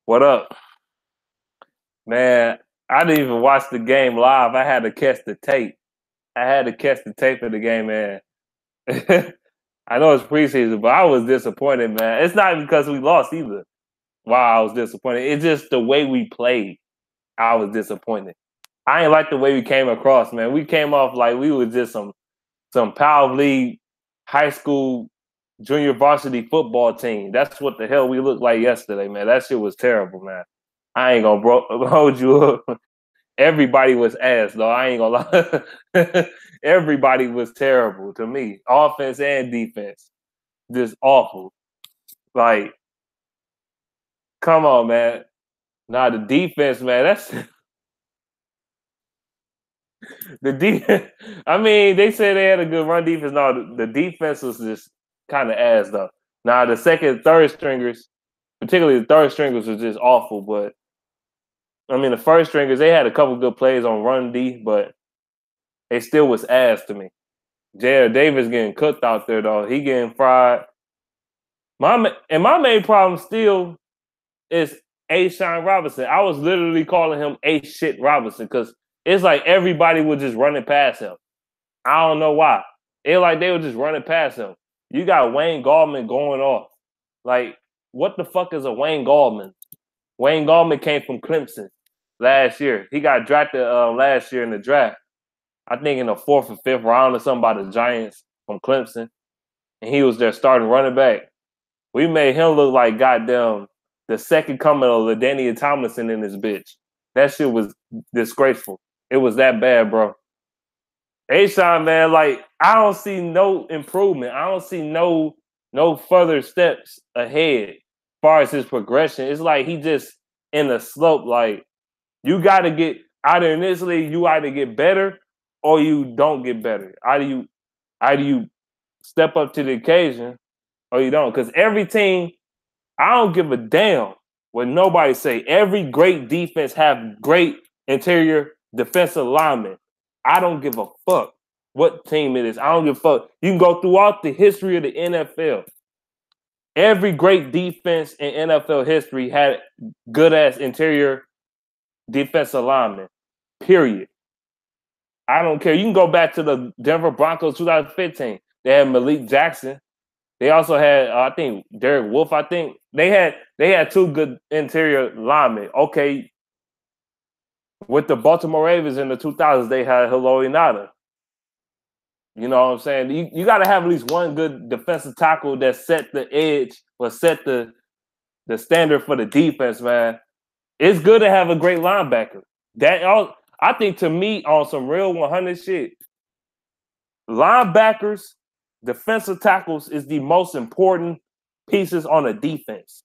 What up? Man, I didn't even watch the game live. I had to catch the tape. I had to catch the tape of the game, man. I know it's preseason, but I was disappointed, man. It's not because we lost either. Why I was disappointed. It's just the way we played. I was disappointed. I ain't like the way we came across, man. We came off like we were just some Power League high school junior varsity football team. That's what the hell we looked like yesterday, man. That shit was terrible, man. I ain't gonna hold you up. Everybody was ass, though. I ain't gonna lie. Everybody was terrible to me, offense and defense. Just awful. Like, come on, man. Nah, the defense, man. That's the defense. I mean, they said they had a good run defense. No, the defense was just kind of ass, though. Now, the second, third stringers, particularly the third stringers, was just awful. But I mean, the first stringers, they had a couple good plays on run D, but they still was ass to me. Jared Davis getting cooked out there, though. He getting fried. My main problem still is A-Shine Robinson. I was literally calling him A-Shit Robinson because it's like everybody was just running past him. I don't know why. It like they were just running past him. You got Wayne Gallman going off. Like, what the fuck is a Wayne Gallman? Wayne Gallman came from Clemson last year. He got drafted last year in the draft. I think in the 4th or 5th round or something by the Giants from Clemson. And he was their starting running back. We made him look like goddamn the second coming of LaDainian Tomlinson in this bitch. That shit was disgraceful. It was that bad, bro. A-Shine, man, like, I don't see no improvement. I don't see no further steps ahead as far as his progression. It's like he just in a slope. Like, you got to get either in this league, you either get better or you don't get better. Either you step up to the occasion or you don't. Because every team, I don't give a damn what nobody say. Every great defense have great interior defensive linemen. I don't give a fuck what team it is. I don't give a fuck. You can go throughout the history of the NFL. Every great defense in NFL history had good-ass interior defensive linemen, period. I don't care. You can go back to the Denver Broncos 2015. They had Malik Jackson. They also had, I think, Derek Wolfe. I think they had two good interior linemen. Okay, with the Baltimore Ravens in the 2000s, they had Hilo Inada. You know what I'm saying? You got to have at least one good defensive tackle that set the edge or set the standard for the defense, man. It's good to have a great linebacker. I think, to me, on some real 100 shit, linebackers, defensive tackles is the most important pieces on a defense.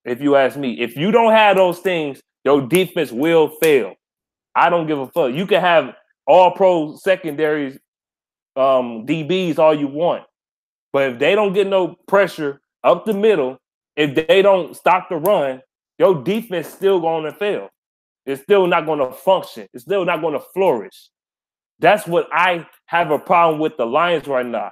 If you ask me, if you don't have those things, your defense will fail. I don't give a fuck. You can have all pro secondaries, DBs all you want. But if they don't get no pressure up the middle, if they don't stop the run, your defense still going to fail. It's still not going to function. It's still not going to flourish. That's what I have a problem with the Lions right now.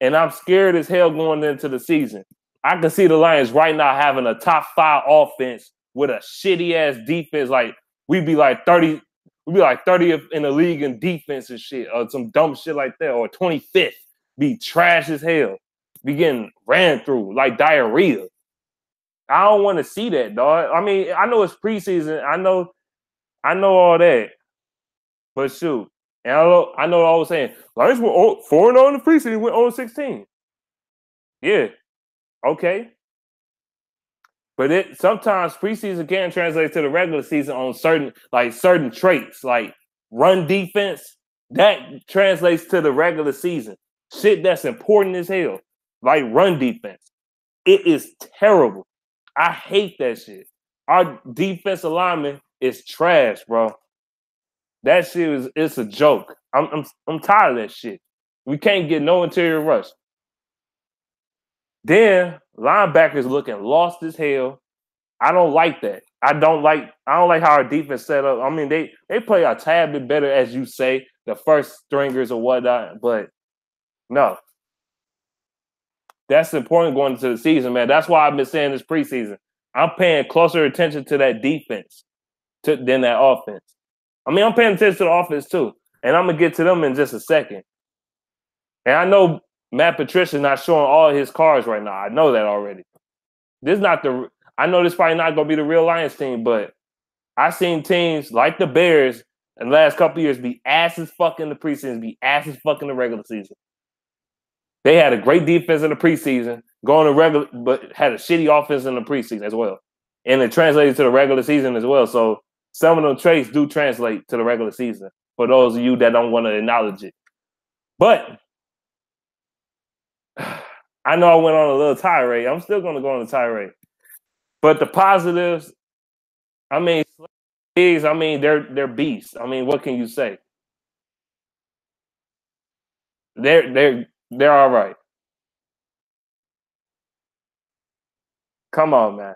And I'm scared as hell going into the season. I can see the Lions right now having a top 5 offense with a shitty ass defense. Like we'd be like 30th in the league in defense and shit, or some dumb shit like that, or 25th. Be trash as hell. Be getting ran through like diarrhea. I don't want to see that, dog. I mean, I know it's preseason. I know all that. But shoot. And I know I was saying, Lions were 4-0 in the preseason, went 0-16. Yeah. Okay. But sometimes preseason can translate to the regular season on certain traits, like run defense. That translates to the regular season. Shit that's important as hell, like run defense. It is terrible. I hate that shit. Our defensive lineman is trash, bro. That shit it's a joke. I'm tired of that shit. We can't get no interior rush. Then linebackers looking lost as hell. I don't like that. I don't like how our defense set up. I mean, they play a tad bit better, as you say, the first stringers or whatnot, but no. That's important going into the season, man. That's why I've been saying this preseason. I'm paying closer attention to that defense than that offense. I mean, I'm paying attention to the offense too, and I'm gonna get to them in just a second. And I know Matt Patricia's not showing all his cards right now. I know that already. This is not the. I know this probably not gonna be the real Lions team, but I seen teams like the Bears in the last couple of years be asses fuck in the preseason, be asses fuck in the regular season. They had a great defense in the preseason, going to regular, but had a shitty offense in the preseason as well, and it translated to the regular season as well. So some of them traits do translate to the regular season. For those of you that don't want to acknowledge it, but I know I went on a little tirade. I'm still going to go on a tirade, but the positives, I mean, they're beasts. I mean, what can you say? They're all right. Come on, man.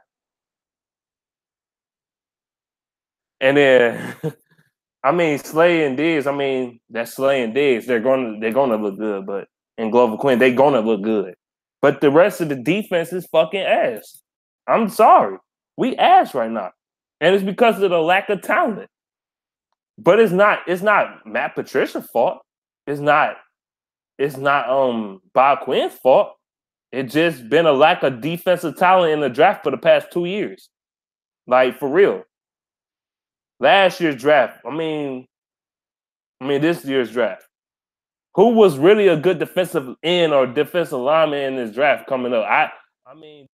And then, I mean, Slay and Diggs. I mean, that's Slay and Diggs. They're gonna look good, but and Glover Quinn, they're gonna look good. But the rest of the defense is fucking ass. I'm sorry, we ass right now, and it's because of the lack of talent. But it's not. It's not Matt Patricia's fault. It's not. It's not Bob Quinn's fault. It's just been a lack of defensive talent in the draft for the past 2 years. Like, for real. Last year's draft. I mean this year's draft. Who was really a good defensive end or defensive lineman in this draft coming up? I mean,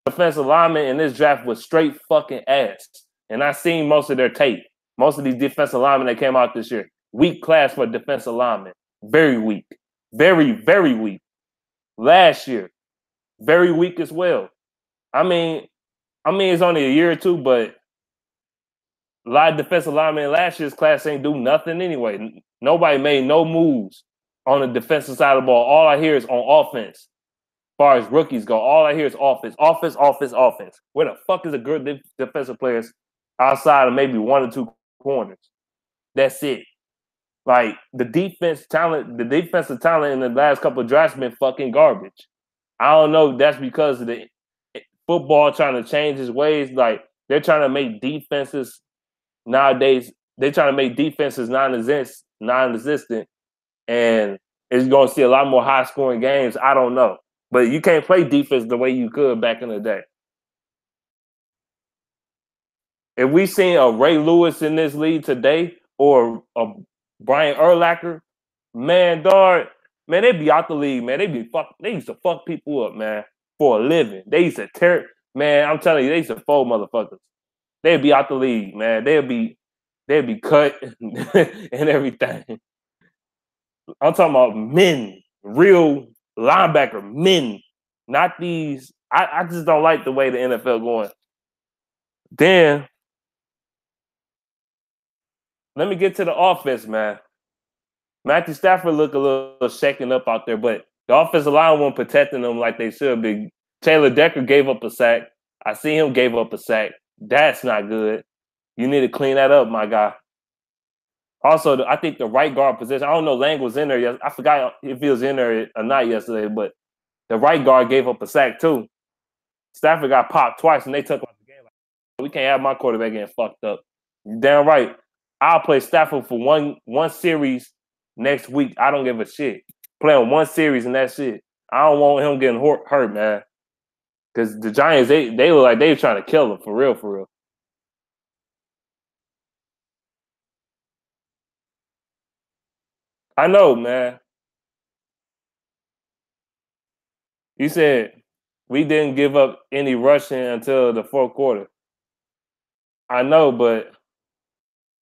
defensive lineman in this draft was straight fucking ass. And I seen most of their tape. Most of these defensive linemen that came out this year. Weak class for defensive linemen. Very weak. Very, very weak. Last year, very weak as well. I mean, it's only a year or two, but a lot of defensive linemen in last year's class ain't do nothing anyway. Nobody made no moves on the defensive side of the ball. All I hear is on offense. As far as rookies go, all I hear is offense. Offense. Where the fuck is a good defensive players outside of maybe one or two corners? That's it. Like, the defensive talent in the last couple of drafts been fucking garbage. I don't know if that's because of the football trying to change his ways. Like, they're trying to make defenses nowadays, they're trying to make defenses non-existent, and it's going to see a lot more high-scoring games. I don't know. But you can't play defense the way you could back in the day. If we seen a Ray Lewis in this league today or a Brian Urlacher, man, dog, man, they'd be out the league, man. They used to fuck people up, man, for a living. They used to tear, man, I'm telling you, they used to fold motherfuckers. They'd be out the league, man. They'd be cut and everything. I'm talking about men, real linebacker men, not these. I just don't like the way the NFL going. Then let me get to the offense, man. Matthew Stafford look a little shaken up out there, but the offensive line wasn't protecting them like they should be. Taylor Decker gave up a sack. I see him gave up a sack. That's not good. You need to clean that up, my guy. Also, I think the right guard position, I don't know, Lang was in there. I forgot if he was in there or not yesterday, but the right guard gave up a sack too. Stafford got popped twice, and they took off the game. We can't have my quarterback getting fucked up. You're damn right. I'll play Stafford for one series next week. I don't give a shit. Play on one series and that's it. I don't want him getting hurt, man. Because the Giants, they look like they were trying to kill him, for real, for real. I know, man. You said we didn't give up any rushing until the fourth quarter. I know, but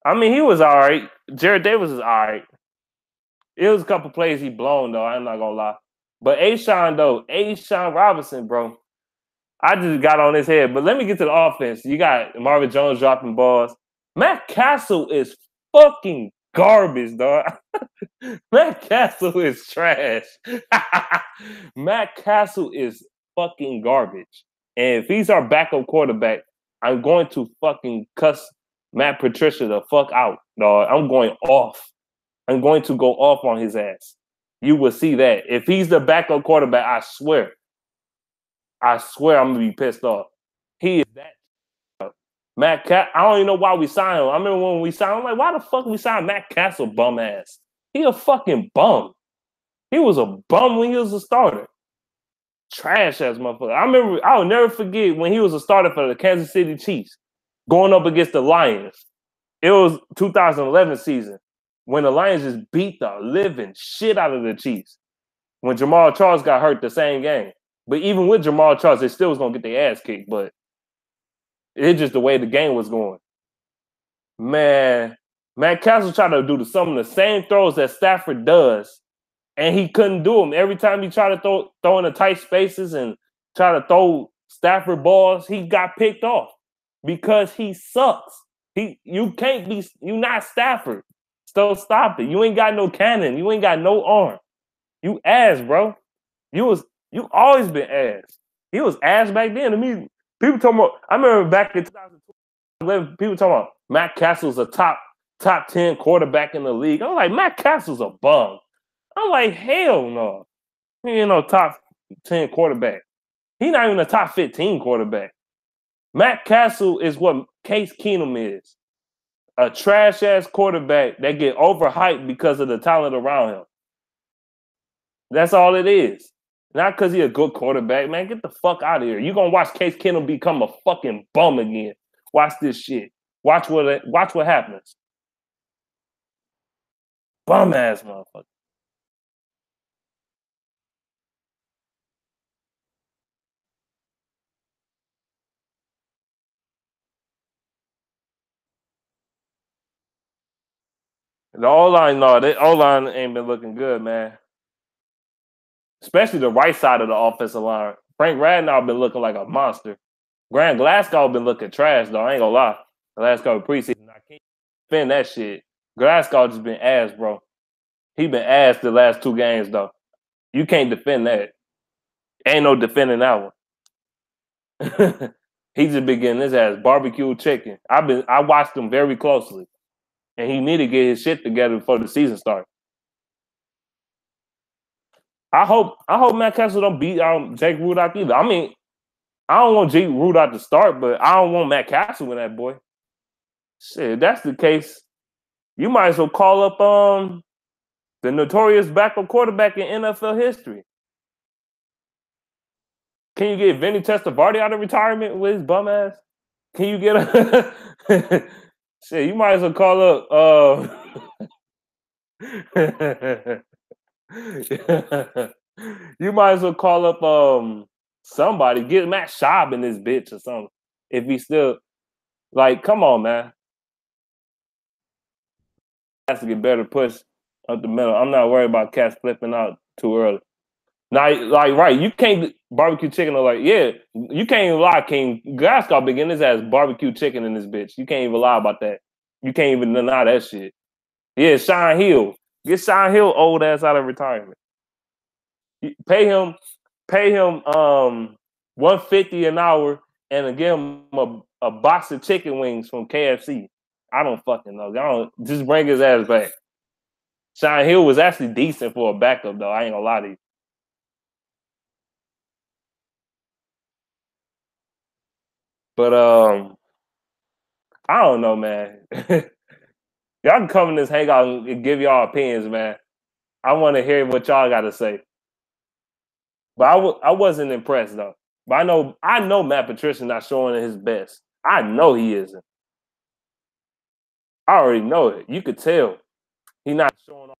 I mean, he was all right. Jared Davis is all right. It was a couple plays he blown, though. I'm not going to lie. But Ashawn Robinson, bro, I just got on his head. But let me get to the offense. You got Marvin Jones dropping balls. Matt Castle is fucking garbage, dog. Matt Castle is trash. Matt Castle is fucking garbage. And if he's our backup quarterback, I'm going to fucking cuss Matt Patricia the fuck out, dog. I'm going off. I'm going to go off on his ass. You will see that. If he's the backup quarterback, I swear I'm going to be pissed off. He is that I don't even know why we signed him. I remember when we signed him, I'm like, why the fuck we signed Matt Castle, bum ass? He a fucking bum. He was a bum when he was a starter. Trash ass motherfucker. I'll never forget when he was a starter for the Kansas City Chiefs, going up against the Lions. It was 2011 season when the Lions just beat the living shit out of the Chiefs. When Jamal Charles got hurt the same game. But even with Jamal Charles, they still was going to get their ass kicked. But it's just the way the game was going. Man, Matt Castle tried to do some of the same throws that Stafford does, and he couldn't do them. Every time he tried to throw in the tight spaces and try to throw Stafford balls, he got picked off because he sucks. You not Stafford. So stop it. You ain't got no cannon. You ain't got no arm. You ass, bro. You always been ass. He was ass back then. I mean, people talking about. I remember back in 2011, people talking about Matt Castle's a top 10 quarterback in the league. I'm like, Matt Castle's a bum. I'm like, hell no. He ain't no top 10 quarterback. He not even a top 15 quarterback. Matt Castle is what Case Keenum is. A trash-ass quarterback that get overhyped because of the talent around him. That's all it is. Not because he's a good quarterback, man. Get the fuck out of here. You're going to watch Case Keenum become a fucking bum again. Watch this shit. Watch what happens. Bum-ass motherfucker. The O-line, no, the O-line ain't been looking good, man. Especially the right side of the offensive line. Frank Radnow been looking like a monster. Grant Glasgow been looking trash, though. I ain't gonna lie. Glasgow preseason, I can't defend that shit. Glasgow just been ass, bro. He been ass the last 2 games, though. You can't defend that. Ain't no defending that one. He just been getting his ass barbecue chicken. I watched him very closely. And he need to get his shit together before the season starts. I hope Matt Castle don't beat Jake Rudock either. I mean, I don't want Jake Rudock to start, but I don't want Matt Castle in that boy. Shit, if that's the case, you might as well call up the notorious backup quarterback in NFL history. Can you get Vinny Testaverde out of retirement with his bum ass? Can you get a shit? You might as well call up. You might as well call up somebody. Get Matt Schaub in this bitch or something. If he still come on, man. Has to get better push up the middle. I'm not worried about cats flipping out too early. Now, right, you can't barbecue chicken or you can't even lie, King. Glasgow begin his ass barbecue chicken in this bitch. You can't even lie about that. You can't even deny that shit. Yeah, Sean Hill. Get Sean Hill old ass out of retirement. Pay him $150 an hour and give him a box of chicken wings from KFC. I don't fucking know. Just bring his ass back. Sean Hill was actually decent for a backup though. I ain't gonna lie to you. But I don't know, man. Y'all can come in this hangout and give y'all opinions, man. I want to hear what y'all got to say. But I wasn't impressed though. But I know Matt Patricia not showing his best. I know he isn't. I already know it. You could tell he's not showing all the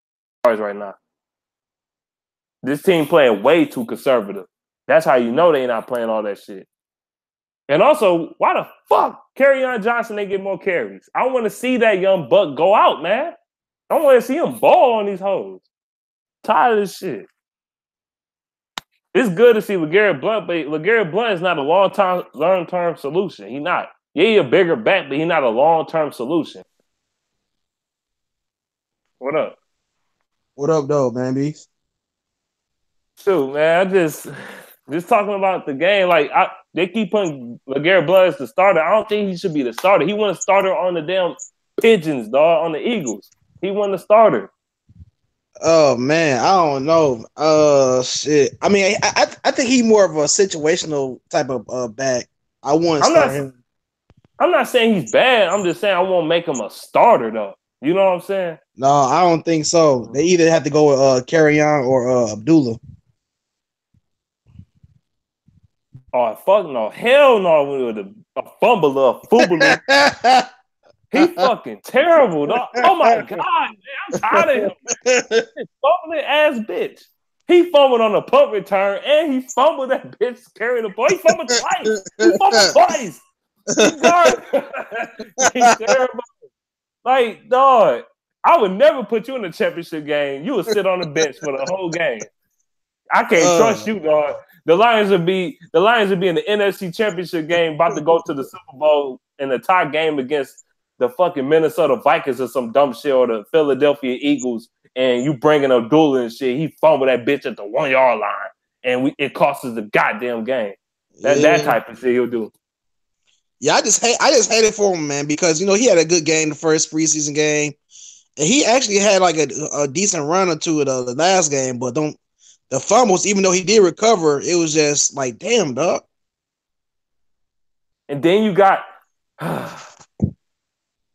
cards right now. This team playing way too conservative. That's how you know they not playing all that shit. And also, why the fuck Kerryon Johnson they get more carries? I want to see that young buck go out, man. I want to see him ball on these hoes. Tired of this shit. It's good to see LeGarrette Blount, but LeGarrette Blount is not a long-term solution. He not. Yeah, he a bigger back, but he not a long-term solution. What up? What up, though, man, beast? Shoot, man, I just talking about the game. They keep putting LeGarrette Blount as the starter. I don't think he should be the starter. He wasn't a starter on the damn Pigeons, dog, on the Eagles. He wasn't a starter. Oh man, I don't know. Shit. I mean, I think he's more of a situational type of back. I want to start him. I'm not saying he's bad. I'm just saying I won't make him a starter though. You know what I'm saying? No, I don't think so. They either have to go with Carry-On or Abdullah. Oh fuck no, hell no! With a fumbler. He fucking terrible, dog. Oh my god, man, I'm tired of him. Man. Fumbling ass bitch. He fumbled on the punt return and he fumbled that bitch carrying the ball. He fumbled twice. He's terrible. Like, dog, I would never put you in a championship game. You would sit on the bench for the whole game. I can't trust you, dog. The Lions would be in the NFC Championship game, about to go to the Super Bowl in the tie game against the fucking Minnesota Vikings or some dumb shit, or the Philadelphia Eagles, and you bringing Abdullah and shit. He fumbled that bitch at the 1 yard line, and it cost us the goddamn game. That type of shit he'll do. Yeah, I just hate it for him, man, because he had a good game the first preseason game, and he actually had like a decent run or two of the last game, but the fumbles, even though he did recover, it was just like, damn, dog. And then you got, I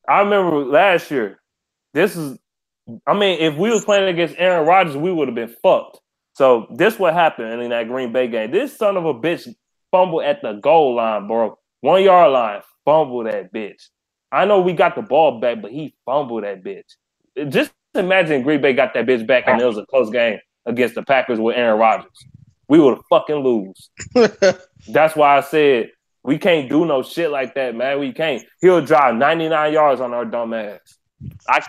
remember last year, if we was playing against Aaron Rodgers, we would have been fucked. So this what happened in that Green Bay game. This son of a bitch fumbled at the goal line, bro. 1 yard line, fumbled that bitch. I know we got the ball back, but he fumbled that bitch. Just imagine Green Bay got that bitch back and it was a close game against the Packers with Aaron Rodgers. We would fucking lose. That's why I said we can't do no shit like that, man. We can't. He'll drive 99 yards on our dumb ass.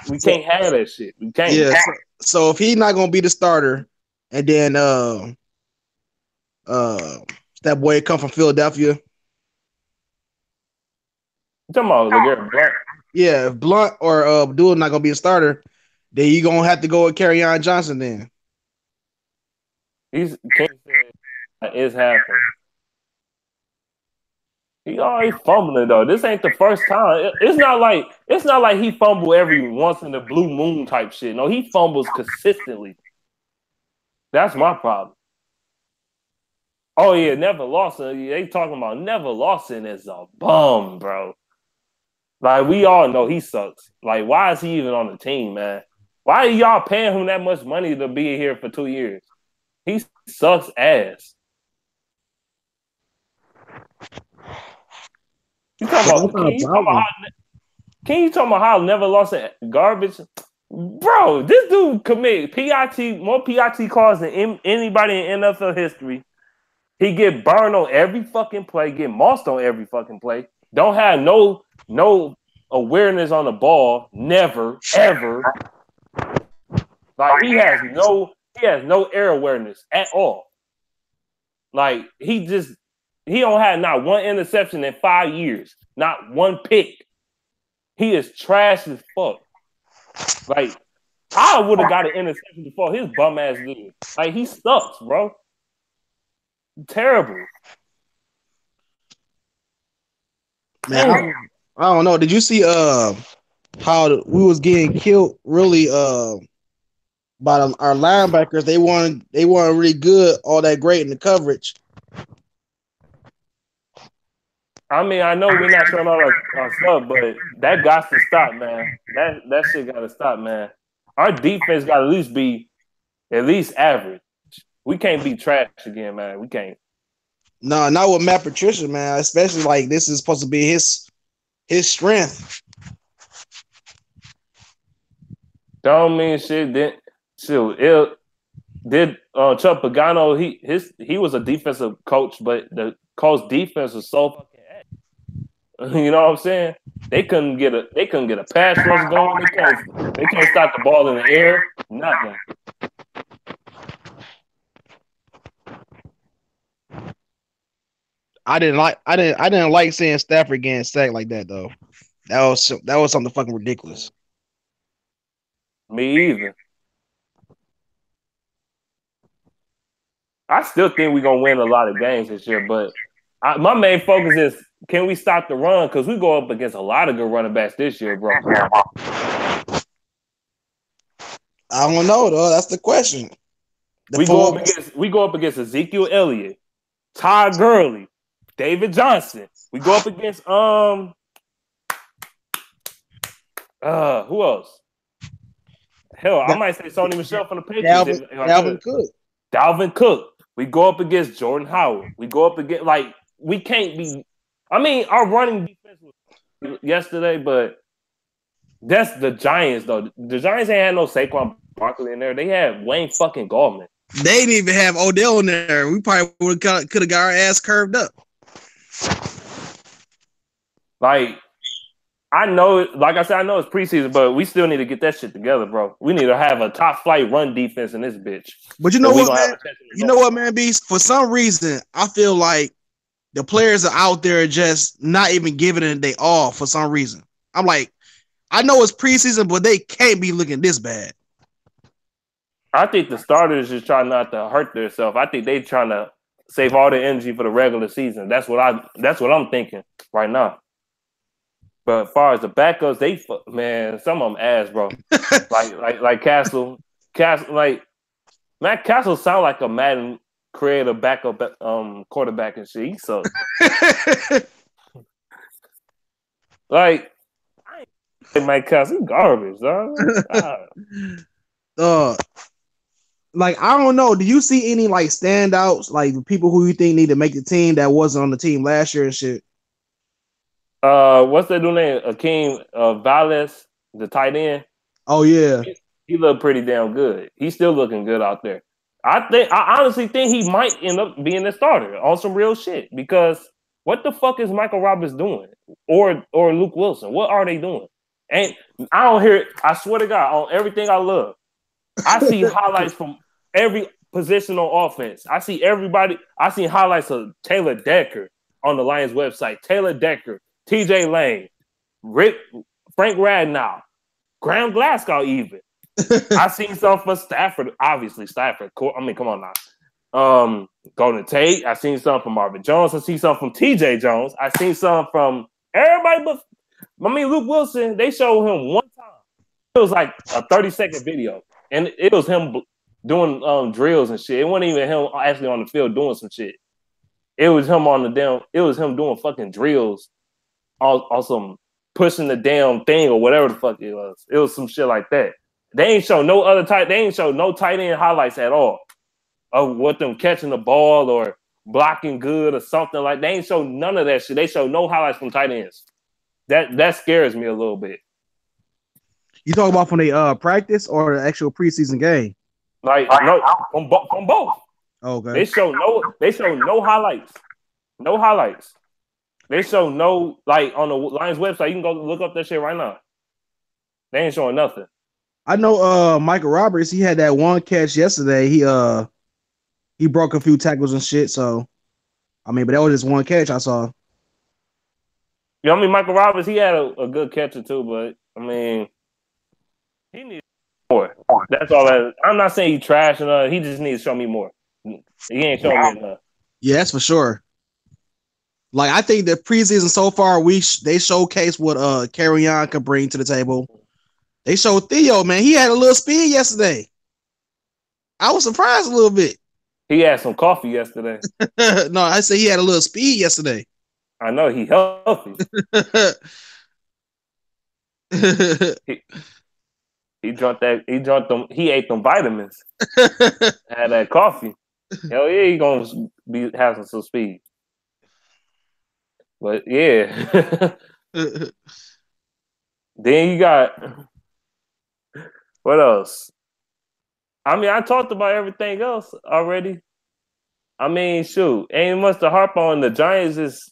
We can't have that shit. We can't. Yeah. So if he's not gonna be the starter, and then that boy come from Philadelphia. You talking about LeGarrette Blount? Yeah, if Blount or Abdul not gonna be a starter, then you gonna have to go with Kerryon Johnson then. It's happening. He always fumbling though. This ain't the first time. It's not like he fumble every once in the blue moon type shit. No, he fumbles consistently. That's my problem. Oh yeah, Never Lawson. They talking about Never Lawson is a bum, bro. Like, we all know he sucks. Like, why is he even on the team, man? Why are y'all paying him that much money to be here for 2 years? He sucks ass. You talking about? Can you talk about how Never Lawson garbage? Bro, this dude commit more PIT calls than anybody in NFL history. He get burned on every fucking play, get mossed on every fucking play. Don't have no awareness on the ball, never, ever. Like, he has no air awareness at all. Like, he don't have not one interception in 5 years, not one pick. He is trash as fuck. Like, I would have got an interception before his bum ass did. Like, he sucks, bro. Terrible. Man, I don't know. Did you see how we was getting killed really by our linebackers? They weren't really good, all that great in the coverage. I mean, I know we're not showing all our stuff, but that got to stop, man. That shit got to stop, man. Our defense got to at least be average. We can't be trash again, man. We can't. No, not with Matt Patricia, man. Especially like this is supposed to be his strength. Don't mean shit. Chuck Pagano, he was a defensive coach, but the coach defense was so fucking ass. You know what I'm saying? They couldn't get a pass rush going. They can't stop the ball in the air. Nothing. I didn't like seeing Stafford getting sacked like that though. That was something fucking ridiculous. Me either. I still think we're gonna win a lot of games this year, but my main focus is, can we stop the run? Because we go up against a lot of good running backs this year, bro. I don't know though. That's the question. We go up against Ezekiel Elliott, Todd Gurley, David Johnson. We go up against Who else? Hell, I might say Sony Michel from the Patriots. Dalvin Cook. Dalvin Cook. We go up against Jordan Howard. We go up against we can't be. I mean, our running defense was yesterday, but that's the Giants though. The Giants ain't had no Saquon Barkley in there. They had Wayne fucking Gallman. They didn't even have Odell in there. We probably could have got our ass curved up. Like, I know, like I said, I know it's preseason, but we still need to get that shit together, bro. We need to have a top flight run defense in this bitch. But you know what, man? You know what, man, B? For some reason, I feel like the players are out there just not even giving it they all for some reason. I'm like, I know it's preseason, but they can't be looking this bad. I think the starters just trying not to hurt themselves. I think they trying to save all the energy for the regular season. That's what I'm thinking right now. But as far as the backups, some of them ass, bro. like Castle, like Matt Castle sound like a Madden creative backup quarterback and shit. He sucks. Like, I ain't Mike Castle, he garbage, dog. Like, I don't know. Do you see any like standouts, like people who you think need to make the team that wasn't on the team last year and shit? What's that dude name? Akeem Valles, the tight end. Oh yeah, he looked pretty damn good. He's still looking good out there. I honestly think he might end up being the starter on some real shit, because what the fuck is Michael Roberts doing, or Luke Wilson? What are they doing? And I don't hear it. I swear to God, on everything I love, I see highlights from every position on offense. I see everybody. I see highlights of Taylor Decker on the Lions website. Taylor Decker, TJ Lane, Frank Radnow, Graham Glasgow even. I seen something for Stafford. Obviously, Stafford. I mean, come on now. Golden Tate. I seen something from Marvin Jones. I seen something from TJ Jones. I seen something from everybody but, Luke Wilson. They showed him one time. It was like a 30-second video. And it was him doing drills and shit. It wasn't even him actually on the field doing some shit. It was him it was him doing fucking drills on some pushing the damn thing or whatever the fuck it was. It was some shit like that. They ain't show no tight end highlights at all of what them catching the ball or blocking good or something like. They ain't show none of that shit. They show no highlights from tight ends. That scares me a little bit. You talk about from the practice or the actual preseason game? Like no, from both. Okay. They show no highlights. No highlights. They show no, like, on the Lions website. You can go look up that shit right now. They ain't showing nothing. I know Michael Roberts, he had that one catch yesterday. He broke a few tackles and shit, so I mean, but that was just one catch I saw. Yeah, I mean, Michael Roberts, he had a good catcher too, but I mean, he needs more. That's all. I'm not saying he's trash enough. He just needs to show me more. He ain't showing me enough. Yeah, that's for sure. Like, I think the preseason so far, they showcased what Carrion could bring to the table. They showed Theo, man. He had a little speed yesterday. I was surprised a little bit. He had some coffee yesterday. No, I said he had a little speed yesterday. I know, he healthy. He ate them vitamins. Had that coffee. Hell yeah, he gonna be having some speed. But yeah. Then you got, what else? I mean, I talked about everything else already. I mean, shoot, ain't much to harp on. The Giants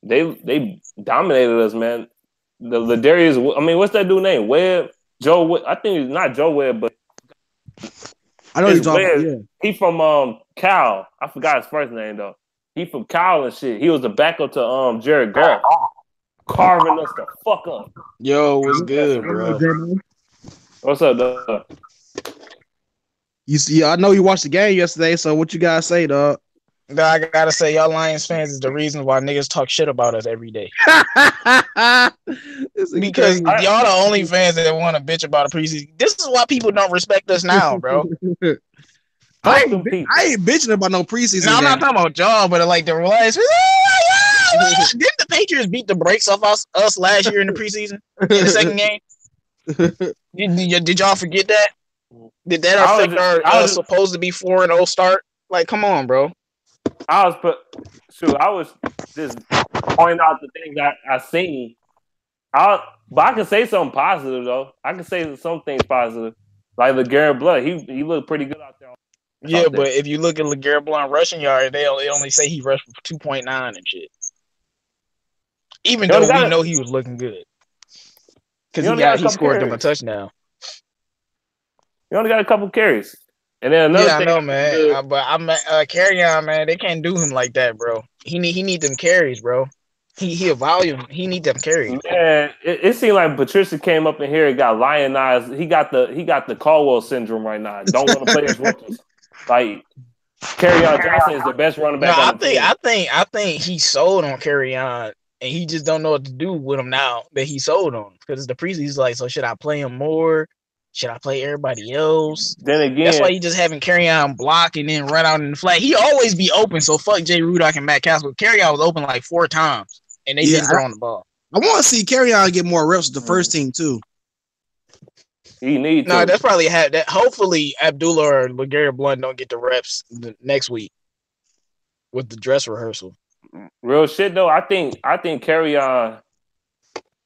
they dominated us, man. The Ladarius, I mean, what's that dude name? Webb? Joe Webb. I think it's not Joe Webb, but I know he's talking about, yeah. He from Cal. I forgot his first name though. He from Cal and shit. He was the backup to Jared Goff. Carving us the fuck up. Yo, what's good, bro? What's up, dog? You see, I know you watched the game yesterday, so what you guys say, dog? I gotta say, y'all Lions fans is the reason why niggas talk shit about us every day. Because y'all the only fans that want to bitch about a preseason. This is why people don't respect us now, bro. I ain't bitching about no preseason. No, I'm not talking about y'all, but like the Lions. Didn't the Patriots beat the brakes off us last year in the preseason in the second game? Did y'all forget that? Did that affect our supposed to be 4-0 start? Like, come on, bro. I was just pointing out the things I seen. But I can say something positive though. I can say some things positive, like LeGarrette Blount. He looked pretty good out there. Yeah, but if you look at LeGarrette Blount rushing yard, they only say he rushed for 2.9 and shit. Even though we know he was looking good, because he scored them a touchdown. He only got a couple carries, and then another thing. I know, man. But I'm Kerryon, man. They can't do him like that, bro. He need them carries, bro. He a volume. He need them carries. Man, it seemed like Patricia came up in here and got lionized. He got the Caldwell syndrome right now. Don't want to play his rookies. Like Kerryon Johnson is the best running back. I think he sold on Kerryon, and he just don't know what to do with him now that he sold on. Because it's the preseason. He's like, so should I play him more? Should I play everybody else? Then again, that's why he just having Kerryon block and then run out in the flat. He always be open. So fuck Jay Rudock and Matt Castle. Kerryon was open like 4 times, and they didn't throw on the ball. I want to see Kerryon get more reps with the first team too. He needs. No, that's probably that. Hopefully, Abdullah or LeGarrette Blount don't get the reps next week with the dress rehearsal. Real shit though. I think Kerryon,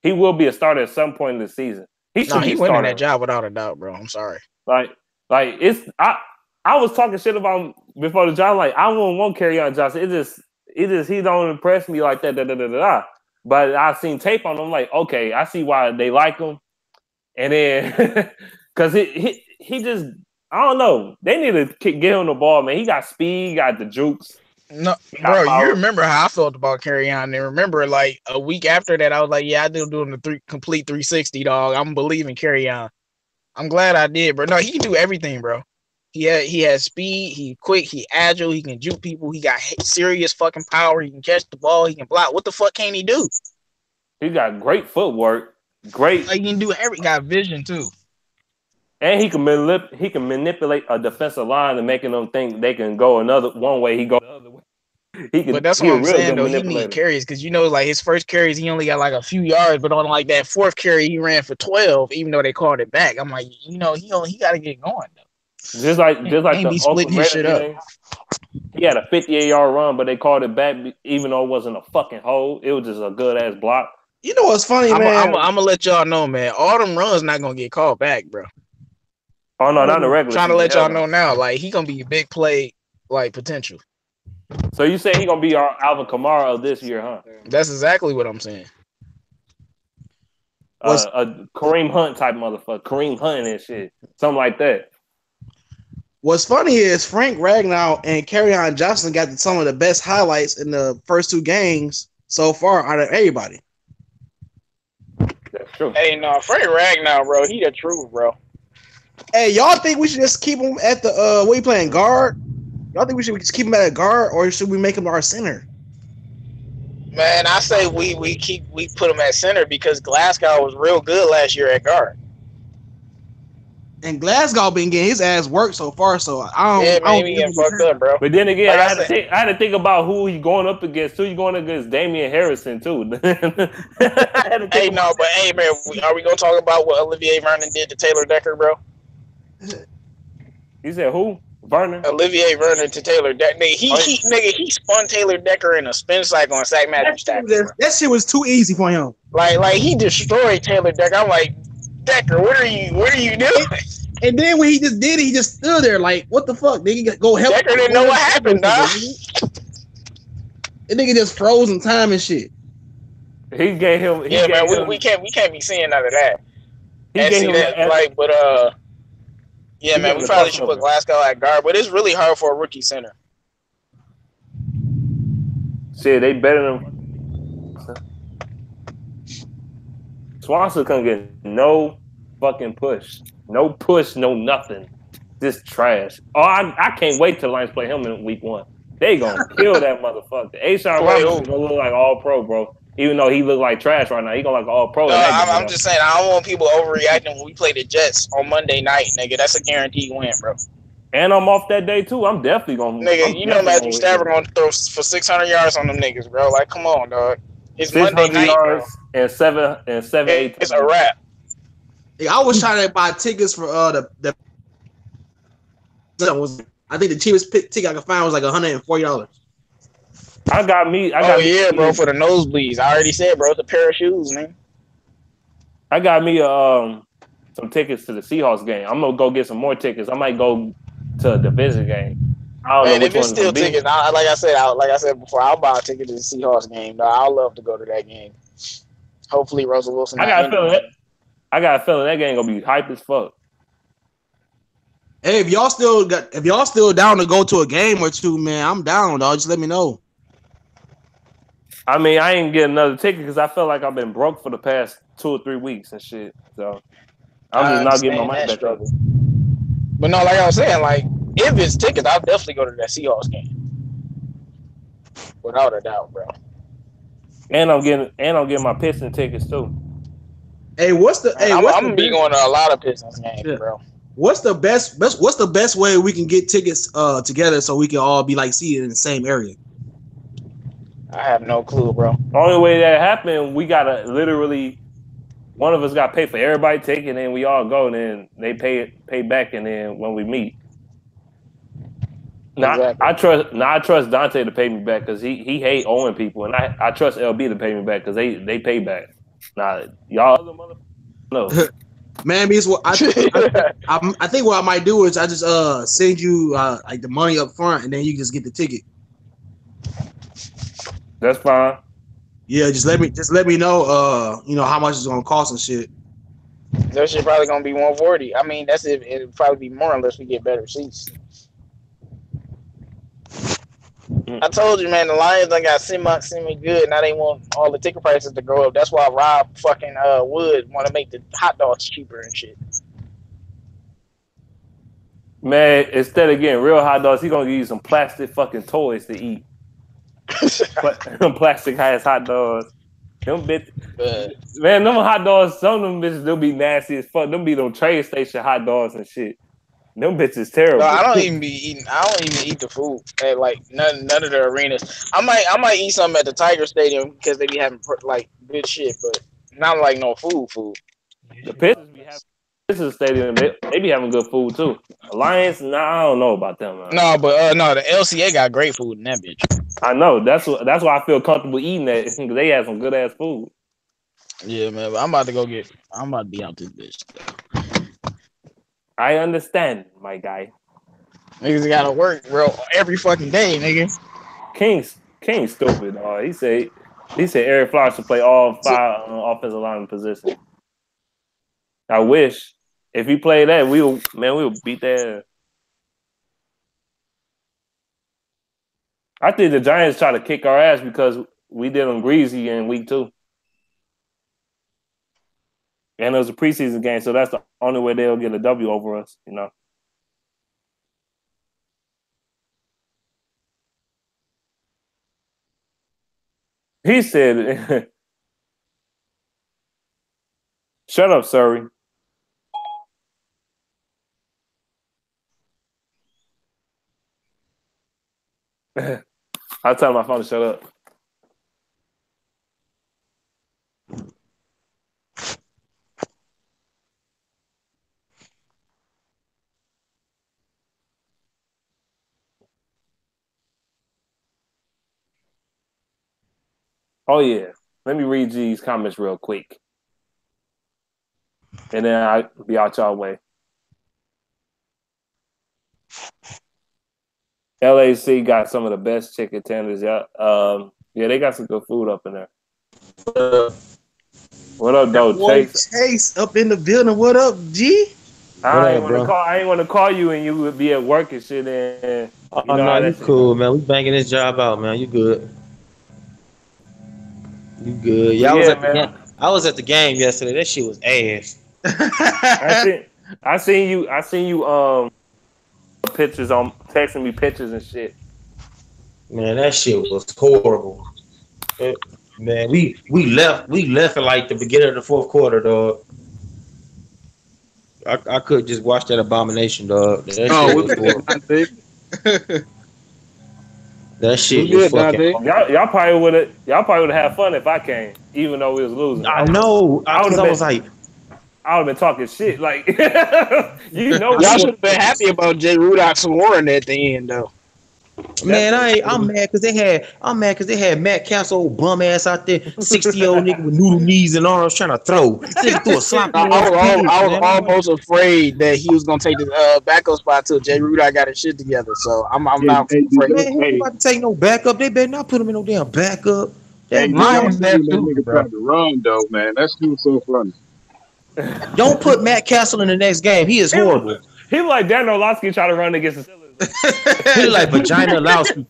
he will be a starter at some point in the season. He winning that job without a doubt, bro. I'm sorry. Like it's I was talking shit about him before the job. Like I wouldn't want Kerryon Johnson. It just he don't impress me like that. But I seen tape on him. Like okay, I see why they like him. And then because he just I don't know. They need to get him the ball, man. He got speed, he got the jukes. No, bro, power. You remember how I felt about Kerryon. And remember, like a week after that, I was like, "Yeah, I did doing the complete 360, dog. I'm believing Kerryon. I'm glad I did, bro. No, he can do everything, bro. He has speed. He quick. He agile. He can juke people. He got serious fucking power. He can catch the ball. He can block. What the fuck can he do? He got great footwork. Great. Like, he can do every. Got vision too. And he can manipulate a defensive line and making them think they can go one way. He go the other way. But that's what I'm saying though. He need carries because like his first carries, he only got like a few yards, but on like that fourth carry, he ran for 12, even though they called it back. I'm like, he got to get going though. Just like the splitting his shit up. He had a 58-yard run, but they called it back, even though it wasn't a fucking hole. It was just a good ass block. You know what's funny, man? I'm gonna let y'all know, man. All them runs not gonna get called back, bro. Oh no, not the regular. Trying to let y'all know now, like he gonna be a big play, like potential. So you say he gonna be our Alvin Kamara of this year, huh? That's exactly what I'm saying. A Kareem Hunt type motherfucker, Kareem Hunt and shit, something like that. What's funny is Frank Ragnow and Kerryon Johnson got some of the best highlights in the first 2 games so far out of everybody. That's true. Hey, no, Frank Ragnow, bro, he the truth, bro. Hey, y'all think we should just keep him at the what he playing guard? Y'all think we should just keep him at a guard, or should we make him our center? Man, I say we put him at center because Glasgow was real good last year at guard. And Glasgow been getting his ass worked so far, so I don't he getting fucked up, bro. But then again, I had to think about who he's going up against. Who you going against? Damian Harrison too. Hey, man, are we gonna talk about what Olivier Vernon did to Taylor Decker, bro? You said who? Vernon? Olivier Vernon to Taylor Decker. He spun Taylor Decker in a spin cycle and sack Matthews tackle. That shit was too easy for him. Like he destroyed Taylor Decker. I'm like, Decker, what are you doing? And then when he just did it, he just stood there like, what the fuck? Nigga, go help. Decker didn't know what happened, dog. The nigga just froze in time and shit. He gave him. We can't be seeing none of that. Yeah, man, we probably should put Glasgow at guard, but it's really hard for a rookie center. Shit, they better than Swanson couldn't get no fucking push. No push, no nothing. Just trash. Oh, I can't wait till the Lions play him in week 1. They gonna kill that motherfucker. A'Shawn Robinson gonna look like all pro, bro. Even though he look like trash right now, he gonna like all pro. No, I'm just saying, I don't want people overreacting when we play the Jets on Monday night, nigga. That's a guaranteed win, bro. And I'm off that day too. I'm definitely gonna. Nigga, you know Matthew Stafford gonna throw for 600 yards on them niggas, bro. Like, come on, dog. It's Monday night, yards bro. and seven. It's a wrap. I was trying to buy tickets for the I think the cheapest ticket I could find was like $140. I got me. Bro, for the nosebleeds. I already said, bro, it's a pair of shoes, man. I got me some tickets to the Seahawks game. I'm gonna go get some more tickets. I might go to a division game. I don't know which if it's one still to be. tickets, like I said before, I'll buy a ticket to the Seahawks game. I'll love to go to that game. Hopefully, Russell Wilson. I got a feeling that game gonna be hype as fuck. Hey, if y'all still down to go to a game or two, man, I'm down, dog. Just let me know. I mean, I ain't getting another ticket because I feel like I've been broke for the past 2 or 3 weeks and shit. So I'm just not getting my money back. But no, like I was saying, like if it's tickets, I'll definitely go to that Seahawks game, without a doubt, bro. And I'm getting my Pistons tickets too. Hey, I'm gonna be going to a lot of Pistons games, bro. What's the best way we can get tickets together so we can all be like seated in the same area? I have no clue, bro. The only way that happened, we gotta literally one of us got to pay for everybody ticket, and then we all go, and then they pay back, and then when we meet. Exactly. I trust Dante to pay me back because he hate owing people, and I trust LB to pay me back because they pay back. Nah, y'all other motherfuckers no. Man, because what I think what I might do is I just send you like the money up front, and then you just get the ticket. That's fine. Yeah, just let me know how much it's gonna cost and shit. That shit probably gonna be $140. I mean, that's it. It'll probably be more unless we get better seats. I told you, man, the Lions done got semi good. Now they want all the ticket prices to go up. That's why Rob fucking Wood want to make the hot dogs cheaper and shit. Man, instead of getting real hot dogs, he gonna give you some plastic fucking toys to eat. Plastic ass hot dogs. Them bitches, man, them hot dogs, some of them bitches, they'll be nasty as fuck. Them be them train station hot dogs and shit. Them bitches terrible. No, I don't even eat the food at like none of the arenas. I might eat something at the Tiger Stadium because they be having like good shit, but not like no food. The Pistons Stadium, they be having good food too. Alliance, I don't know about them. Man. No, but the LCA got great food in that bitch. I know. That's why I feel comfortable eating that because they have some good ass food. Yeah, man. But I'm about to be out this bitch. I understand, my guy. Niggas gotta work, bro, every fucking day, nigga. King's stupid. He said Eric Flowers should play all 5 offensive line positions. I wish if he played that, we would beat that. I think the Giants try to kick our ass because we did them greasy in week 2. And it was a preseason game, so that's the only way they'll get a W over us, you know. He said, shut up, Surrey. I'll tell my phone to shut up. Oh, yeah. Let me read these comments real quick. And then I'll be out y'all way. LAC got some of the best chicken tenders. Yeah, they got some good food up in there. What up, though, Chase? Chase up in the building. What up, G? I ain't want to call you and you would be at work and shit. And you cool, man. We banging this job out, man. You good? You good? Yeah, I was at the game yesterday. That shit was ass. I seen you pictures on texting me pictures and shit. Man, that shit was horrible. Man, we left at like the beginning of the fourth quarter, dog. I could just watch that abomination, dog. That shit was horrible. That shit was fucking. Y'all probably would have had fun if I came, even though we was losing. I know. I was like, I would have been talking shit. Like, you know, y'all should have been happy about Jay Rudock scoring at the end, though. Man, I'm mad because they had Matt Castle, old bum ass out there, 60-year-old nigga with noodle knees and arms trying to throw. Nigga threw a sloppy I was almost afraid that he was gonna take the backup spot till Jay Rudock got his shit together. So I'm not afraid. Man, he ain't about to take no backup. They better not put him in no damn backup. That nigga tried to run though, man. That shit was so funny. Don't put Matt Castle in the next game. He is horrible. He was like Dan Orlovsky trying to run against the Steelers. He like Vagina Lowski.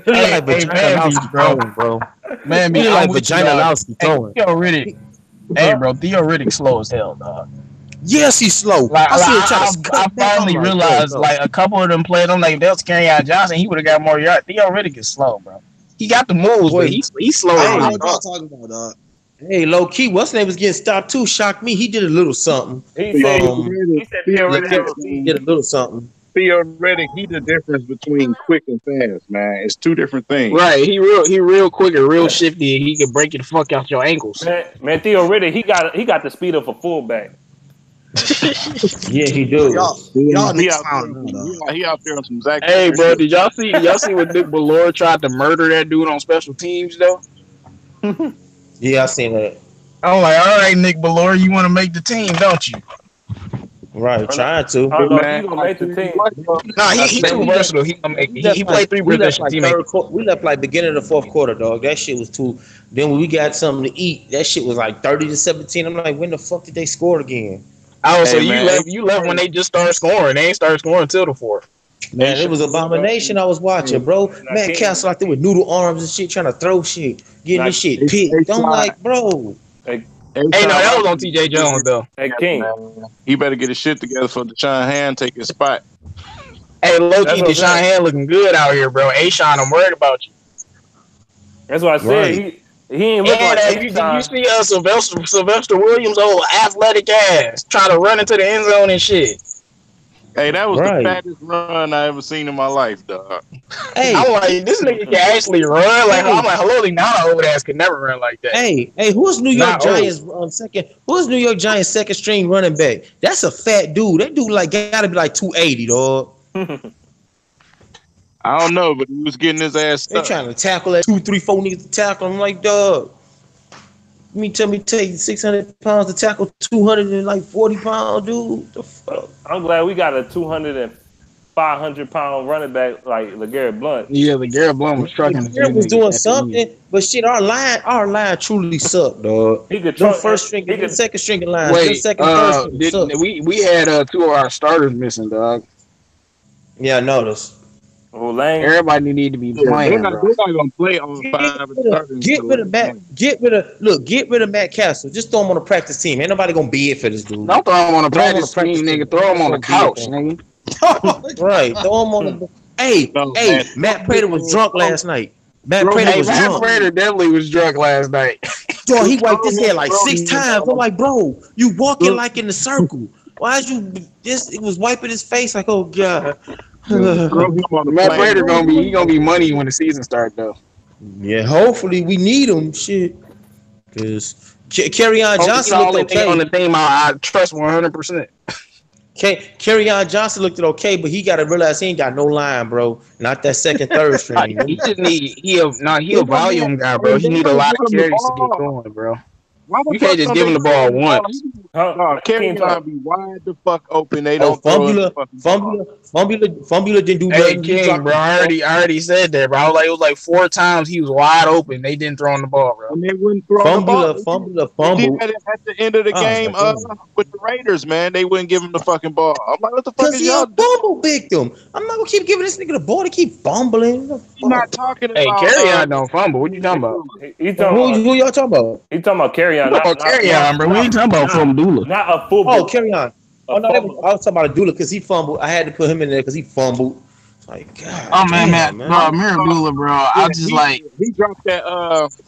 He like Vagina Lowski throwing, bro. Man, he like Vagina Lowski throwing. Theo Riddick slow as hell, dog. Yes, he's slow. I finally realized, like, a couple of them played. I'm like, if that was Kerryon Johnson, he would have got more yards. Theo Riddick is slow, bro. He got the moves, but he's slow. I know what y'all talking about, dog. Hey, low key, what's name was getting stopped too? Shocked me. He did a little something. He said Theo Riddick did a little something. Theo Riddick, he the difference between quick and fast, man. It's two different things. Right, he real quick and real shifty, and he can break you the fuck out your ankles. Man, Theo Riddick, he got the speed of a fullback. Yeah, he do. He out there on some Zach. Hey, bro, did y'all see what Nick Bellore tried to murder that dude on special teams though? Yeah, I seen that. I'm like, all right, Nick Bellore, you want to make the team, don't you? Right, trying to. He gonna make the team. Nah, he too versatile. He played three position teammates. We left like beginning of the fourth quarter, dog. That shit was too. Then when we got something to eat, that shit was like 30-17. I'm like, when the fuck did they score again? Oh, so you left when they just started scoring. They ain't started scoring until the fourth. Man, it was abomination I was watching, bro. Matt Castle out there with noodle arms and shit, trying to throw shit, getting this shit picked. I'm like, bro. Hey, no, that was on TJ Jones though. Hey, King, he better get his shit together for Deshaun Hand take his spot. Hey, low-key, Deshaun Hand looking good out here, bro. A-Sean, I'm worried about you. That's what I said. Right. He ain't looking like you see Sylvester Williams' old athletic ass trying to run into the end zone and shit. Hey, that was the fattest run I ever seen in my life, dog. Hey, I'm like, this nigga can actually run. Like, I'm like, hello, now old ass could never run like that. Hey, who's New York Giants second? Who's New York Giants second string running back? That's a fat dude. That dude like gotta be like 280, dog. I don't know, but he was getting his ass stuck. They trying to tackle that 2, 3, 4 niggas to tackle. I'm like, dog. Tell me take 600 pounds to tackle 240 pound dude. The fuck? I'm glad we got a 200 and 500 pound running back like LeGarrette Blount. Yeah, LeGarrette Blount was trucking. LeGarrette was doing something, but shit, our line truly sucked, dog. He could first string, second string line. Wait, second, third string we had 2 of our starters missing, dog. Yeah, I noticed. Everybody need to be playing. They're not gonna play on 5. Get rid of Matt Castle. Just throw him on a practice team. Ain't nobody gonna bid for this dude. Don't throw him on a practice team, nigga. Throw him on the couch, nigga. Right. Throw him on the. Hey, Matt Prater was drunk last night. Matt Prater definitely was drunk last night. Bro, he wiped his head like 6 times. I'm like, bro, you walking like in the circle. Why is you just? It was wiping his face like, oh god. Matt Prater gonna be money when the season starts though. Yeah, hopefully we need him. Shit, because Kerryon Johnson looked okay on the team. I trust 100%. Kerryon Johnson looked okay, but he got to realize he ain't got no line, bro. Not that second, third string. He just need he a volume guy, bro. He need a lot of carries to get going, bro. You can't just give him the ball once. Kerryon gonna be wide the fuck open. They don't Fumbler didn't do that. King, bro. I already said that, bro. It was like 4 times he was wide open. They didn't throw him the ball, bro. And they wouldn't throw Fumble. At the end of the game with the Raiders, man, they wouldn't give him the fucking ball. I'm like, what the fuck is y'all doing? Fumble victim. I'm not gonna keep giving this nigga the ball to keep fumbling. You're not talking about. Hey, Kerryon don't fumble. What you talking about? Who y'all talking about? He talking about Kerryon. Kerryon, bro. We ain't talking about Fumdula. Not a full. Oh, Kerryon. Oh no, I was talking about Abdullah because he fumbled. I had to put him in there because he fumbled. Like, God. Oh man, bro, Abdullah, bro. I just he dropped that.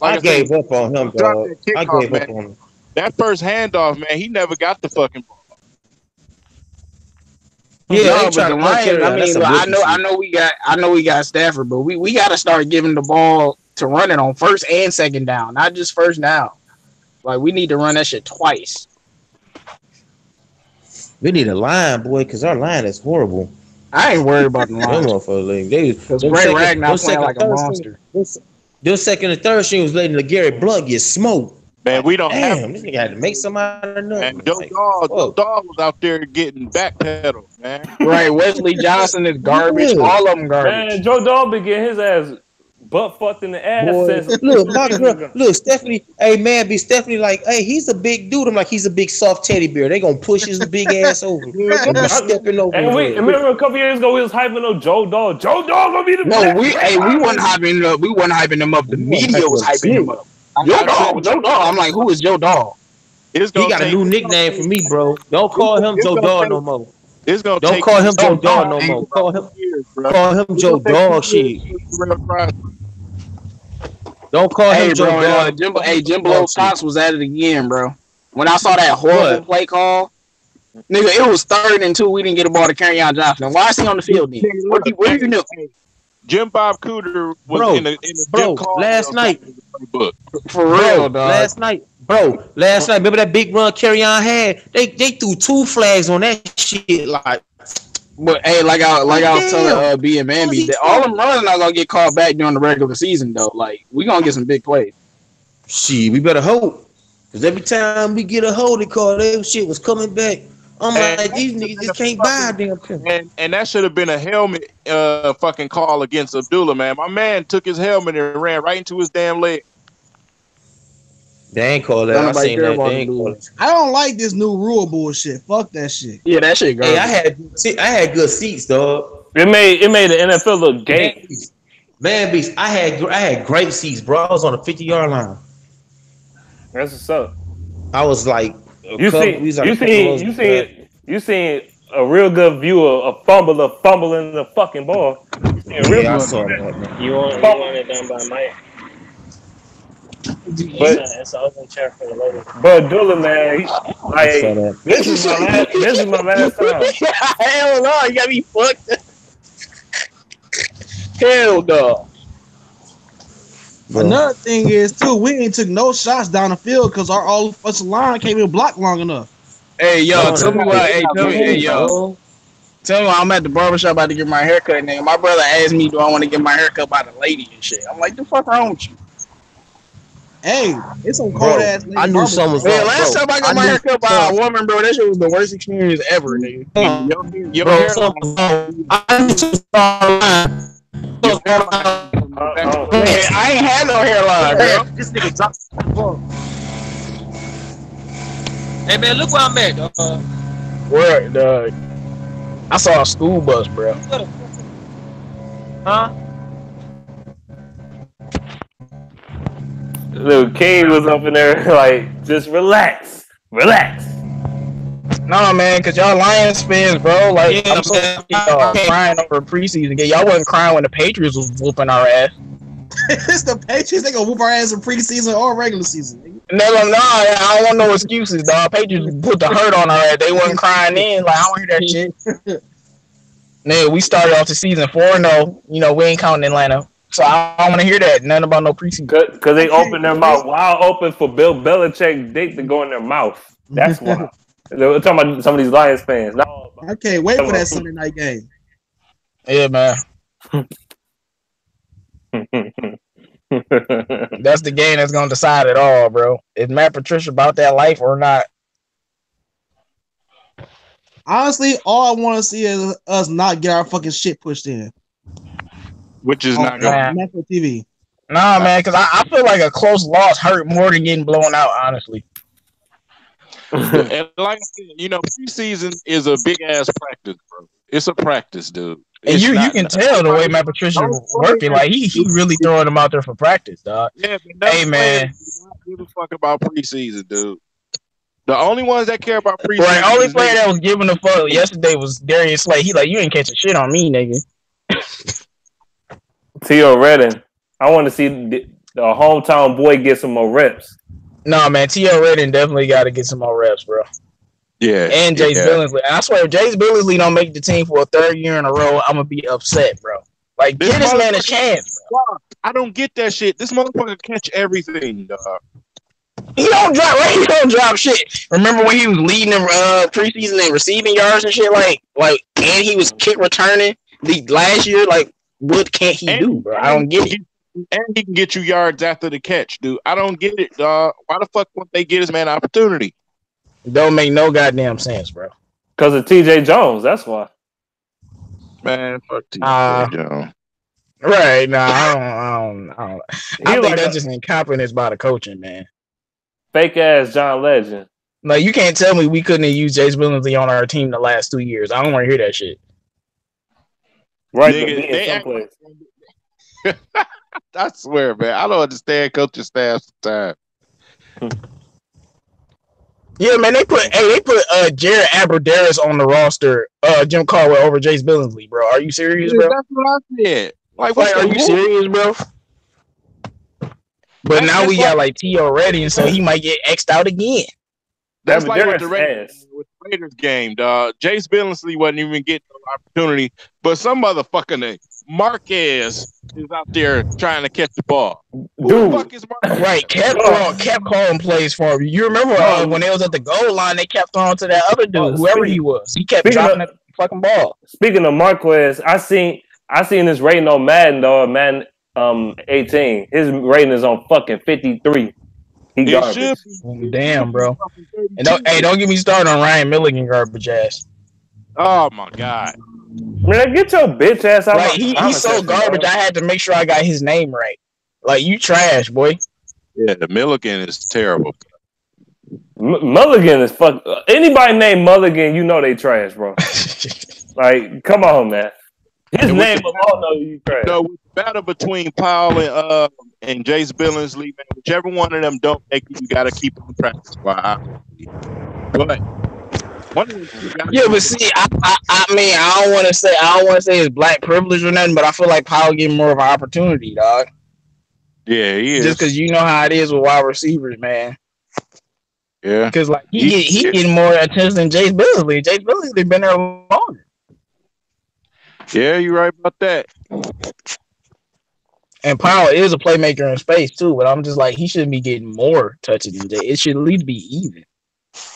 I gave up on him, dog. I gave up on him. That first handoff, man. He never got the fucking ball. Yeah, but the Lions. I know we got Stafford, but we got to start giving the ball to run it on first and second down, not just first down. Like we need to run that shit twice. We need a line, boy, because our line is horrible. I ain't worried about the Them line. motherfuckers, they Because Bray Ragnar playing like a monster. Those second and third string was letting the Gary Blunt get smoked. Man, we don't have. Damn, this nigga had to make somebody out of nothing. Man, Joe Dog was out there getting backpedaled, man. Right, Wesley Johnson is garbage. Yeah. All of them garbage. Man, Joe Dog been getting his ass butt fucked in the ass. Boy, Since look, my girl, look, Stephanie. Hey, man, be Stephanie like, hey, he's a big dude. I'm like, he's a big soft teddy bear. They gonna push his big ass over. Stepping over. And we remember a couple years ago we was hyping up Joe Dog. Joe Dog gonna be the we wasn't hyping him up. We wasn't hyping him up. The media was hyping him up. Joe Dog. I'm like, who is Joe Dog? He got a new nickname for me, bro. Don't call him Joe Dog no more. Don't call him Joe Dog no more. Call him Joe Dog shit. Don't call him Joe Dog. Jim Blow Cox was at it again, bro. When I saw that horrible play call, nigga, it was 3rd and 2. We didn't get a ball to Kerryon Johnson. Why is he on the field then? What do you know? Jim Bob Cooter was in the last night. For real, dog. Last night, remember that big run Kerryon had? They threw 2 flags on that shit. Like, but hey, like I was telling B and Manby, that all them runs not gonna get called back during the regular season though. Like, we gonna get some big plays. Shit, we better hope. Cause every time we get a hold, they call that shit was coming back. I'm like, these niggas just can't buy a damn thing. And that should have been a helmet fucking call against Abdullah, man. My man took his helmet and ran right into his damn leg. They ain't call that. I seen that. They ain't call it. I don't like this new rule bullshit. Fuck that shit. Yeah, that shit garbage. Hey, I had good seats, dog. It made the NFL look gay. Man, beast, I had great seats, bro. I was on the 50-yard line. That's what's up. I was like, you seen a real good view of a fumbler fumbling the fucking ball. I saw that, man. You want it done by Mike. It's an open chair for the ladies. But Dula, man, this is my last time. Hell no, you got me fucked up. Hell no. Another thing is too, we ain't took no shots down the field because our offensive line can't even block long enough. Hey yo, tell me why. Tell me why I'm at the barbershop about to get my haircut. Nigga, my brother asked me, do I want to get my haircut by the lady and shit. I'm like, the fuck wrong with you? Hey, it's some cold ass. I knew someone was wrong. Last time I got my haircut by a woman, bro, that shit was the worst experience ever, nigga. I ain't had no hairline, bro. This nigga dropped the ball. Hey man, look where I'm at, dog. Where, dog? I saw a school bus, bro. Huh? Little King was up in there like, just relax. No, man, because y'all Lions fans, bro. Like, I'm so crying over preseason game. Y'all wasn't crying when the Patriots was whooping our ass. It's the Patriots. They gonna whoop our ass in preseason or regular season. No, I don't want no excuses, dog. Patriots put the hurt on our ass. They wasn't crying in. Like, I don't hear that shit. Nigga, we started off the season 4-0. You know, we ain't counting Atlanta. So I don't want to hear that. Nothing about no preseason. Because they opened their mouth wide open for Bill Belichick dick to go in their mouth. That's why. We're talking about some of these Lions fans. No, I can't wait for that Sunday night game. Yeah, man. That's the game that's going to decide it all, bro. Is Matt Patricia about that life or not? Honestly, all I want to see is us not get our fucking shit pushed in. Which is not good. Metro TV. Nah, man, because I feel like a close loss hurt more than getting blown out, honestly. And like I said, you know, preseason is a big ass practice, bro. It's a practice, dude. And you can tell the way Matt Patricia working, like he really throwing them out there for practice, dog. Yeah, hey man, give a fuck about preseason, dude. The only ones that care about preseason. Right, only player that was giving a fuck yesterday was Darius Slay. He like, you ain't catching shit on me, nigga. T.O. Redden. I want to see the hometown boy get some more reps. No, man, T.O. Redden definitely got to get some more reps, bro. Yeah. And Jace Billingsley. I swear, if Jace Billingsley don't make the team for a third year in a row, I'm going to be upset, bro. Like, give this man a chance, bro. I don't get that shit. This motherfucker catch everything, dog. He don't drop. Right? He don't drop shit. Remember when he was leading the preseason and receiving yards and shit, and he was kick returning the last year. Like, what can't he do, bro? I don't get it. And he can get you yards after the catch, dude. I don't get it, dog. Why the fuck won't they get his man opportunity? Don't make no goddamn sense, bro. Because of TJ Jones, that's why. Man, fuck TJ Jones. Right? Nah, I don't. I think that's just incompetence by the coaching, man. Fake ass John Legend. Like, you can't tell me we couldn't have used Jace Billingsley on our team the last 2 years. I don't want to hear that shit. Right, nigga, I swear, man. I don't understand coaching staff sometimes. Yeah, man, they put Jared Abbrederis on the roster, Jim Caldwell over Jace Billingsley, bro. Are you serious, bro? That's what I said. Like are you serious, bro? But now we got T.O. ready, and so he might get X'd out again. That's like with the Raiders game, dog. Jace Billingsley wasn't even getting an opportunity, but some motherfucker named Marquez is out there trying to catch the ball. Who the fuck is Marquez? Right, kept calling plays for him. You remember when they was at the goal line, they kept throwing to that other dude, whoever he was. He kept dropping that fucking ball. Speaking of Marquez, I seen his rating on Madden, though. Madden 18. His rating is on fucking 53. He garbage. Damn, bro. And don't get me started on Ryan Milligan garbage ass. Oh my god. Man, get your bitch ass out. He's so garbage. I had to make sure I got his name right. Like, you trash, boy. Yeah, the Milligan is terrible. Mulligan is fuck. Anybody named Mulligan, you know they trash, bro. Like, come on, man. His name alone, know you trash. No, with the battle between Powell and Jace Billingsley, man, whichever one of them don't make it, you got to keep them practice. But but see, I mean, I don't want to say it's black privilege or nothing, but I feel like Powell getting more of an opportunity, dog. Yeah, he is. Just because you know how it is with wide receivers, man. Yeah, because like he getting more attention than Jace Billingsley. Jace Billingsley been there longer. Yeah, you're right about that. And Powell is a playmaker in space too, but I'm just like, he shouldn't be getting more touches than Jay. It should at least be even.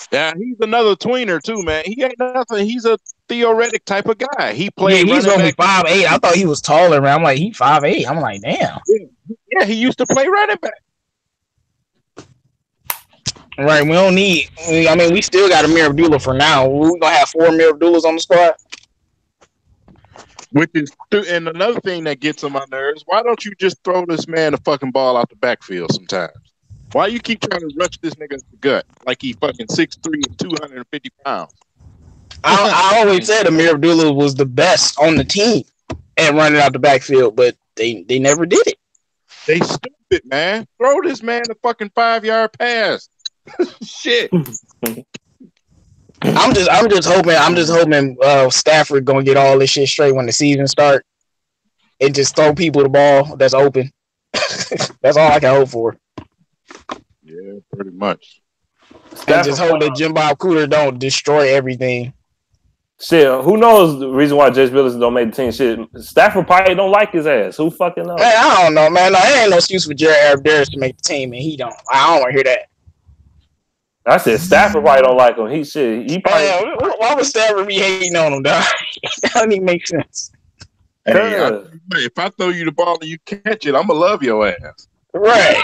Yeah, he's another tweener too, man. He ain't nothing. He's a theoretic type of guy. He played. Yeah, he's only 5'8". I thought he was taller, man. I'm like, he 5'8". I'm like, damn. Yeah, he used to play running back. Right, we don't need. I mean, we still got Amir Abdullah for now. We're gonna have 4 Amir Abdullahs on the squad. Which is, and another thing that gets on my nerves, why don't you just throw this man the fucking ball out the backfield sometimes? Why you keep trying to rush this nigga in the gut like he fucking 6'3" and 250 pounds? I always said Amir Abdullah was the best on the team at running out the backfield, but they never did it. They stupid, man. Throw this man a fucking 5-yard pass. Shit. I'm just hoping Stafford gonna get all this shit straight when the season starts and just throw people the ball that's open. That's all I can hope for. Yeah, pretty much. And just hope that Jim Bob Cooter don't destroy everything. Shit, who knows the reason why Jace Billingsley don't make the team? Shit, Stafford probably don't like his ass. Who fucking knows? Man, I don't know, man. No, there ain't no excuse for Jared Abbrederis to make the team, and he don't. I don't want to hear that. I said Stafford probably don't like him. He probably. Why would Stafford be hating on him, dog? That don't even make sense. Hey, if I throw you the ball and you catch it, I'm gonna love your ass. Right.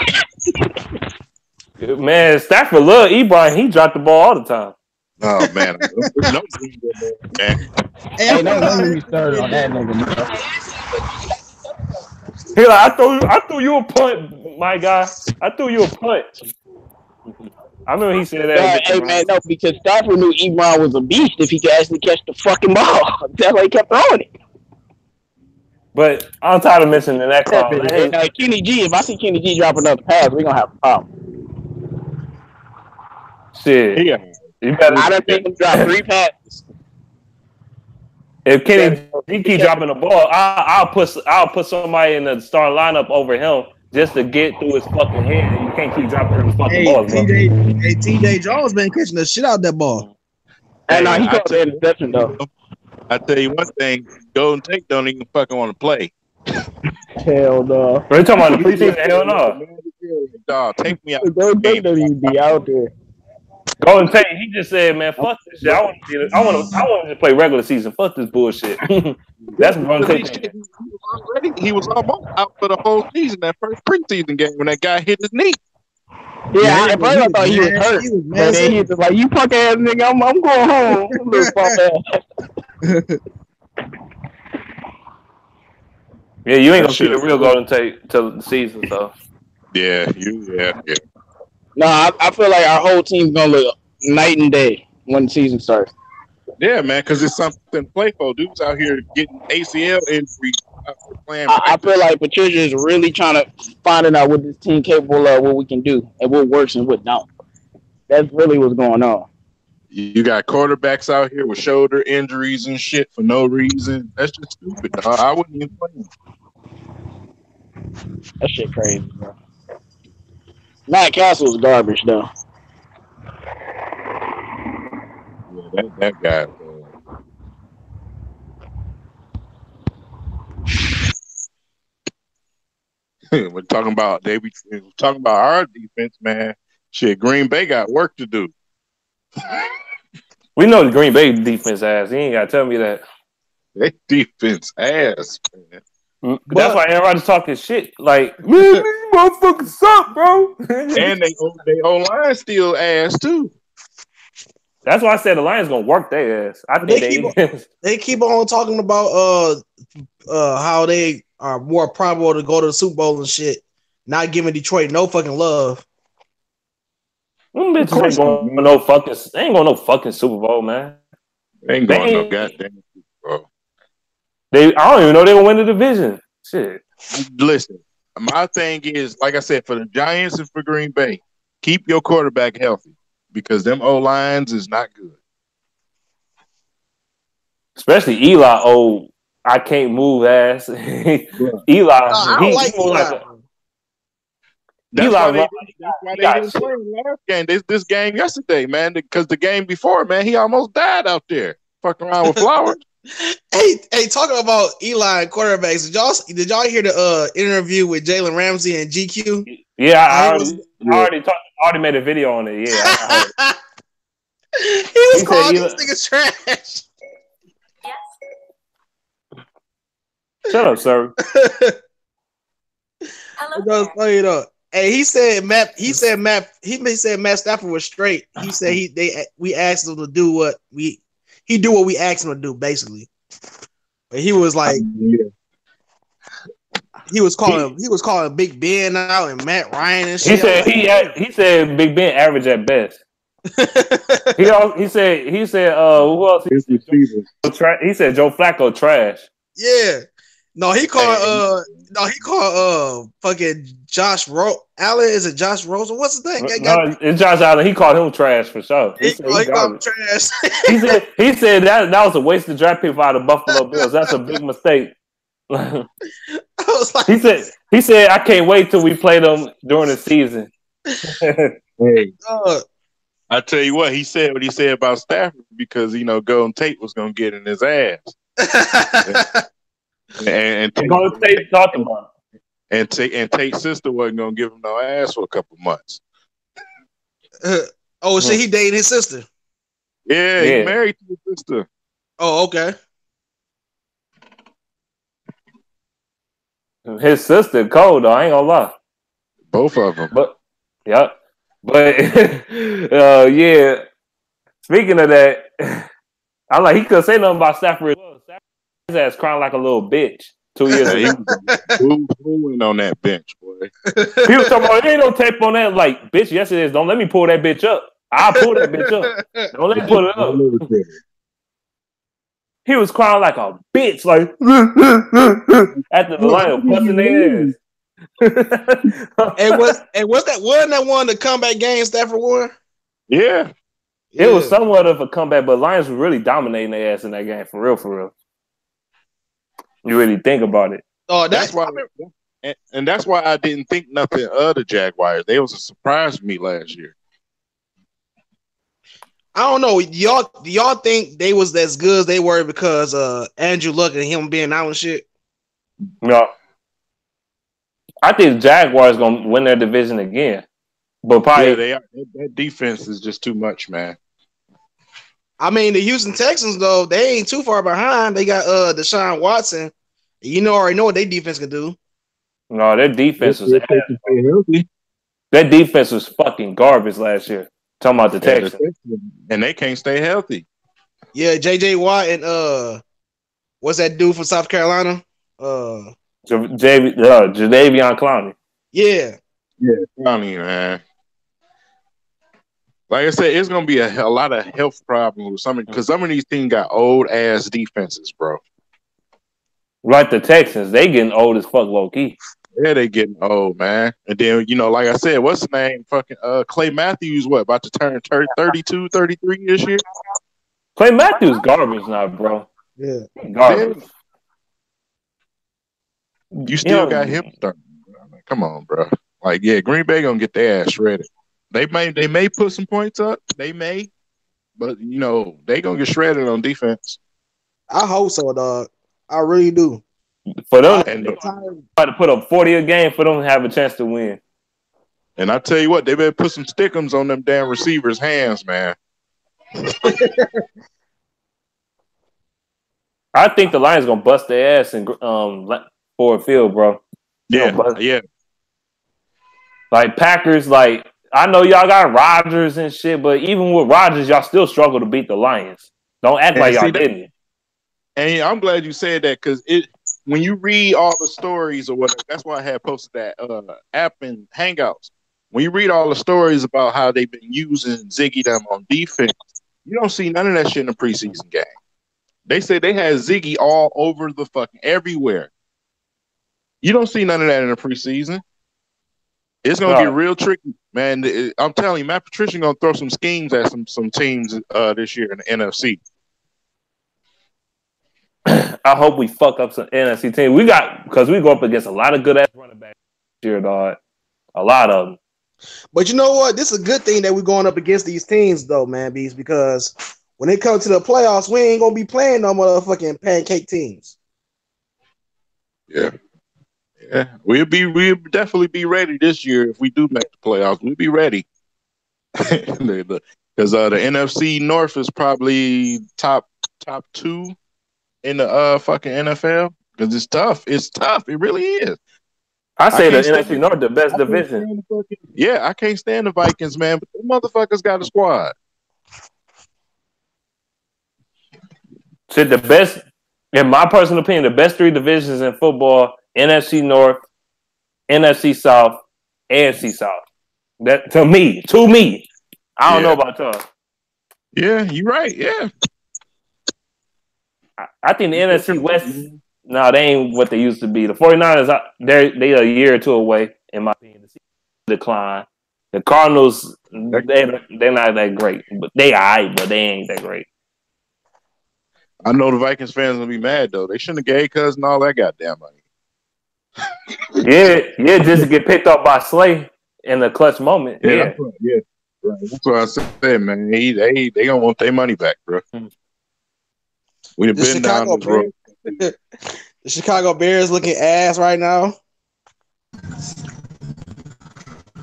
Man, Stafford love Ebron. He dropped the ball all the time. Oh man, no, hey, don't get me started on that nigga. He like, I threw you a punt, my guy. I threw you a punt. I remember he said that. Hey man, no, because Stafford knew Ebron was a beast if he could actually catch the fucking ball. That's why he kept throwing it. But I'm tired of mentioning that call. Kenny G, if I see Kenny G drop another pass, we're gonna have a problem. Shit. Yeah. I done seen him drop 3 passes. If Kenny G keep dropping the ball, I'll put somebody in the starting lineup over him just to get through his fucking head. You can't keep dropping his fucking balls, bro. TJ Jones been catching the shit out of that ball. Hey, no, he caught the interception though. I tell you one thing, Golden Tate don't even fucking want to play. Hell no. Are you talking about the preseason? Hell no. Dog, take me out. Golden Tate don't even be out there. Golden Tate, he just said, "Man, fuck this shit. I want to play regular season. Fuck this bullshit." That's what Golden Tate. He was almost out for the whole season. That first preseason game when that guy hit his knee. Yeah, at first I thought he was hurt. But then he was just like, "You punk ass nigga, I'm going home." Little punk ass. Yeah, you ain't gonna see the real Golden Tate till the season, so. Yeah. No, I feel like our whole team's gonna look night and day when the season starts. Yeah, man, because it's something to play for. Dudes out here getting ACL injuries. I feel like Patricia is really trying to find out what this team capable of, what we can do, and what works and what don't. That's really what's going on. You got quarterbacks out here with shoulder injuries and shit for no reason. That's just stupid, dog. I wouldn't even play them. That shit crazy, bro. Matt Castle's garbage, though. Yeah, that guy. We're talking about our defense, man. Shit, Green Bay got work to do. We know the Green Bay defense ass. You ain't gotta tell me that. They defense ass, man. But that's why Aaron Rodgers talking shit. Like, man, these motherfuckers suck, bro. And they O-line still ass too. That's why I said the Lions gonna work their ass. I think they keep on talking about how they are more probable to go to the Super Bowl and shit, not giving Detroit no fucking love. Them bitches ain't going no fucking Super Bowl, man. They ain't going no goddamn Super Bowl. I don't even know they will win the division. Shit. Listen, my thing is, like I said, for the Giants and for Green Bay, keep your quarterback healthy because them O-lines is not good. Especially Eli, old I can't move ass. Eli, I don't like Eli. That's why they didn't play last game. This game yesterday, man, because the game before, man, he almost died out there fucking around with Flowers. Hey, talking about Eli and quarterbacks, did y'all hear the interview with Jalen Ramsey and GQ? Yeah, I already made a video on it. Yeah, he was calling these niggas trash. Shut up, sir. Hey, he said Matt Stafford was straight. He said we asked him to do what we asked him to do, basically. But he was like, he was calling Big Ben out and Matt Ryan and shit. He said Big Ben average at best. he said who else? He said Joe Flacco trash. Yeah. No, he called fucking Josh Allen. Is it Josh Rosen? What's his name? No, it's Josh Allen. He called him trash for sure. He called him trash. he said that was a waste of draft pick by the Buffalo Bills. That's a big mistake. I was like, he said I can't wait till we play them during the season. Hey, I tell you what, he said what he said about Stafford because Golden Tate was gonna get in his ass. And Golden Tate talking about it. And Tate's sister wasn't gonna give him no ass for a couple months. He dated his sister. Yeah, he married to his sister. Oh, okay. His sister cold though, I ain't gonna lie. Both of them. But yeah. Speaking of that, I'm like he couldn't say nothing about Stafford. His ass crying like a little bitch 2 years ago. Who went on that bench, boy? He was talking about, there ain't no tape on that. Like, bitch, yes it is. Don't let me pull that bitch up. I'll pull that bitch up. Don't let me pull it up. He was crying like a bitch, like after the line busting their ass. Wasn't that one the comeback game Stafford won? Yeah. It was somewhat of a comeback, but Lions were really dominating their ass in that game, for real. You really think about it. Oh, that's why. And that's why I didn't think nothing of the Jaguars. They was a surprise to me last year. I don't know. Do y'all think they was as good as they were because Andrew Luck and him being out and shit? No. I think the Jaguars gonna win their division again, but probably they are. That defense is just too much, man. I mean, the Houston Texans though, they ain't too far behind. They got Deshaun Watson. Already know what their defense can do. No, their defense was That defense was fucking garbage last year. Talking about the Texans. And they can't stay healthy. Yeah, JJ Watt and what's that dude from South Carolina? Jadeveon Clowney. Yeah. Yeah, Clowney, man. Like I said, it's gonna be a lot of health problems with some because some of these teams got old ass defenses, bro. Like the Texans, they getting old as fuck, low key. Yeah, they getting old, man. And then like I said, what's the name? Fucking Clay Matthews, about to turn 32, 33 this year? Clay Matthews garbage now, bro. Yeah, garbage. You still got him starting. Come on, bro. Like, yeah, Green Bay gonna get their ass shredded. They may put some points up. They may, but they gonna get shredded on defense. I hope so, dog. I really do. For them, try to put up 40 a game for them to have a chance to win. And I tell you what, they better put some stickums on them damn receivers' hands, man. I think the Lions gonna bust their ass in Ford Field, bro. Yeah. Like Packers, I know y'all got Rodgers and shit, but even with Rodgers, y'all still struggle to beat the Lions. Don't act like y'all didn't. And I'm glad you said that because when you read all the stories or whatever, that's why I had posted that app in Hangouts. When you read all the stories about how they've been using Ziggy them on defense, you don't see none of that shit in the preseason game. They said they had Ziggy all over the fucking everywhere. You don't see none of that in the preseason. It's gonna get real tricky, man. I'm telling you, Matt Patricia gonna throw some schemes at some teams this year in the NFC. I hope we fuck up some NFC team. Because we go up against a lot of good ass running backs this year, dog. A lot of them. But you know what? This is a good thing that we're going up against these teams, though, man, Beast, because when it comes to the playoffs, we ain't gonna be playing no motherfucking pancake teams. Yeah. We'll definitely be ready this year if we do make the playoffs. We'll be ready. Because the NFC North is probably top 2 in the fucking NFL. Because it's tough. It's tough. It really is. I say the NFC North the best division. Yeah, I can't stand the Vikings, man. But the motherfuckers got a squad. Shit, the best, in my personal opinion, the best 3 divisions in football: NFC North, NFC South, AFC South. That to me. I don't know about y'all. Yeah, you're right. Yeah. I think the NFC West, they ain't what they used to be. The 49ers, they a year or 2 away, in my opinion, to see decline. The Cardinals, they're not that great. But they all right, but they ain't that great. I know the Vikings fans gonna be mad though. They shouldn't have gave Cousin all that goddamn money. Yeah, just to get picked up by Slay in the clutch moment. Yeah. Right. That's what I said, man. They gonna want their money back, bro. We've been down this road. The Chicago Bears looking ass right now.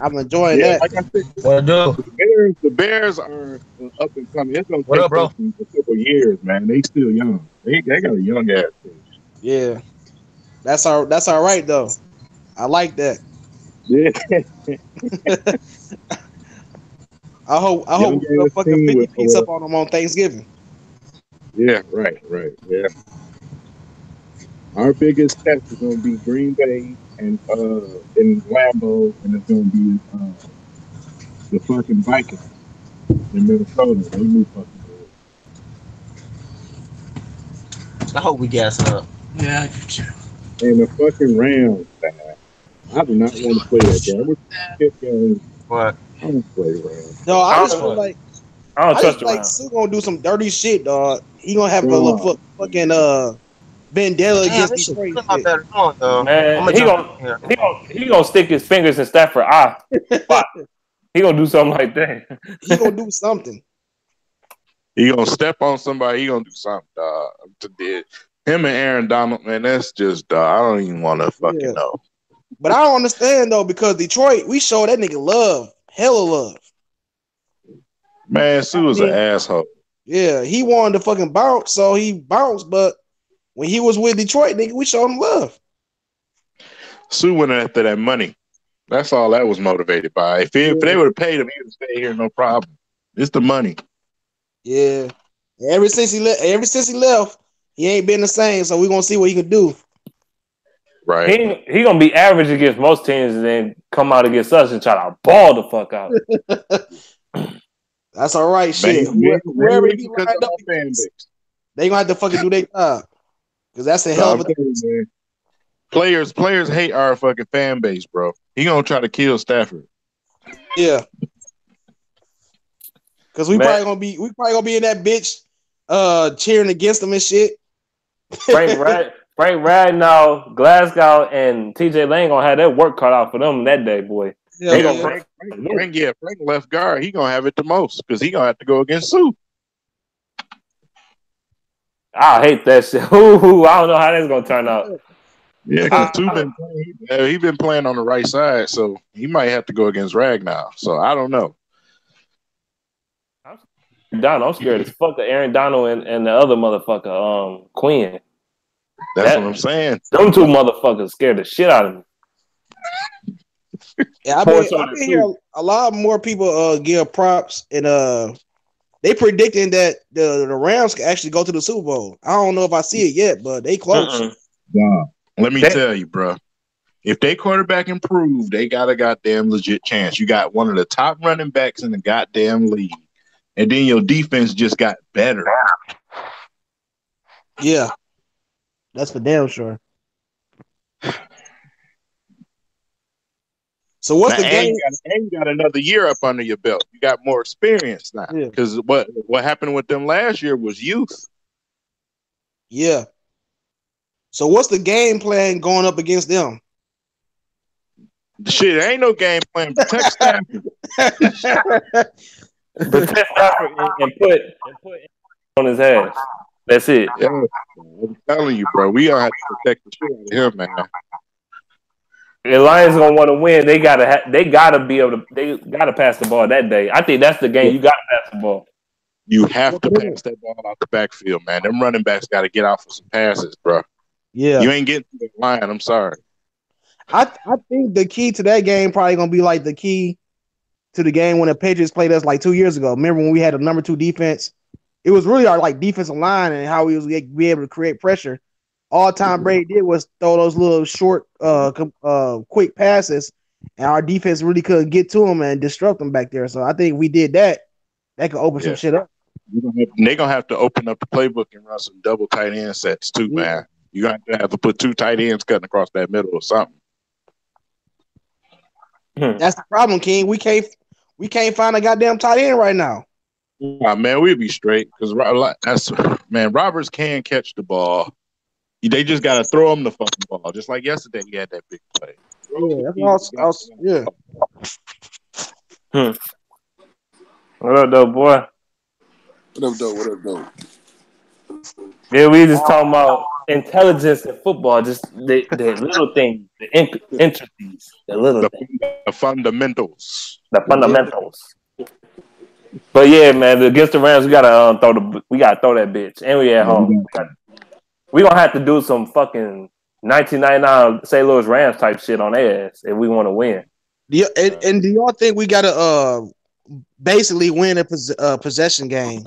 I'm enjoying that. Like I said, the Bears are up and coming. It's gonna take them a couple years, man. They still young. They got a young ass team. Yeah, that's all right though. I like that. Yeah. I hope we're fucking 50 piece up on them on Thanksgiving. Yeah, right. Yeah. Our biggest test is gonna be Green Bay and Lambeau, and it's gonna be the fucking Vikings in Minnesota. They move fucking good. I hope we gas up. Yeah, I get you. And the fucking Rams, man. I do not want to play that game. What? I don't play Rams. No, I just feel like I don't trust him. Sue gonna do some dirty shit, dog. He gonna have a little fucking Vandella against Detroit. Man, he gonna stick his fingers in Stafford's eye. He gonna do something like that. He gonna do something. He gonna step on somebody. He gonna do something, dog. Him and Aaron Donald, man, that's just, I don't even want to fucking know. But I don't understand though, because Detroit, we showed that nigga love, hella love. Man, Sue was an asshole. Yeah, he wanted to fucking bounce, so he bounced. But when he was with Detroit, nigga, we showed him love. Sue went after that money. That's all that was motivated by. If they would have paid him, he would stay here, no problem. It's the money. Yeah. Ever since he left, he ain't been the same. So we're gonna see what he can do. Right. He gonna be average against most teams, and then come out against us and try to ball the fuck out. That's all right, shit. Whoever he lined up against, they gonna have to fucking do their job, because that's a hell of a thing. Players hate our fucking fan base, bro. He gonna try to kill Stafford. Yeah. Because we probably gonna be in that bitch cheering against them and shit. Frank Ragnow, Glasgow, and TJ Lane gonna have that work cut out for them that day, boy. Frank left guard. He gonna have it the most because he gonna have to go against Sue. I hate that shit. I don't know how that's gonna turn out. Yeah, because Sue been playing on the right side, so he might have to go against Ragnow. So I don't know. I'm scared as fuck of Aaron Donald and the other motherfucker, Quinn. That's what I'm saying. Them two motherfuckers scared the shit out of me. Yeah, I've been hearing a lot more people give props, and they predicting that the Rams can actually go to the Super Bowl. I don't know if I see it yet, but they close. Wow. Let me tell you, bro. If they quarterback improve, they got a goddamn legit chance. You got one of the top running backs in the goddamn league. And then your defense just got better. Yeah. That's for damn sure. So what's the game? And you got another year up under your belt. You got more experience now. Because what happened with them last year was youth. Yeah. So what's the game plan going up against them? Shit, ain't no game plan. Protect Stafford. Protect Stafford and put on his ass. That's it. Yeah, I'm telling you, bro. We gonna have to protect the shit out of him, man. The Lions gonna want to win. They gotta be able to. They gotta pass the ball that day. I think that's the game. You gotta pass the ball. You have to pass that ball out the backfield, man. Them running backs got to get out for some passes, bro. Yeah, you ain't getting to the line. I'm sorry. I think the key to that game probably gonna be like the key to the game when the Patriots played us like 2 years ago. Remember when we had a number 2 defense? It was really our like defensive line and how we was be able to create pressure. All Tom Brady did was throw those little short, quick passes, and our defense really couldn't get to them and disrupt them back there. So I think if we did that, that could open some shit up. They're gonna have to open up the playbook and run some double tight end sets too, man. You're gonna have to put 2 tight ends cutting across that middle or something. That's the problem, King. We can't find a goddamn tight end right now. Man, we'll be straight because Roberts can catch the ball. They just got to throw him the fucking ball. Just like yesterday, he had that big play. Yeah, that's yeah. What up, though, boy? What up, though? Yeah, we just talking about intelligence in football. Just the little things, the intricacies, the fundamentals. The fundamentals. But yeah, man, against the Rams, we gotta throw that bitch, and we at home. We gonna have to do some fucking 1999 St. Louis Rams type shit on their ass if we want to win. Yeah, and do y'all think we gotta basically win a possession game?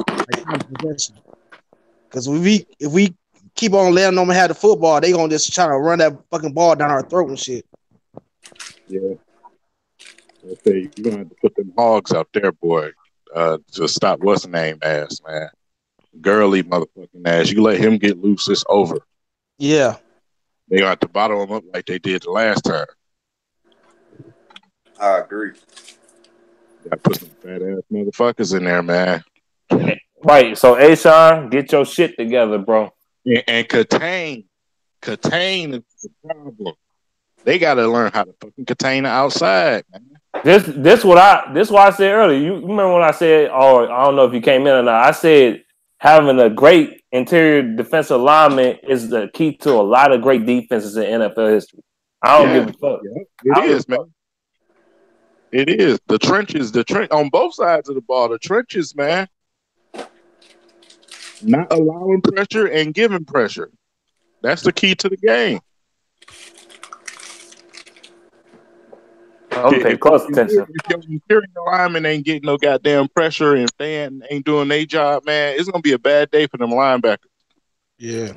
Because if we keep on letting them have the football, they gonna just try to run that fucking ball down our throat and shit. Yeah, you're gonna have to put them hogs out there, boy. To stop what's the name ass, man. Girly motherfucking ass. You let him get loose, it's over. Yeah. They gonna have to bottle him up like they did the last time. I agree. Gotta put some fat ass motherfuckers in there, man. Right. So Ashawn, get your shit together, bro. And contain is the problem. They gotta learn how to fucking contain the outside, man. This what I said earlier. You remember when I said, I don't know if you came in or not. I said having a great interior defensive lineman is the key to a lot of great defenses in NFL history. I don't give a fuck. Yeah, it is, man. It is. The trenches, on both sides of the ball, the trenches, man. Not allowing pressure and giving pressure. That's the key to the game. I'm paying close attention. If your interior lineman ain't getting no goddamn pressure and they ain't doing their job, man, it's gonna be a bad day for them linebackers. Yeah.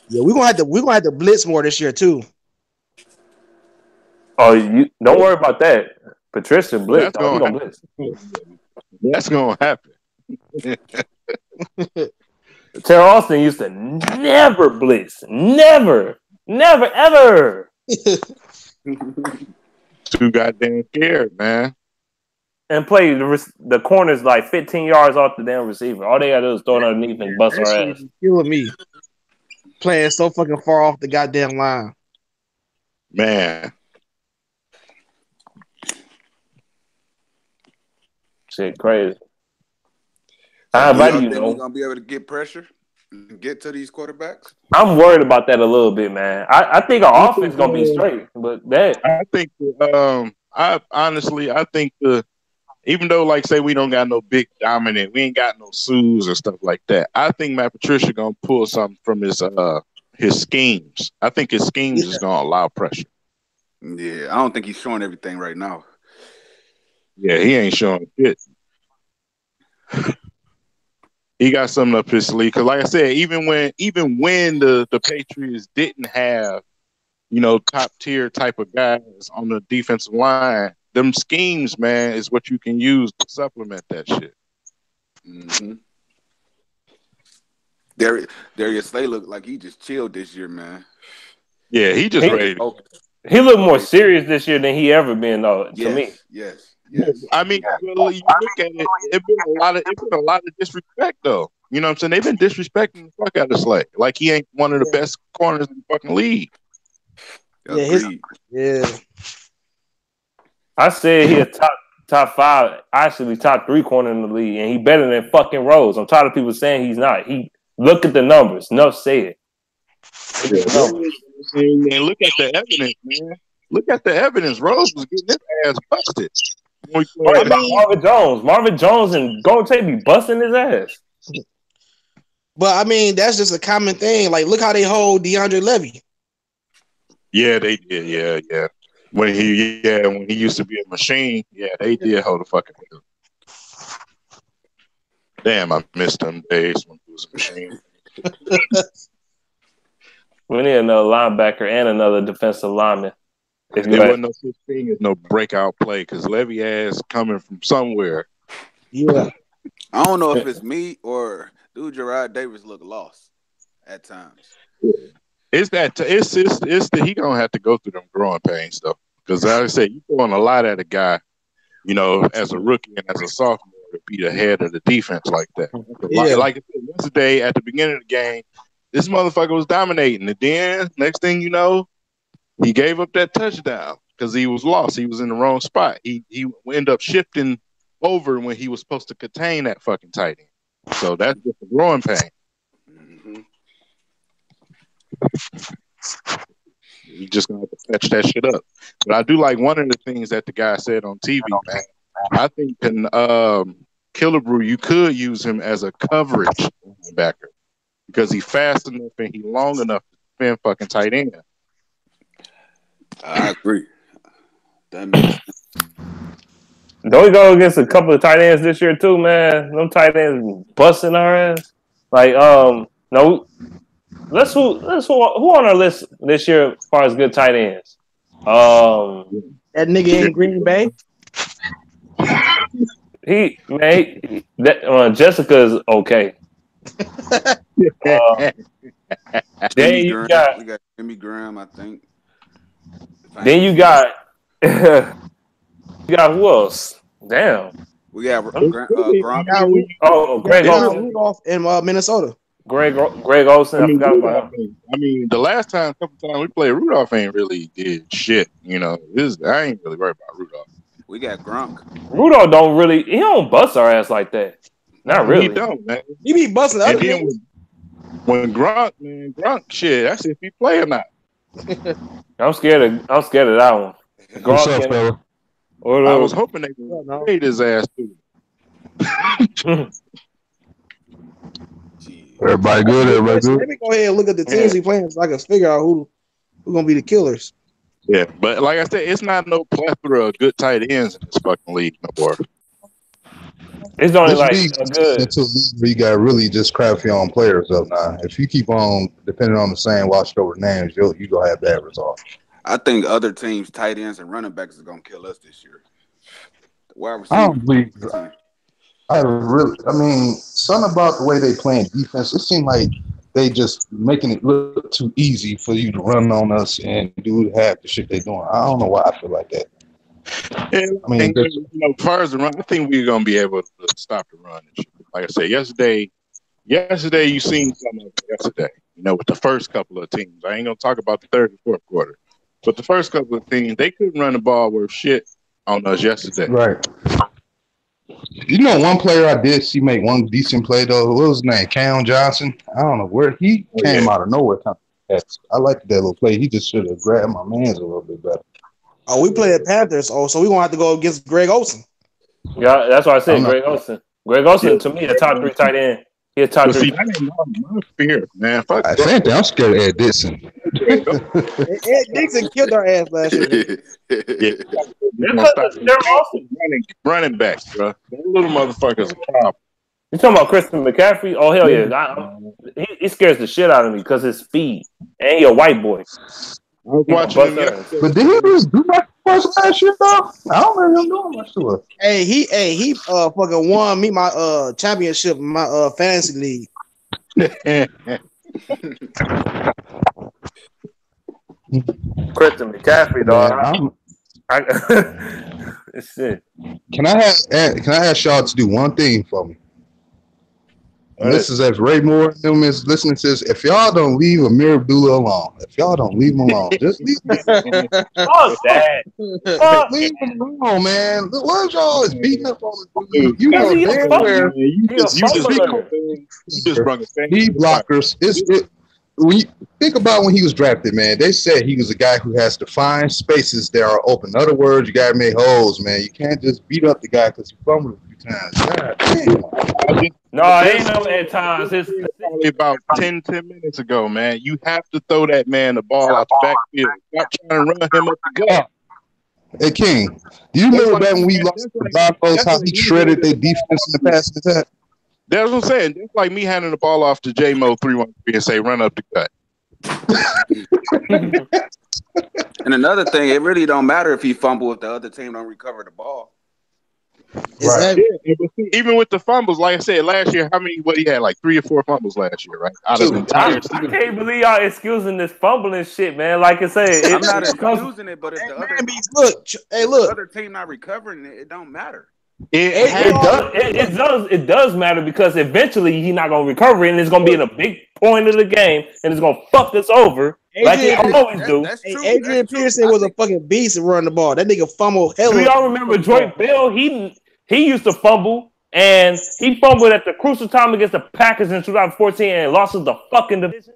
Yeah, we're gonna have to blitz more this year too. Oh, you don't worry about that. Patricia blitz. Blitz. That's gonna happen. Terrell Austin used to never blitz. Never, ever. Too goddamn scared, man. And play the corners like 15 yards off the damn receiver. All they gotta do is throw it underneath and bust our ass. Killing me. Playing so fucking far off the goddamn line. Man. Shit, crazy. How do you know? We're gonna be able to get pressure and get to these quarterbacks? I'm worried about that a little bit, man. I think our offense gonna be straight, but that I think I think even though like say we don't got no big dominant, we ain't got no Sues or stuff like that. I think Matt Patricia gonna pull something from his schemes. I think his schemes is gonna allow pressure. Yeah, I don't think he's showing everything right now. Yeah, he ain't showing shit. He got something up his sleeve. Because like I said, even when the Patriots didn't have, top tier type of guys on the defensive line, them schemes, man, is what you can use to supplement that shit. Mm-hmm. Darius Slay looked like he just chilled this year, man. Yeah, he just ready. He looked more serious this year than he ever been, though. To me, yes. I mean, you look at it. It's been a lot of disrespect, though. You know what I'm saying? They've been disrespecting the fuck out of Slay. Like he ain't one of the best corners in the fucking league. Yeah, I said he a top 5, actually top 3 corner in the league, and he better than fucking Rose. I'm tired of people saying he's not. He look at the numbers. No, say it. And look at the evidence, man. Look at the evidence. Rose was getting his ass busted. Marvin Jones and Golden Tate be busting his ass. But I mean, that's just a common thing. Like, look how they hold DeAndre Levy. Yeah, they did. Yeah. When he used to be a machine, they did hold a fucking him. Damn, I missed them days when he was a machine. We need another linebacker and another defensive lineman. There wasn't no such thing as no breakout play because Levy ass coming from somewhere. Yeah. I don't know if it's me or dude Gerard Davis look lost at times. It's that he gonna have to go through them growing pains though. Because like I said, you throwing a lot at a guy, as a rookie and as a sophomore to be the head of the defense like that. Yeah. Like I said yesterday at the beginning of the game, this motherfucker was dominating. And then next thing you know, he gave up that touchdown because he was lost. He was in the wrong spot. He ended up shifting over when he was supposed to contain that fucking tight end. So that's just a growing pain. Mm-hmm. You just gonna have to patch that shit up. But I do like one of the things that the guy said on TV, man. I think in Killebrew, you could use him as a coverage linebacker because he's fast enough and he's long enough to defend fucking tight end. I agree. That makes sense. Don't we go against a couple of tight ends this year too, man? Them tight ends busting our ass. Like, no. Let's who on our list this year as far as good tight ends? That nigga in Green Bay. Jessica is okay. Then you got Jimmy Graham, I think. Then you got you got who else? Damn. We got Gronk. Greg Olsen. Rudolph in Minnesota. Greg Olsen. I forgot about him. I mean, the last couple times we played, Rudolph ain't really did shit. I ain't really worried about Rudolph. We got Gronk. Rudolph he don't bust our ass like that. Not really. He don't, man. He be busting the other niggas. When Gronk shit, that's if he play or not. I'm scared of that one. What's up, fella? I was hoping they would trade his ass too. Everybody good? Everybody good? Let me go ahead and look at the teams he playing so I can figure out who's gonna be the killers. Yeah, but like I said, it's not no plethora of good tight ends in this fucking league no more. It's only like a good. You got really just crappy on players up now. If you keep on depending on the same washed over names, you gonna have bad results. I think other teams' tight ends and running backs is gonna kill us this year. I don't believe. I mean, something about the way they playing defense. It seemed like they just making it look too easy for you to run on us and do half the shit they doing. I don't know why I feel like that. Yeah, I mean, as far as the run, I think we're gonna be able to stop the run. Like I said, yesterday you seen some of it yesterday. With the first couple of teams, I ain't gonna talk about the third and fourth quarter, but the first couple of teams, they couldn't run the ball worth shit on us yesterday. Right. One player I did see make one decent play though. What was his name? Cam Johnson. I don't know where he came out of nowhere. I liked that little play. He just should have grabbed my man's a little bit better. Oh, we play at Panthers. Oh, so we gonna have to go against Greg Olsen. Yeah, that's why I said Greg Olsen. Greg Olsen to me a top 3 tight end. He a top 3. That ain't my fear, man. Fuck I'm scared of Ed Dixon. Ed Dixon killed our ass last year. They're awesome running backs, bro. That little motherfucker's a problem. You talking about Christian McCaffrey? Oh hell yeah! He scares the shit out of me because his speed and he a white boy. I was watching him, but did he really do much last year though? I don't remember him doing much to us. Hey, he fucking won me my championship in my fantasy league. Christian McCaffrey, dog. Shit. Can I ask y'all to do one thing for me? And this is if Ray Moore is listening to this. If y'all don't leave Amir Abdullah alone, just leave him. Fuck that. Leave him alone, man. Why y'all always beating up on the dude? You just brought it back. He blockers. When you think about when he was drafted, man, they said he was a guy who has to find spaces that are open. In other words, you got to make holes, man. You can't just beat up the guy because he fumbled a few times. No, it ain't no at times. It's probably about 10 minutes ago, man. You have to throw that man the ball out the backfield. Stop trying to run him up the gut. Hey, King, do you remember back when we lost the Broncos, how he shredded their defense in the passing attack? That's what I'm saying. It's like me handing the ball off to J-Mo 313 and say, run up the gut. And another thing, it really don't matter if he fumble if the other team don't recover the ball. Right. Yeah, even with the fumbles, like I said, last year, he had like 3 or 4 fumbles last year, right? Out of the entire season. I can't believe y'all excusing this fumbling shit, man. Like I said, I'm not excusing it, but if the other team not recovering it, it don't matter. It does matter because eventually he's not gonna recover and it's gonna be in a big point of the game and it's gonna fuck us over like he always do. Adrian Peterson was a fucking beast at running the ball. That nigga fumbled hell. Do y'all remember Drake Bell? He used to fumble and he fumbled at the crucial time against the Packers in 2014 and lost us the fucking division.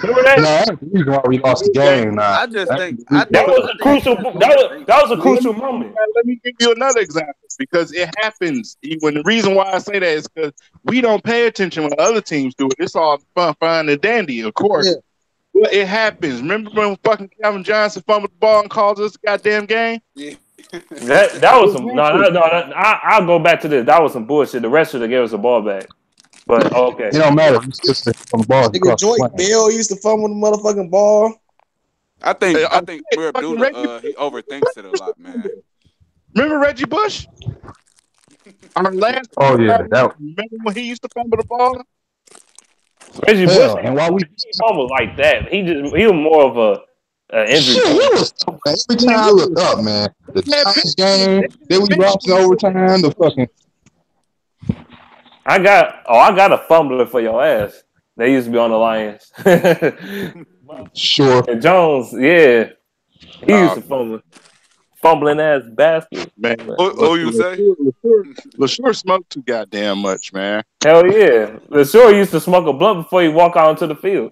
Remember that? No, that's the reason why we lost the game. I just think that was a crucial. That was a crucial moment. Let me give you another example because it happens. When the reason why I say that is because we don't pay attention when other teams do it. It's all fun and dandy, of course. Yeah. But it happens. Remember when fucking Calvin Johnson fumbled the ball and caused us a goddamn game? Yeah. That was some. No. I'll go back to this. That was some bullshit. The rest of the gave us the ball back. But okay, it don't matter. He's just on the ball. Nigga, Joy Bell used to fumble the motherfucking ball. I think Amir Abdullah he overthinks it a lot, man. Remember Reggie Bush? Our last. Oh yeah, remember when he used to fumble the ball? Reggie Bush, and while we fumble like that, he was more of a injury. Shit, he was every time I look up, man. The Giants game, then we lost in overtime. The fucking. I got a fumbler for your ass. They used to be on the Lions. Sure. And Jones, yeah. He used to fumbling ass bastard. Man, who you say? LaSure smoked too goddamn much, man. Hell yeah. LaSure used to smoke a blunt before he walk out onto the field.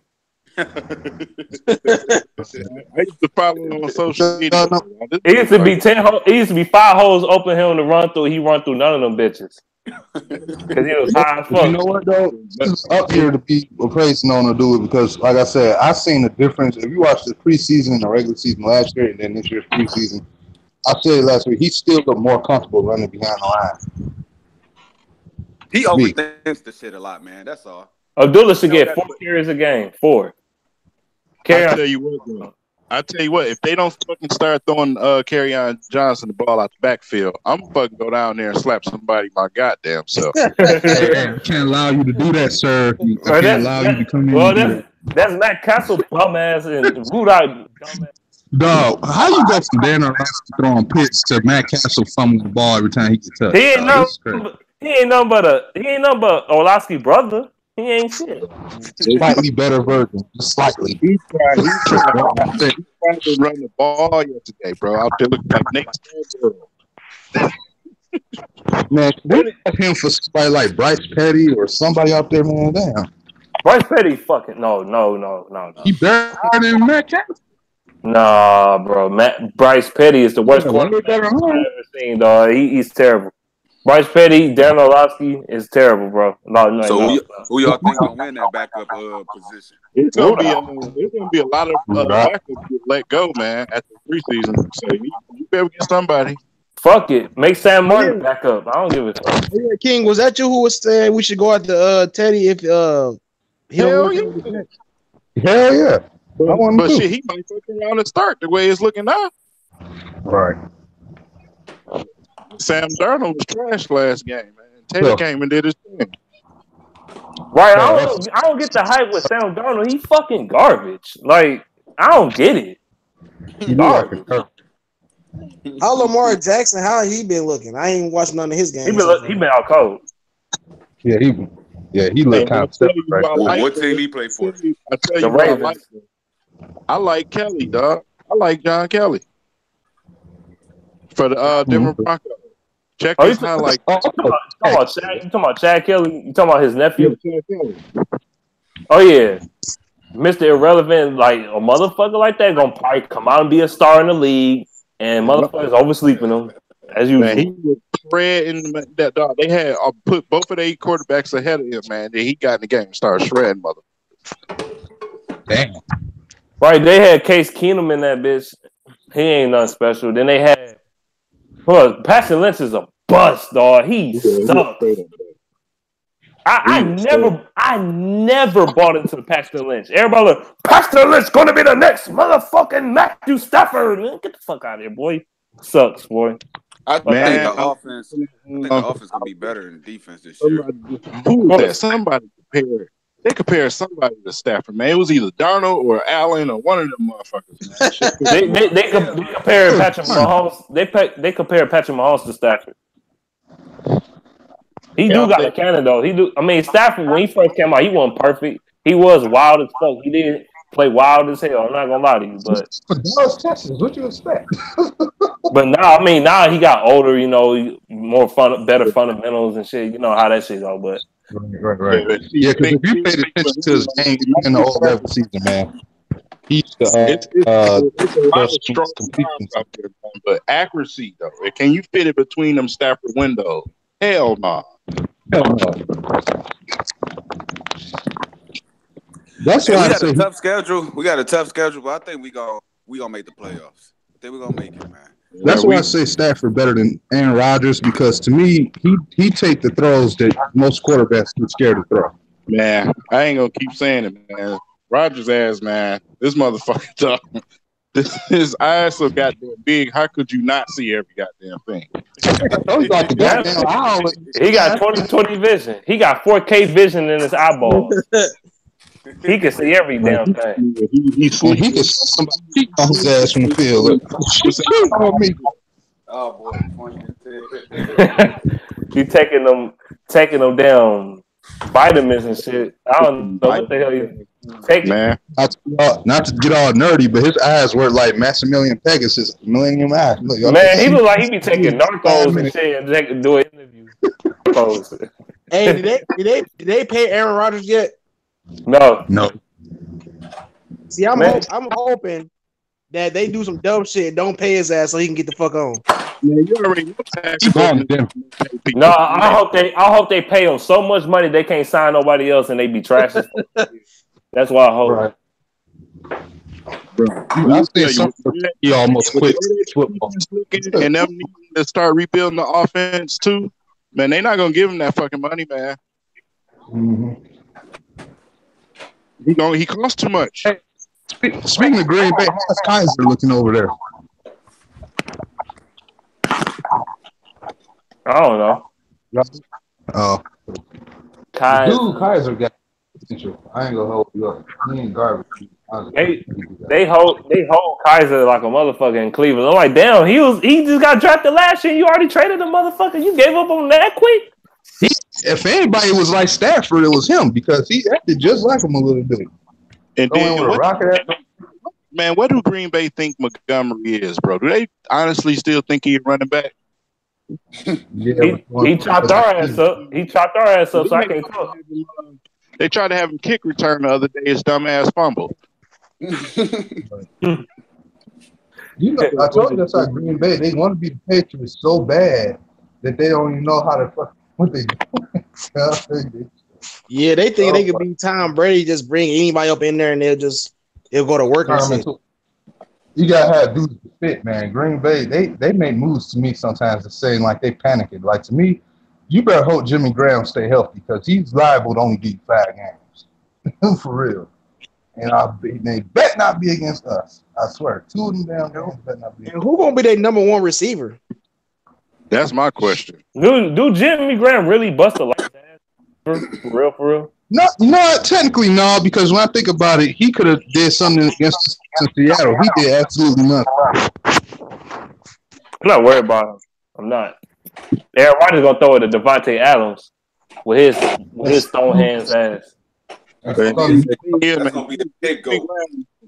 I used to follow him on social media. It used to be 5 holes open him to run through. He run through none of them bitches. Because he was high as fuck. You know what though? It's up here to be praising on to do it because, like I said, I seen the difference. If you watch the preseason and the regular season last year, and then this year's preseason, I said it last week. He still looked more comfortable running behind the line. He overthinks the shit a lot, man. That's all. Abdullah should get 4 carries a game. 4. I tell you what, if they don't fucking start throwing Kerryon Johnson the ball out the backfield, I'm fucking go down there and slap somebody my goddamn self. Hey, can't allow you to do that, sir. I can't allow you to come in. Well, that's Matt Castle dumbass and Rudolph dumbass. Dog, how you go from Dan Orlovsky throwing pits to Matt Castle fumbling the ball every time he gets touched? He ain't nothing but Orlovsky brother. He ain't shit. Slightly better version, just slightly. He tried to run the ball yesterday, bro. Out there looking like Nick Stanfield. Man, we have him for somebody like Bryce Petty or somebody out there, man. Damn. Bryce Petty fucking no. He better than Matt Castle. Nah, bro. Bryce Petty is the worst quarterback I've ever seen, dog. He's terrible. Bryce Petty, Dan Orlovsky is terrible, bro. No. Who y'all think gonna win that backup position? It's gonna be a lot of backups get let go, man, at the preseason. So you better get somebody. Fuck it, make Sam Martin back up. I don't give a fuck. Yeah, King, was that you who was saying we should go out to Teddy if he Hell yeah. But shit, he might fuck around and start the way it's looking now. Right. Sam Darnold was trash last game, man. Teddy came and did his thing. Right, I don't get the hype with Sam Darnold. He fucking garbage. Like, I don't get it. He garbage. How Lamar Jackson? How he been looking? I ain't watched none of his games. He been out cold. Yeah, he looked kind of separate right there. What team he played for? I tell you the Ravens. I like Kelly, dog. I like John Kelly for the Denver Broncos. Check his highlight. You talking about Chad Kelly? You talking about his nephew? Oh yeah, Mr. Irrelevant, like a motherfucker like that gonna probably come out and be a star in the league, and motherfuckers oversleeping him as usual. Man, he was shredding that dog. They had put both of their quarterbacks ahead of him, man. Then he got in the game and started shredding motherfuckers. Damn. Right, they had Case Keenum in that bitch. He ain't nothing special. Then they had Paxton Lynch is a bust, dog. He sucks. I never bought into the Paxton Lynch. Everybody like, Paxton Lynch gonna be the next motherfucking Matthew Stafford. Man, get the fuck out of here, boy. Sucks, boy. I think the offense gonna be better than the defense this year. Somebody compare somebody to Stafford, man. It was either Darnold or Allen or one of them motherfuckers. they compare Patrick Mahomes. They compare Patrick Mahomes to Stafford. He got a cannon though. I mean, Stafford when he first came out, he wasn't perfect. He was wild as fuck. He did play wild as hell. I'm not gonna lie to you, but Texas, what you expect? But now he got older. You know, better fundamentals and shit. You know how that shit go, but. Right. Yeah, because if you paid attention to his game in the whole regular season, man, he's it's a lot of strong times out there, but accuracy though. Can you fit it between them Stafford windows? Hell no. That's why I say we got a tough schedule, but I think we gonna make the playoffs. I think we're gonna make it, man. That's why I say Stafford better than Aaron Rodgers because to me, he take the throws that most quarterbacks get scared to throw. Man, I ain't gonna keep saying it, man. Rodgers' ass, man. This motherfucker talk. His eyes so goddamn big. How could you not see every goddamn thing? He got 20/20 vision. He got 4K vision in his eyeballs. He can see every damn thing. He can somebody on his ass from the field. Oh boy, you taking them down vitamins and shit. I don't know what the hell you taking. Man, not to get all nerdy, but his eyes were like Maximilian Pegasus, Millennium Eye. Man, he look like he be taking narcos and shit and doing interviews. Hey, did they pay Aaron Rodgers yet? No. See, I'm hoping that they do some dumb shit. Don't pay his ass so he can get the fuck on. Yeah, you already know No, I hope they pay him so much money they can't sign nobody else and they be trashing. That's why I hope. Right. I think he almost quit football. And them needing to start rebuilding the offense too. Man, they not gonna give him that fucking money, man. Mm-hmm. He costs too much. Hey, speaking of Green Bay, how's Kaiser looking over there? I don't know. Oh, Kaiser got potential. I ain't gonna hold you up. He ain't garbage. They hold Kaiser like a motherfucker in Cleveland. I'm like, damn, he just got drafted last year. You already traded the motherfucker. You gave up on that quick. If anybody was like Stafford, it was him because he acted just like him a little bit. And then man, what do Green Bay think Montgomery is, bro? Do they honestly still think he's running back? Yeah, he chopped our ass up. He chopped our ass up, so I can't talk. They tried to have him kick return the other day. His dumb ass fumble. I told you that's how Green Bay. They want to be the Patriots so bad that they don't even know how to fuck what they do. Yeah, they think they could be Tom Brady. Just bring anybody up in there and it'll go to work and shit. You gotta have dudes to fit, man. Green Bay, they make moves to me sometimes to say like they panicking. Like to me, you better hope Jimmy Graham stay healthy because he's liable to only get 5 games. For real. And they bet not be against us. I swear. 2 of them damn games bet not be. And who gonna be their number 1 receiver? That's my question. Do Jimmy Graham really bust a lot? For real? No, technically no, because when I think about it, he could have did something against Seattle. He did absolutely nothing. I'm not worried about him. I'm not. Everybody's gonna throw it to Devontae Adams with his stone hands ass.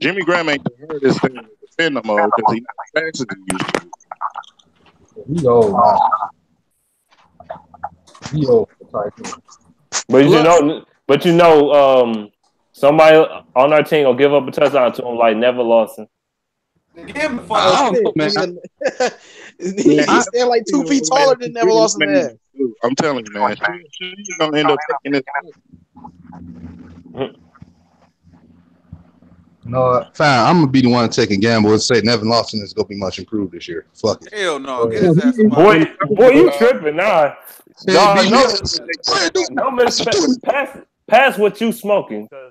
Jimmy Graham ain't the hardest thing to defend no more because he's not faster than you. He old, man. He old. But you know, somebody on our team will give up a touchdown to him like Neville Lawson. Man. He's still like 2 feet taller than Neville Lawson. I'm telling you, man, she's gonna end up taking this. No, fine. I'm gonna be the one taking gamble and say Nevin Lawson is gonna be much improved this year. Fuck it. Hell no. Get his ass boy, you tripping? Nah. Pass what you smoking. Oh,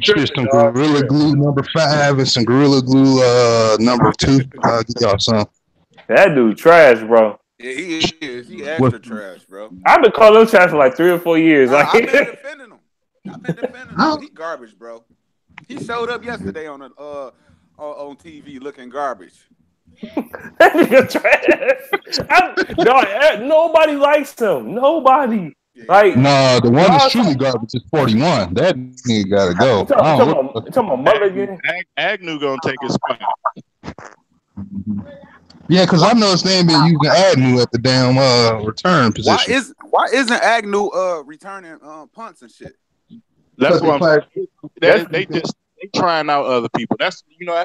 some Gorilla Glue number 5 and some Gorilla Glue number 2. I'll get y'all some. That dude trash, bro. Yeah, he is. He extra trash, bro. I've been calling him trash for like 3 or 4 years. I've been defending him. He garbage, bro. He showed up yesterday on TV looking garbage. That nigga trash. Nobody likes him. Nobody. Like the one that's truly garbage is 41. That nigga gotta go. You talking about Mulligan? Agnew gonna take his spot. Yeah, because I noticed they ain't been using Agnew at the damn return position. Why isn't Agnew returning punts and shit? That's what they trying out other people. That's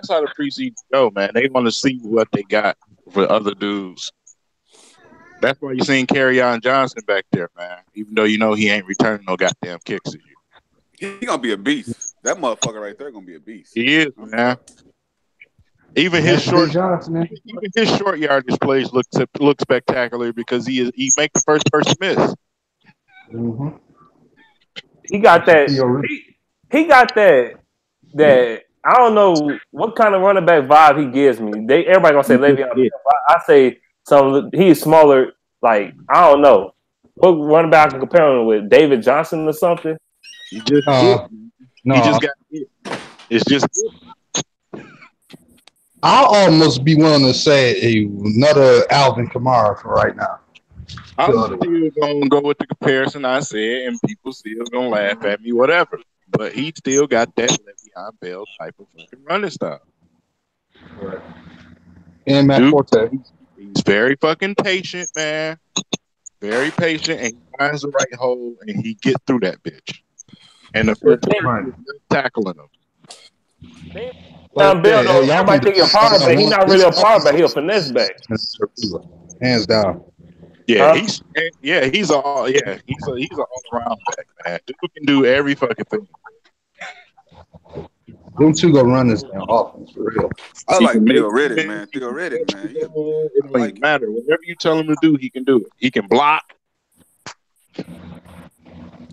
how the preseason go, man. They want to see what they got for other dudes. That's why you seen Kerryon Johnson back there, man. Even though he ain't returning no goddamn kicks to you. He gonna be a beast. That motherfucker right there gonna be a beast. He is, man. Even his short yardage plays look spectacular because he make the first person miss. Mm-hmm. He got that. He got that. I don't know what kind of running back vibe he gives me. Everybody gonna say Le'Veon. I say he's smaller. Like I don't know what running back I can compare him with David Johnson or something. He just got it. It's just. I'll almost be willing to say another Alvin Kamara for right now. I'm still gonna go with the comparison I said, and people still gonna laugh at me, whatever. But he still got that Le'Veon Bell type of fucking running style. Right. And Matt Forte. He's very fucking patient, man. Very patient, and he finds the right hole, and he get through that bitch. And the first time tackling him. Bill, though, somebody think he's a power back. He's not really a power back. He's a finesse back. Hands down. Yeah, he's an all around back, man. Dude can do every fucking thing. Them two go run this damn offense for real. I like Theoretic, man. Theoretic, man. It don't even matter. Whatever you tell him to do, he can do it. He can block.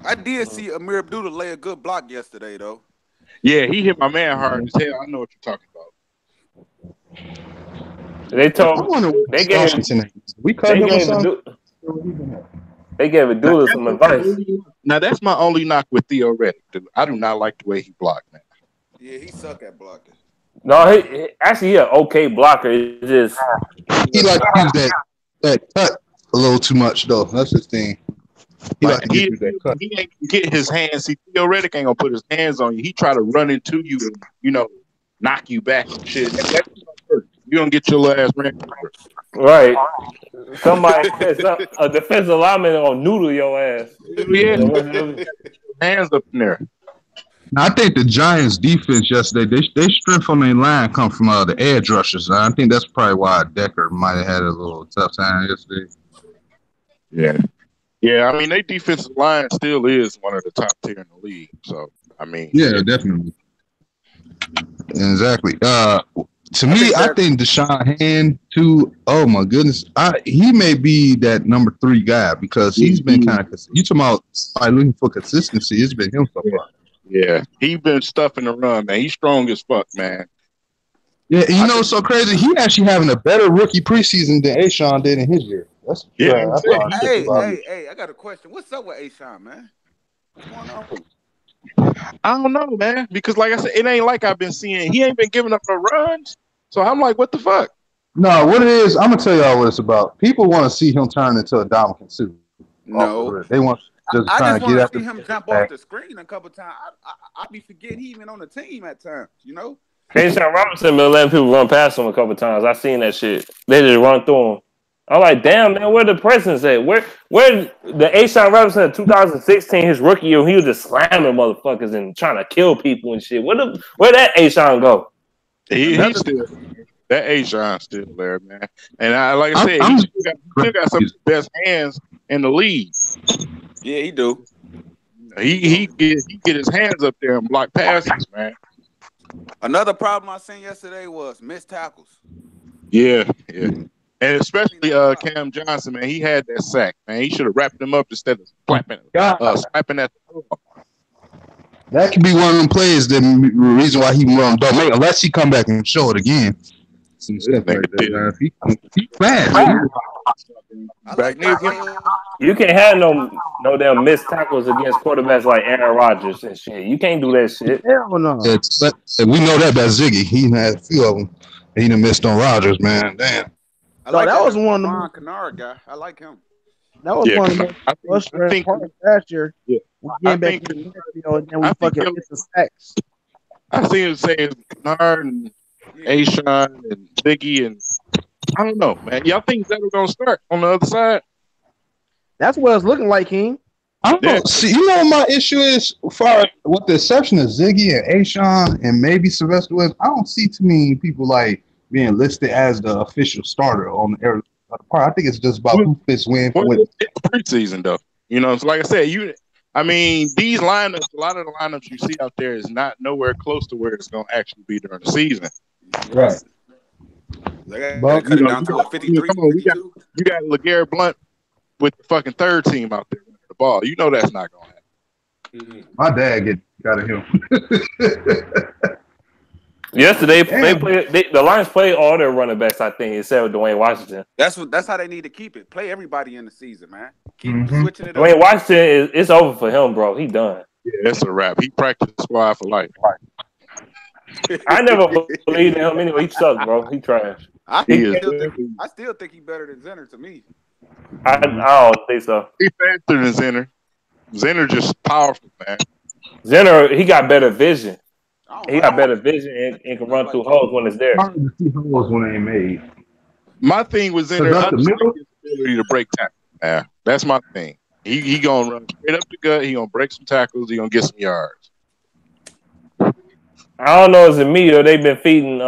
I did see Amir Abdullah lay a good block yesterday, though. Yeah, he hit my man hard as hell. I know what you're talking about. They told they gave Abdullah some advice. Now that's my only knock with Theoretic. I do not like the way he blocked, man. Yeah, he suck at blocking. No, he actually an okay blocker. It's just he like to use that cut a little too much though. That's his thing. He like to get that cut. He ain't get his hands. See, Theoretic ain't gonna put his hands on you. He try to run into you and knock you back and shit. You don't get your little ass ran. Right. Somebody, a defensive lineman gonna noodle your ass. Yeah. Hands up in there. Now, I think the Giants' defense yesterday, they strength on their line come from the edge rushers. I think that's probably why Decker might have had a little tough time yesterday. Yeah. Yeah, I mean, their defensive line still is one of the top tier in the league. So, I mean. Yeah, definitely. Exactly. To me, I think Deshaun Hand, too, oh my goodness. He may be that number 3 guy because he's been kind of – you talking about looking for consistency. It's been him so far. Yeah, he been stuffing the run, man. He's strong as fuck, man. Yeah, you know what's so crazy? He actually having a better rookie preseason than Ashawn did in his year. That's Hey, I got a question. What's up with Ashawn, man? What's going on? I don't know, man. Because like I said, it ain't like I've been seeing. He ain't been giving up no runs. So I'm like, what the fuck? No, what it is, I'm gonna tell y'all what it's about. People want to see him turn into a Dominican Sue. No, they want. I just want to see him jump off the screen a couple times. I be forgetting he even on the team at times, Ashawn Robinson been letting people run past him a couple times. I seen that shit. They just run through him. I'm like, damn, man, where the presence at? Where the Ashawn Robinson in 2016, his rookie year, he was just slamming motherfuckers and trying to kill people and shit. Where that Ashawn go? He's still that Ashawn still there, man. And like I said, he still got some of the best hands in the league. Yeah, he do. He get his hands up there and block passes, man. Another problem I seen yesterday was missed tackles. Yeah. And especially Cam Johnson, man. He had that sack, man. He should have wrapped him up instead of slapping at the floor. That could be one of them plays. The reason why he don't make unless he come back and show it again. Some stuff like that. He fast. You can't have no damn missed tackles against quarterbacks like Aaron Rodgers and shit. You can't do that shit. Hell no. But we know that about Ziggy. He had a few of them. He done missed on Rodgers, man. Damn. That was one of the Kennard guy. I like him. That was one of the most frustrating parts last year. Yeah. We came back to the field and then we fucking missed the sacks. I see him saying Kennard and Ashawn and Ziggy and I don't know, man. Y'all think that we're gonna start on the other side? That's what it's looking like, King. I don't know. See, you know what my issue is? With the exception of Ziggy and Ashawn and maybe Sylvester West, I don't see too many people like being listed as the official starter on the part. I think it's just about who fits win. It's preseason though. It's like I said, these lineups, a lot of the lineups you see out there is not nowhere close to where it's gonna actually be during the season. Right. But cut it down to 53. You got LeGarrette Blount with the fucking third team out there running the ball. You know that's not gonna happen. My dad got of him. Yesterday, the Lions played all their running backs, I think, except with Dwayne Washington. That's how they need to keep it. Play everybody in the season, man. Keep switching it up. Dwayne Washington, it's over for him, bro. He done. Yeah, that's a wrap. He practiced squad for life. I never believed in him anyway. He sucks, bro. He trash. I still think he's better than Zenner to me. I don't think so. He's faster than Zenner. Zenner just powerful, man. Zenner, he got better vision. He got better vision and can run through holes when it's there. Hard to see holes when they ain't made. My thing with Zenner, his ability to break tackles. Yeah, that's my thing. He gonna run straight up the gut. He gonna break some tackles. He gonna get some yards. I don't know, is it me or they've been feeding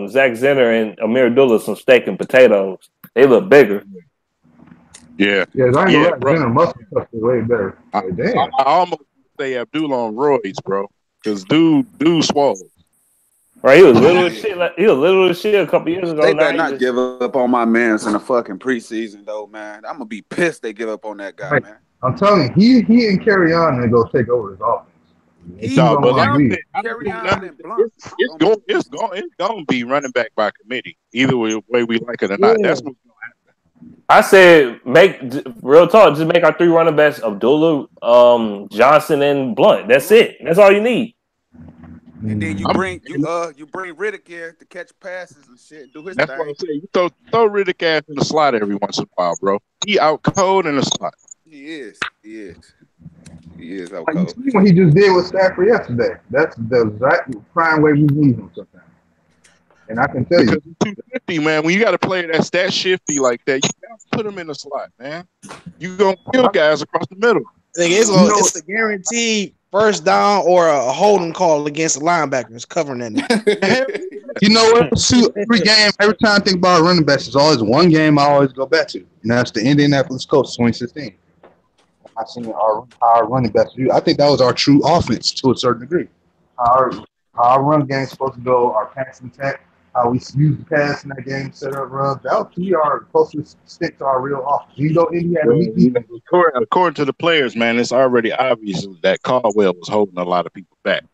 Zach Zenner and Amir Abdullah some steak and potatoes. They look bigger. Yeah. Yeah, I ain't gonna lie, bro. Jenner must have way better. Damn. I almost say Abdullah on roids, bro. Because dude swole. Right, he was little as shit. He was little as shit a couple years ago. They better not give up on my man's in the fucking preseason, though, man. I'm gonna be pissed they give up on that guy, man. I'm telling you, he and Carry On they go take over his offense. It's gonna be running back by committee, either way we like it or not. That's what's gonna happen. I said, real talk, just make our 3 running backs Abdullah, Johnson, and Blunt. That's it. That's all you need. And then you bring Riddick here to catch passes and shit, and do his That's thing. what I'm saying. You throw Riddick ass in the slot every once in a while, bro. He out cold in the slot. He is out Like cold. you see what he just did with Stafford yesterday. That's the exact prime way we need him sometimes. And I can tell you, 250, man. When you got to play that stat shifty like that, you got to put him in the slot, man. You gonna kill guys across the middle. It's a guaranteed first down or a holding call against the linebackers covering that. you know what? Every game, every time I think about running backs, there's always one game I always go back to, and that's the Indianapolis Colts 2016. I seen our running backs do. I think that was our true offense to a certain degree. How our run game is supposed to go, our passing attack, how we use the pass in that game, set up runs. That would be our closest stick to our real offense. You know, Indiana. According to the players, man, it's already obvious that Caldwell was holding a lot of people back.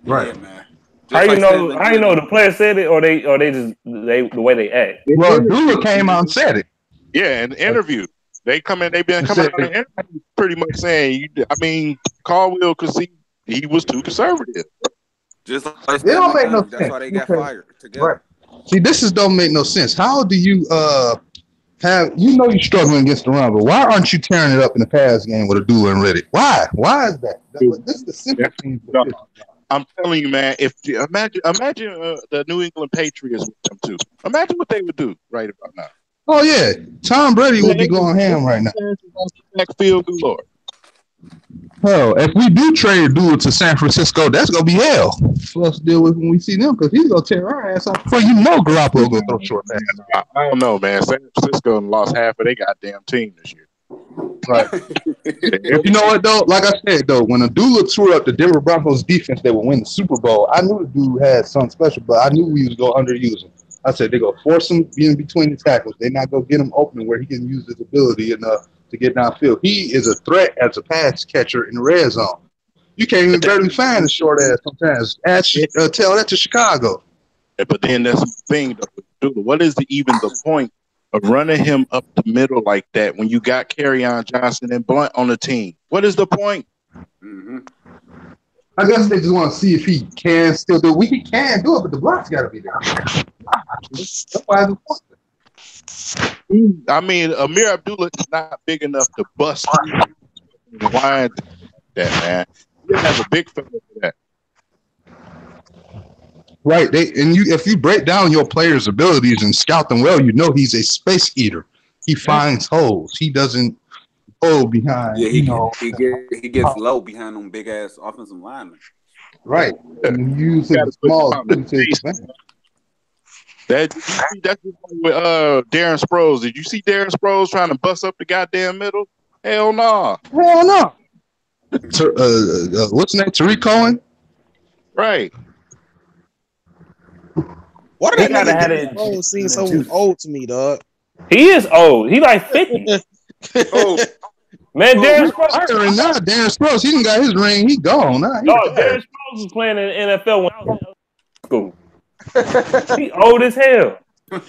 Right, yeah, man. How you know the player said it, or they just the way they act? Well, Dula came out and said it. Yeah, in the interview. They've been coming out in interviews pretty much saying, Caldwell, because he was too conservative. Just like it don't make no sense. That's why they got fired together. Right. See, this don't make no sense. How do you you're struggling against the run, but why aren't you tearing it up in the pass game with a Dula and Riddick? Why? Why is that? This is the simple thing. I'm telling you, man. Imagine the New England Patriots with them too. Imagine what they would do right about now. Oh yeah, Tom Brady would be going ham right now. Backfield galore. Hell, if we do trade Dula to San Francisco, that's gonna be hell for us to deal with when we see them, because he's gonna tear our ass off. Before Garoppolo gonna throw short passes. I don't know, man. San Francisco lost half of their goddamn team this year. Right. You know what though? Like I said though, when Abdullah tore up the Denver Broncos defense, they would win the Super Bowl. I knew the dude had something special, but I knew we was gonna underuse him. I said they're gonna force him in between the tackles. They're not gonna get him open where he can use his ability enough to get downfield. He is a threat as a pass catcher in the red zone. You can't even barely find a short ass sometimes. Tell that to Chicago. But then that's the thing, though. What is even the point of running him up the middle like that when you got Kerryon Johnson and Blunt on the team? What is the point? Mm-hmm. I guess they just want to see if he can still do it. He can do it, but the block's got to be there. That's why Amir Abdullah is not big enough to bust the line that, man. You have a big fella for that. Right. If you break down your player's abilities and scout them well, you know he's a space eater. He finds holes. He doesn't go behind. Yeah, he gets low behind them big ass offensive linemen. Right. And you use his small that's with Darren Sproles. Did you see Darren Sproles trying to bust up the goddamn middle? Hell no. Hell no. What's his name? Tariq Cohen? Right. Why did that nigga seem so old to me, dog? He is old. He like 50. Man, Darren Sproles. Now Darren Sproles, he done got his ring. He gone. Darren Sproles was playing in the NFL when I was in school. He old as hell. I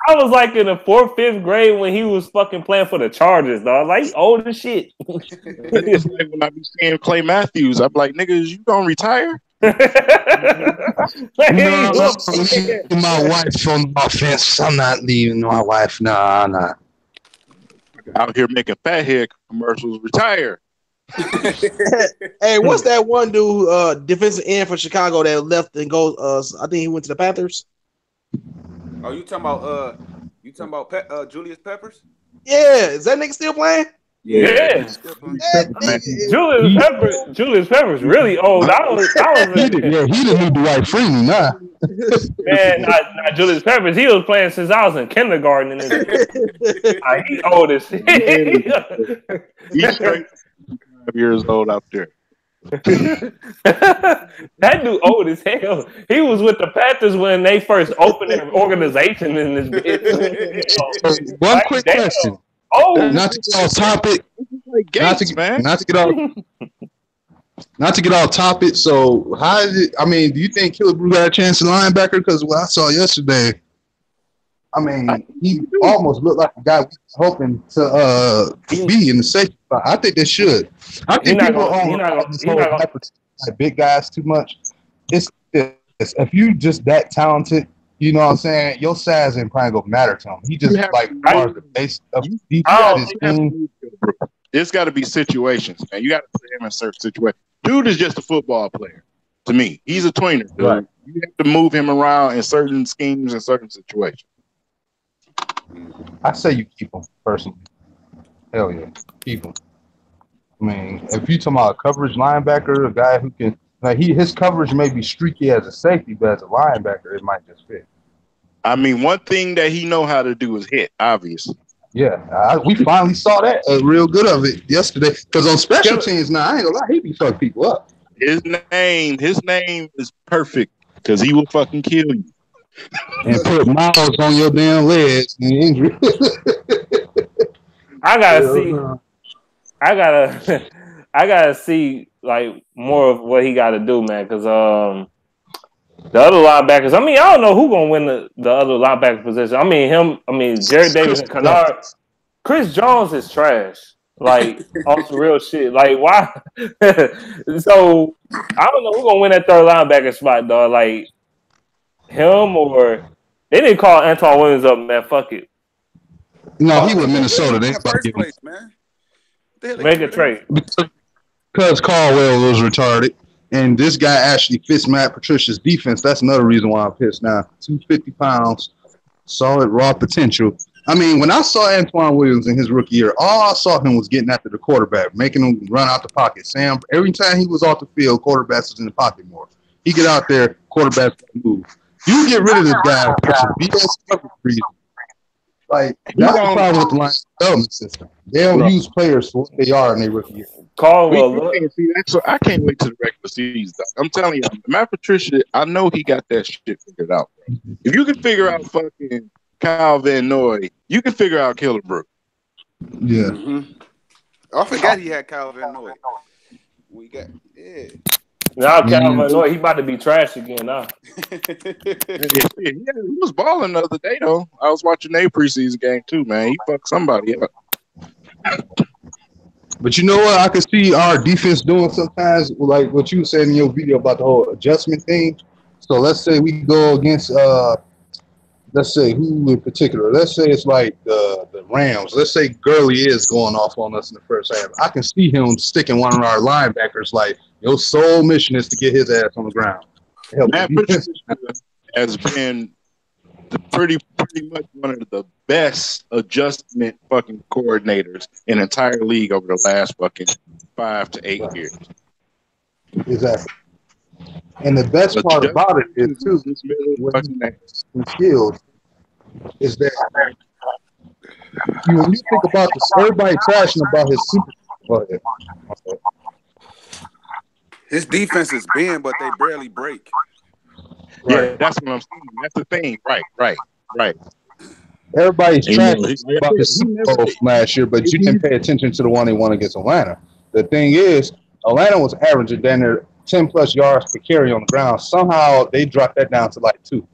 was like in the 4th, 5th grade when he was fucking playing for the Chargers, dog. Like, he old as shit. It's like when I be seeing Clay Matthews, I'm like, niggas, you gonna retire? My wife on offense. I'm not leaving my wife. Nah. Out here making fathead commercials. Retire. Hey, what's that one dude, defensive end for Chicago that left and goes? I think he went to the Panthers. Oh, you talking about Julius Peppers? Yeah, is that nigga still playing? Yeah. Julius Peppers really old. He the new Dwight Freeman now. Man, not Julius Peppers. He was playing since I was in kindergarten. In this he old as shit. He's straight 5 years old out there. That dude old as hell. He was with the Panthers when they first opened their organization in this bitch. One quick question. Oh, not to get off topic. Not to get off topic. So, how is it? I mean, do you think Killebrew got a chance in linebacker? Because what I saw yesterday, I mean, he almost looked like a guy we was hoping to be in the safety spot. I think they should. I think people like big guys too much. It's if you just that talented, you know what I'm saying, your size ain't probably gonna matter to him. He just the base of it's got to be situations, man. You got to put him in certain situations. Dude is just a football player to me. He's a tweener, dude. Right. You have to move him around in certain schemes and certain situations. I say you keep him personally. Hell yeah, keep him. I mean, if you talking about a coverage linebacker, a guy who can his coverage may be streaky as a safety, but as a linebacker, it might just fit. I mean, one thing that he know how to do is hit, obviously. Yeah, we finally saw that real good of it yesterday. Because on special teams now, I ain't gonna lie, he be fucking people up. His name is perfect because he will fucking kill you. And put miles on your damn legs and injury. I gotta see like more of what he got to do, man. Because the other linebackers, I mean, I don't know who gonna win the other linebacker position. I mean, Jared Davis and Kennard. Chris Jones is trash. Like, on some real shit. Like, why? So, I don't know who gonna win that third linebacker spot, dog. Like, him or they didn't call Antoine Williams up, man. Fuck it. No, he was Minnesota. They first place, man. Make a trade. Because Caldwell was retarded. And this guy actually fits Matt Patricia's defense. That's another reason why I'm pissed now. 250 pounds, solid raw potential. I mean, when I saw Antoine Williams in his rookie year, all I saw him was getting after the quarterback, making him run out the pocket. Sam, every time he was off the field, quarterbacks was in the pocket more. He get out there, quarterbacks move. You get rid of this guy for some BS coverage reason. Like, that's the problem with the line development system. They don't use players for what they are in their rookie year. I can't wait to the regular season. I'm telling you, Matt Patricia, I know he got that shit figured out. If you can figure out fucking Kyle Van Noy, you can figure out Killebrew. Yeah. Mm-hmm. I forgot he had Kyle Van Noy. Now Kyle Van Noy, he about to be trash again now. He was balling the other day though. I was watching their preseason game too, man. He fucked somebody up. But you know what I can see our defense doing sometimes, like what you were saying in your video about the whole adjustment thing. So let's say we go against let's say who in particular. Let's say it's like the Rams. Let's say Gurley is going off on us in the first half. I can see him sticking one of our linebackers like your sole mission is to get his ass on the ground. Matt Patricia has been pretty much one of the best adjustment fucking coordinators in the entire league over the last fucking 5 to 8 years. Exactly. And the best part about it is too, skills is that when you think about this, everybody trashing about his super. His defense is bend, but they barely break. Yeah, that's what I'm saying. That's the thing. Right. Everybody's trashing about the Super Bowl last year, but you didn't pay attention to the one they won against Atlanta. The thing is, Atlanta was averaging down there 10 plus yards per carry on the ground. Somehow they dropped that down to like 2.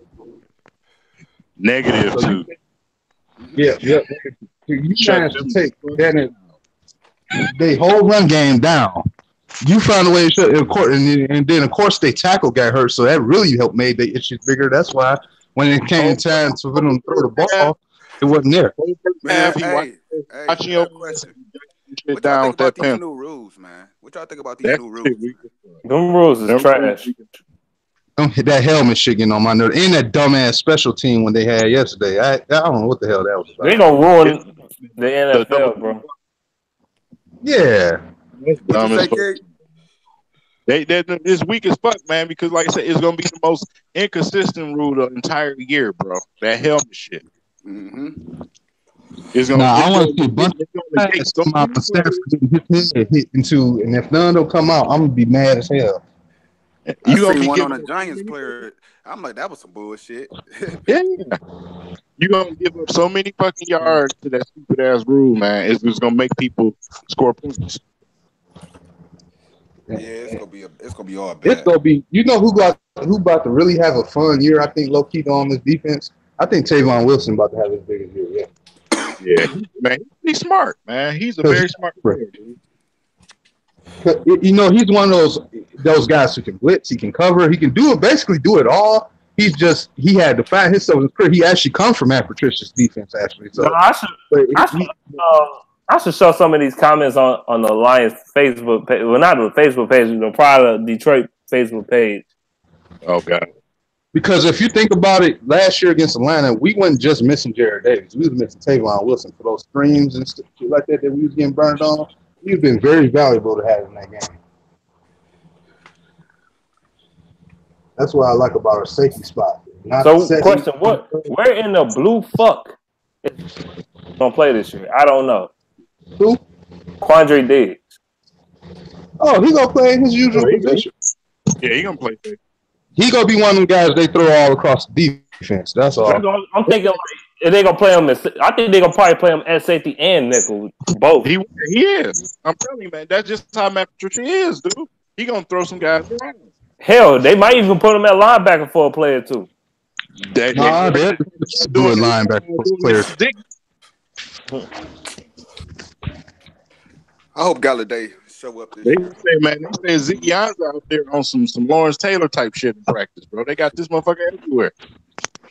-2. Yeah. You trying to take they whole run game down. You found a way to shut it, and then of course they tackle got hurt, so that really helped made the issues bigger. That's why when it came time to them to throw the ball, it wasn't there. Man, what y'all think about these new rules, man? What y'all think about these new rules? Them rules is trash. Don't hit that helmet shit getting on my nerve. And that dumbass special team when they had yesterday. I don't know what the hell that was about. They gonna ruin the NFL, bro. Yeah. That's dumb as fuck. It's weak as fuck, man, because like I said, it's gonna be the most inconsistent rule the entire year, bro. That helmet shit. Mm-hmm. It's gonna. I want to see a bunch of guys come out and Stafford getting his head hit into, and if none don't come out, I'm gonna be mad as hell. I seen one on a Giants player. I'm like, that was some bullshit. Yeah. You're gonna give up so many fucking yards to that stupid ass rule, man. It's just gonna make people score points. Yeah, it's gonna be all bad. It's gonna be. You know who about to really have a fun year? I think low key on this defense. I think Tavon Wilson about to have his biggest year. Yeah. Yeah, man, he's smart, man. He's a very smart player, dude. You know, he's one of those guys who can blitz, he can cover, he can basically do it all. He had to find himself in his career. He actually comes from Matt Patricia's defense, actually. So no, I should show some of these comments on the Lions Facebook page. Well, not the Facebook page, probably the Detroit Facebook page. Oh God. Because if you think about it, last year against Atlanta, we wasn't just missing Jared Davis. We was missing Tavon Wilson for those screams and stuff like that we was getting burned on. He's been very valuable to have in that game. That's what I like about our safety spot. Question: where in the blue fuck is gonna play this year? I don't know. Who? Quandre Diggs. Oh, he gonna play in his usual position. Yeah, he gonna play. He gonna be one of them guys they throw all across the defense. That's all. I'm thinking like, they gonna play him. I think they gonna probably play him at safety and nickel, both. He is. I'm telling you, man. That's just how Matt Patricia is, dude. He gonna throw some guys around. Hell, they might even put him at linebacker for a player too. They're doing linebacker for players. I hope Galladay show up this year. They say Zion's out there on some Lawrence Taylor type shit in practice, bro. They got this motherfucker everywhere.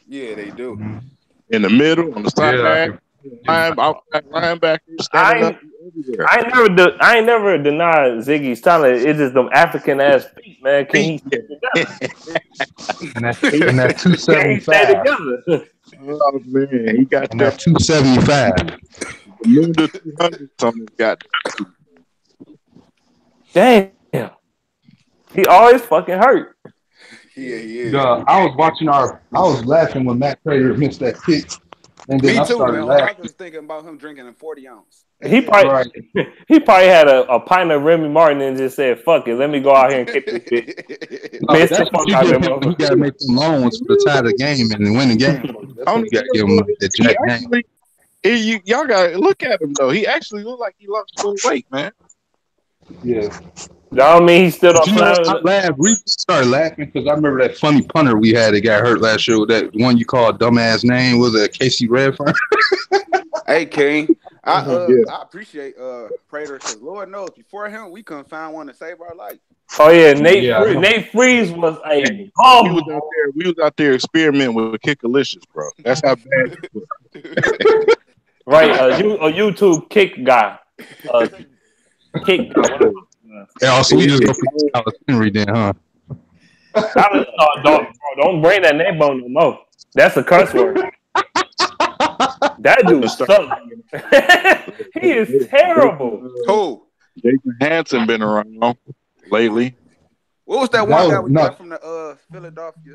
Yeah, they do. In the middle, on the sideline, linebacker, standing up everywhere. I ain't never denied Ziggy's talent. It's just them African ass feet, man. Can he stay together? and that 275. Oh man, he got that 275. The 200 something got. Damn. He always fucking hurt. Yeah, he is. I was laughing when Matt Prater missed that kick. And then Me I too, started man. laughing. I was thinking about him drinking a 40 ounce. He probably had a pint of Remy Martin and just said, "Fuck it, let me go out here and kick this shit." He got to make some long ones for the tie of the game and win the game. You got to give him the jack game. Y'all got to look at him though. He actually looked like he lost a little weight, man. Yeah. That don't mean he still don't. We started laughing because I remember that funny punter we had that got hurt last year with that one you called dumbass name. Was it Casey Redfern? Hey, King. I appreciate Prater because Lord knows before him we couldn't find one to save our life. Oh yeah, Nate Freeze was a bomb. We was out there experimenting with Kickalicious, bro. That's how bad it was. Right, a YouTube kick guy. Kick guy, whatever. Yeah, so we just go for Alex Henry then, huh? Don't bring that name on no more. That's a curse word. That dude sucks. He is terrible. Who? Jason Hanson been around lately. What was that one guy we got from the Philadelphia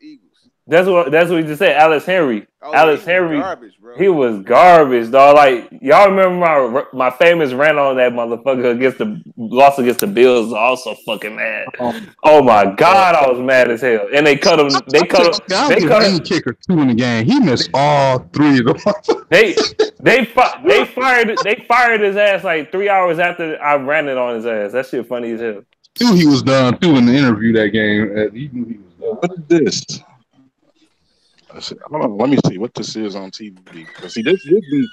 Eagles? That's what he just said. Alex Henry. Alex Henry. Garbage, bro. He was garbage, dog. Like y'all remember my famous rant on that motherfucker against the loss against the Bills. Also fucking mad. Oh my god, I was mad as hell. And they cut him. They cut him. Kicker 2 in the game. He missed all 3 of them. They fired his ass like 3 hours after I ranted on his ass. That shit funny as hell. Knew he was done too in the interview that game. He knew he was done. What is this? Hold on, let me see what this is on TV. See, this is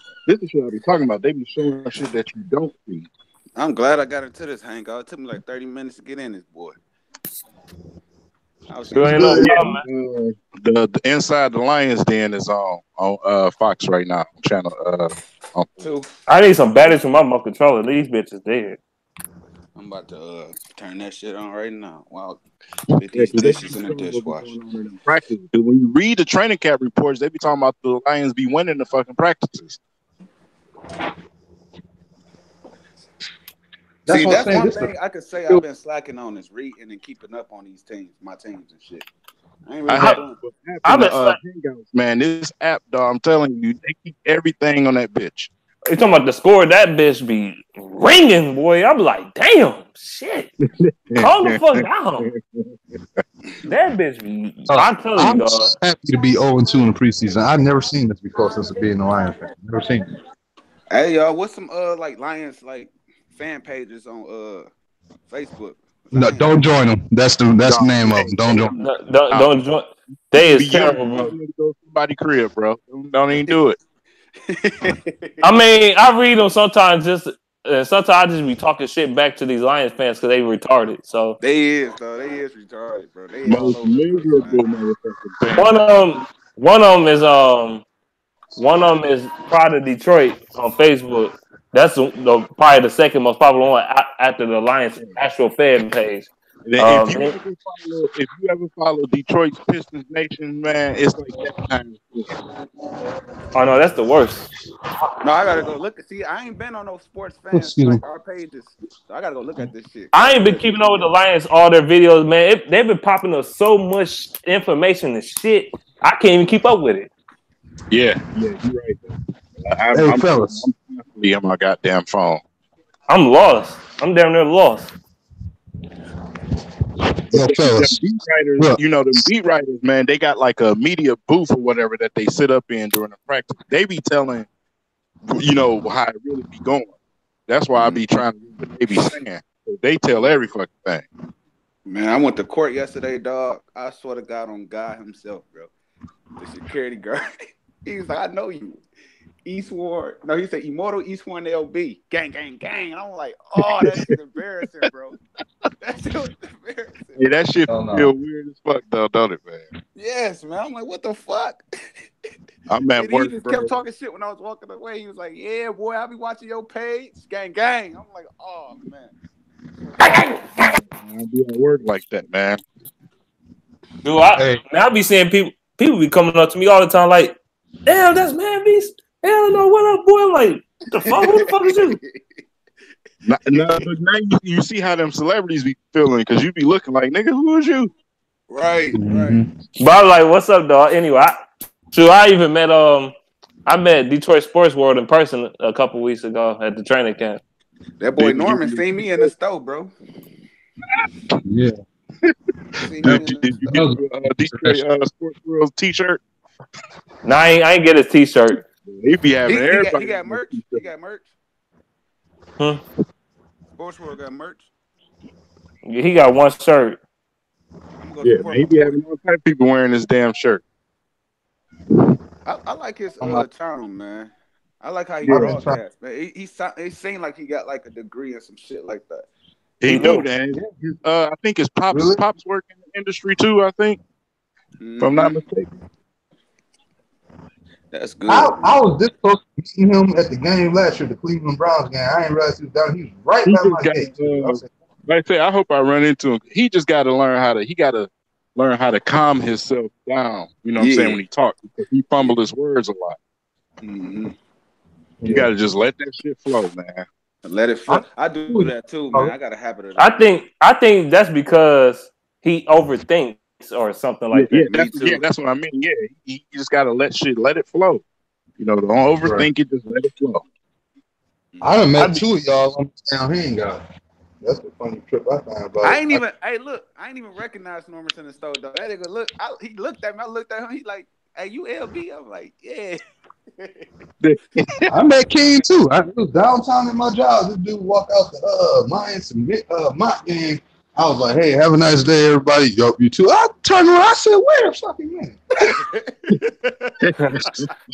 what I be talking about. They be showing shit that you don't see. I'm glad I got into this hangout. It took me like 30 minutes to get in this boy. The Inside the Lions Den is on Fox right now. Channel 2. I need some batteries for my remote controller. These bitches dead. I'm about to turn that shit on right now. Wow. Put these dishes in the dishwasher. Practice. When you read the training camp reports, they be talking about the Lions be winning the fucking practices. See, that's one thing I could say I've been slacking on is reading and keeping up on these teams, my teams and shit. I ain't really doing it. I've been Hangouts, man. This app, dog, I'm telling you, they keep everything on that bitch. You talking about the score? That bitch be ringing, boy. I'm like, damn, shit. Calm the fuck down. That bitch be. I'm telling you, dog. I'm happy to be 0-2 in the preseason. I've never seen this before since being a Lions fan. Never seen it. Hey, y'all, what's some like Lions like fan pages on Facebook? No, don't join them. That's the name of them. Don't join. Don't join. They is terrible, bro. Go somebody crib, bro. Don't even do it. I mean, I read them sometimes. Sometimes I just be talking shit back to these Lions fans because they retarded. So they is retarded, bro. They most miserable motherfucker. One of them is Pride of Detroit on Facebook. That's probably the second most popular one after the Lions actual fan page. If you ever follow Detroit's Pistons Nation, man, it's like that kind of shit. Oh no, that's the worst. No, I gotta go look. See, I ain't been on those sports fans like our pages, so I gotta go look at this shit. I ain't been keeping up with the Lions, all their videos, man. They've been popping up so much information and shit. I can't even keep up with it. Yeah, you're right. Hey, fellas. I'm on my goddamn phone. I'm lost. I'm damn near lost. Yo, fellas. Beat writers, you know, the beat writers, man, they got like a media booth or whatever that they sit up in during the practice. They be telling, you know, how it really be going. That's why I be trying to do what they be saying. They tell every fucking thing. Man, I went to court yesterday, dog. I swear to God on God himself, bro. The security guard. He was like, I know you. Eastward. No, he said Immortal Eastward LB. Gang, gang, gang. I'm like, oh, that's embarrassing, bro. That shit was embarrassing. Yeah, that shit feel weird as fuck, though, don't it, man? Yes, man. I'm like, what the fuck? I'm at work, he just bro. kept talking shit when I was walking away. He was like, yeah, boy, I'll be watching your page. Gang, gang. I'm like, oh, man. I be at work like that, man. Dude, I be seeing people be coming up to me all the time like, damn, that's Man Beast. Hell no, what up, boy? I'm like, what the fuck? Who the fuck is you? But now you see how them celebrities be feeling because you be looking like, nigga, who is you? Right, Mm-hmm. right. But I'm like, what's up, dog? Anyway, I met Detroit Sports World in person a couple weeks ago at the training camp. That boy Norman seen me in the store, bro. Yeah. Did you get Detroit Sports World t-shirt? No, I ain't get his t-shirt. He be having everybody. He got merch. He got merch. Sports World got merch. Yeah, he got one shirt. Yeah, man, he be having all type of people wearing this damn shirt. I like his channel, man. I like how he broadcasts, man. He seemed like he got like a degree and some shit like that. He do, man. I think his pops work in the industry too. I think, if I'm not mistaken. That's good. I was this close to meeting him at the game last year, the Cleveland Browns game. I didn't realize he was down. He was right by my gate. Like I said, I hope I run into him. He just got to learn how to calm himself down. You know what I'm saying, when he talks, because he fumbles his words a lot. Mm-hmm. You got to just let that shit flow, man. Let it flow. I do that too, man. I got a habit of that. I think that's because he overthinks or something like that. That's what I mean. Yeah, you just got to let it flow. You know, don't overthink it. Just let it flow. I done met two of y'all on down here. Got that's the funny trip I found about. I ain't even recognize Norman in the store though. That nigga he looked at me. I looked at him. He like, hey, you LB? I'm like, yeah. I met King too. I was downtown at my job. This dude walked out the Lions and mock game. I was like, hey, have a nice day, everybody. Yo, you too. I turned around. I said, wait a fucking minute.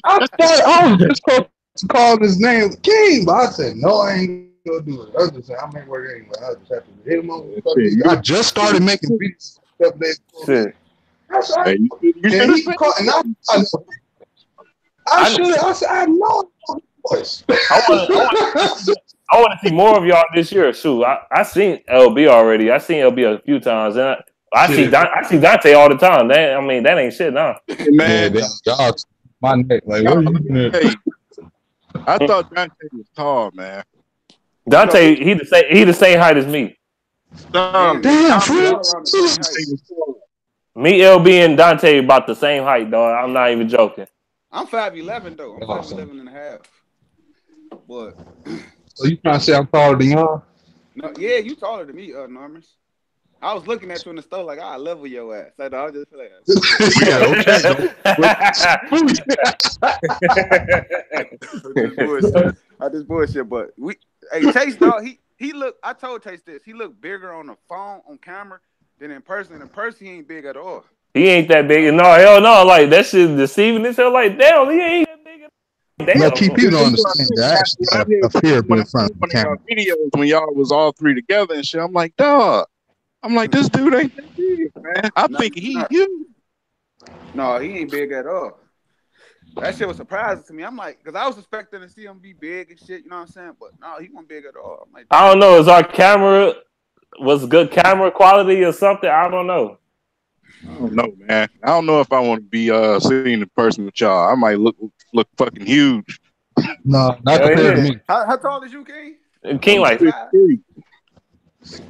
I was just close to calling his name King, but I said, no, I ain't gonna do it. I was just saying, I make work anyway. I just have to hit him on. I just started making videos a couple days ago. I should have. I said, I know voice. I want to see more of y'all this year. Shoot, I seen LB already. I seen LB a few times, and I see Dante all the time. That ain't shit now. Man, y'all, my neck. Like, what are you doing? I thought Dante was tall, man. Dante, he the same height as me. Damn, me, LB, and Dante about the same height, dog. I'm not even joking. I'm 5'11" though. I'm 5'11 and a half. But so you trying to say I'm taller than y'all? No, yeah, you taller than me, Normus. I was looking at you in the store like, I level your ass. I was just playing. I just bullshit, but Chase, dog, he look. I told Chase this. He looked bigger on the phone, on camera, than in person. In person, he ain't big at all. He ain't that big. No, hell no. Like, that shit deceiving this hell. Like, damn, he ain't that big. Damn. Well, keep people don't understand that actually a fear being in front of the camera. Videos when y'all was all three together and shit. I'm like, dog. I'm like, this dude ain't that big, man. I'm thinking he huge. No, he ain't big at all. That shit was surprising to me. I'm like, because I was expecting to see him be big and shit, you know what I'm saying? But no, he wasn't big at all. I'm like, I don't know. Is our camera was good camera quality or something? I don't know. I don't know, man. I don't know if I want to be seen in person with y'all. I might look fucking huge. No, not compared to me. How tall is you, King? King like 6'3".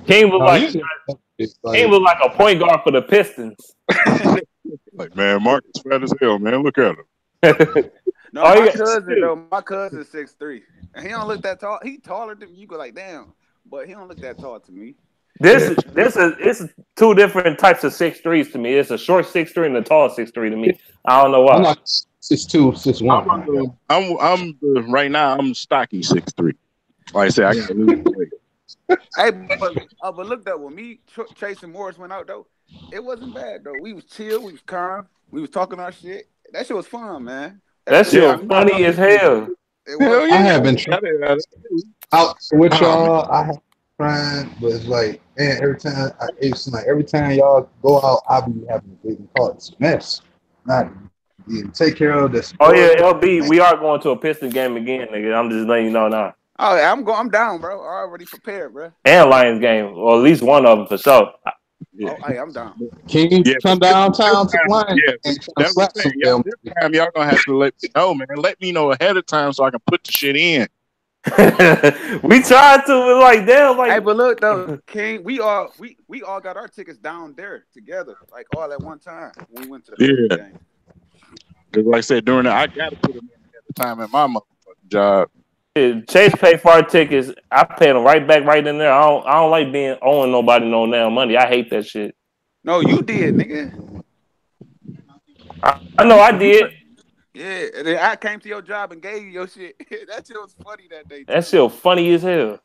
King look like a point guard for the Pistons. Like, man, Mark is fat as hell, man. Look at him. No, my cousin is 6'3", and he don't look that tall. He taller than you. Go like, damn, but he don't look that tall to me. It's two different types of 6'3s to me. It's a short 6'3 and a tall 6'3 to me. I don't know why. I'm like 6'2", 6'1". I'm right now. I'm stocky 6'3". Like I said, I got to lose weight. Hey, but look though, when me, Chase, and Morris went out though, it wasn't bad though. We was chill, we was calm, we was talking our shit. That shit was fun, man. That shit was funny as hell. I have been out with y'all. I have crying, but it's like, man, every time y'all go out, I be having a big call. It's a mess. Not you take care of this. Oh yeah, LB, we are going to a Piston game again, nigga. I'm just letting you know now. Oh, yeah, I'm down, bro. I already prepared, bro. And Lions game, or at least one of them for sure. Yeah. Oh, hey, I'm down. Can you come downtown to Lions? Yeah, that's what I'm saying. This time y'all gonna have to let me know, man. Let me know ahead of time so I can put the shit in. We tried to, but like, damn, like. Hey, but look though, King, we all got our tickets down there together, like all at one time when we went to the game. Because like I said, during that, I gotta put them in at the time at my motherfucking job. Chase paid for our tickets. I paid them right back, right in there. I don't like being owing nobody no damn money. I hate that shit. No, you did, nigga. I know I did. Yeah, and then I came to your job and gave you your shit. That shit was funny that day. That shit was funny as hell.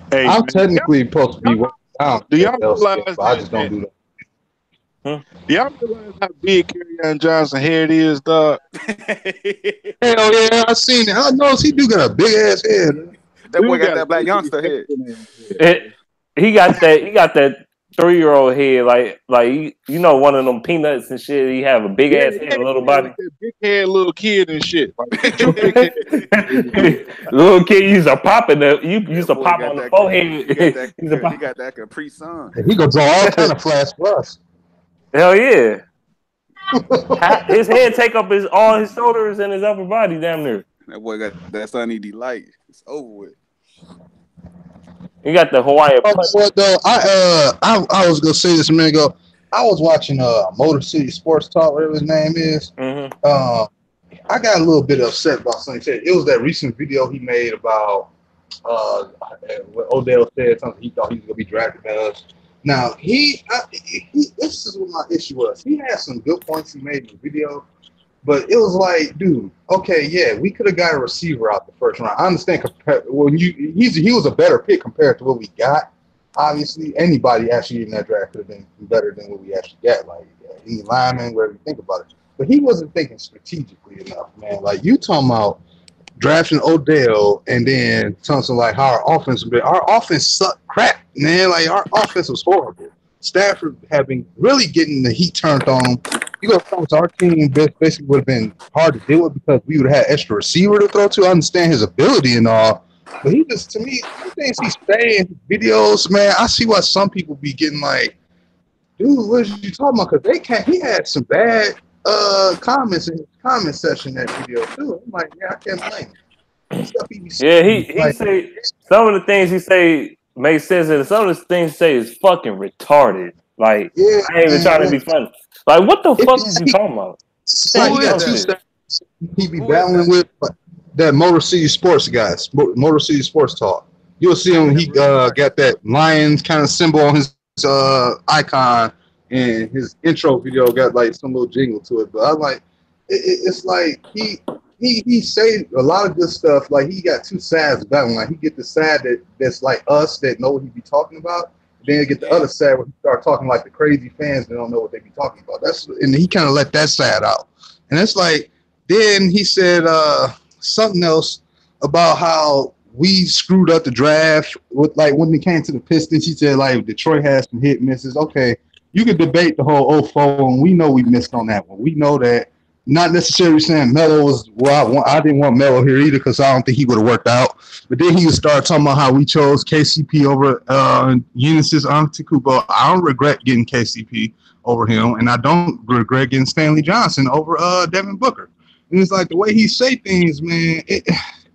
Hey, I'm technically supposed to be working out. Do y'all realize I just don't do that. Do y'all realize how big Kerryon Johnson head is, dog? Hell yeah, I seen it. I know he do got a big ass head. That boy got that black youngster head. He got that 3-year-old head, like you know, one of them peanuts and shit. He have a big ass head, a little body, like big head little kid and shit. Like, little kid used to pop in the used to pop on the forehead. He got that Preseaon. He gonna draw all kind of flash plus. Hell yeah. His head take up all his shoulders and his upper body damn near. That boy got that Sunny Delight. It's over with. You got the Hawaiian. What though? I was gonna say this a minute ago. I was watching Motor City Sports Talk, whatever his name is. Mm-hmm. I got a little bit upset about something he said. It was that recent video he made about what Odell said, something he thought he was gonna be drafted by us. Now this is what my issue was. He had some good points he made in the video, but it was like, dude, okay, yeah, we could have got a receiver out the first round. I understand he was a better pick compared to what we got. Obviously, anybody actually in that draft could have been better than what we actually got, like any lineman, whatever you think about it. But he wasn't thinking strategically enough, man. Like you talking about drafting Odell and then something like how our offense sucked crap, man. Like our offense was horrible. Stafford had been really getting the heat turned on him. You go to our team basically would have been hard to deal with because we would have had extra receiver to throw to. I understand his ability and all, but he just, to me, the things he's saying, videos, man, I see why some people be getting like, dude, what are you talking about? Because he had some bad comments in his comment section in that video too. I'm like, yeah, I can't blame him. stuff he be Yeah, saying, he say some of the things he say make sense, and some of the things he say is fucking retarded. Like I ain't even trying to be funny. Like what the fuck is you talking about? Like he got two stats he be battling with that Motor City Sports guys, Motor City Sports Talk. You'll see him. He got that lions kind of symbol on his icon, and his intro video got like some little jingle to it. But I'm like, it's like he say a lot of good stuff. Like he got two sides of that one. Like he get the side that's like us that know what he be talking about. Then you get the other side where he start talking like the crazy fans that don't know what they be talking about. And he kind of let that side out. And it's like, then he said something else about how we screwed up the draft with like when it came to the Pistons. He said like Detroit has some hit misses. Okay, you could debate the whole 04, and we know we missed on that one. We know that. Not necessarily saying Melo was I didn't want Melo here either because I don't think he would have worked out. But then he would start talking about how we chose KCP over Giannis Antetokounmpo. I don't regret getting KCP over him, and I don't regret getting Stanley Johnson over Devin Booker. And it's like the way he say things, man.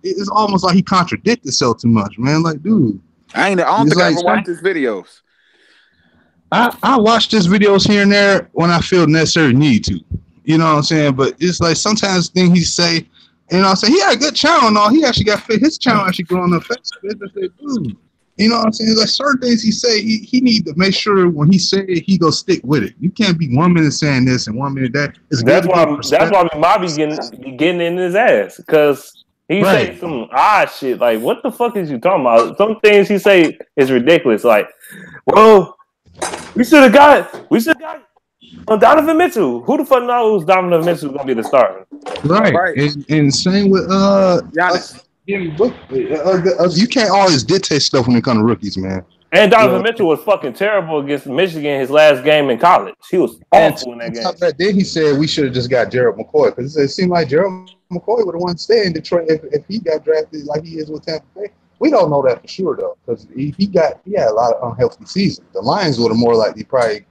It's almost like he contradicts himself too much, man. Like, dude, I don't think I ever watched his videos. I watch his videos here and there when I feel necessary need to. You know what I'm saying? But it's like sometimes things he say, you know what I'm saying? He had a good channel and all. He actually got his channel actually growing up fast. Dude, you know what I'm saying? Like certain things he say, he need to make sure when he say it, he go stick with it. You can't be 1 minute saying this and 1 minute that. That's why Bobby getting in his ass because he say some odd shit. Like, what the fuck is you talking about? Some things he say is ridiculous. Like, well, we should have got Donovan Mitchell. Who the fuck knows Donovan Mitchell is gonna be the starter? Right. And same with Giannis. You can't always dictate stuff when it comes to rookies, man. And Donovan Mitchell was fucking terrible against Michigan his last game in college. He was awful in that game. Then he said we should have just got Gerald McCoy because it seemed like Gerald McCoy would have wanted to stay in Detroit if he got drafted like he is with Tampa Bay. We don't know that for sure though because he had a lot of unhealthy seasons. The Lions would have more likely probably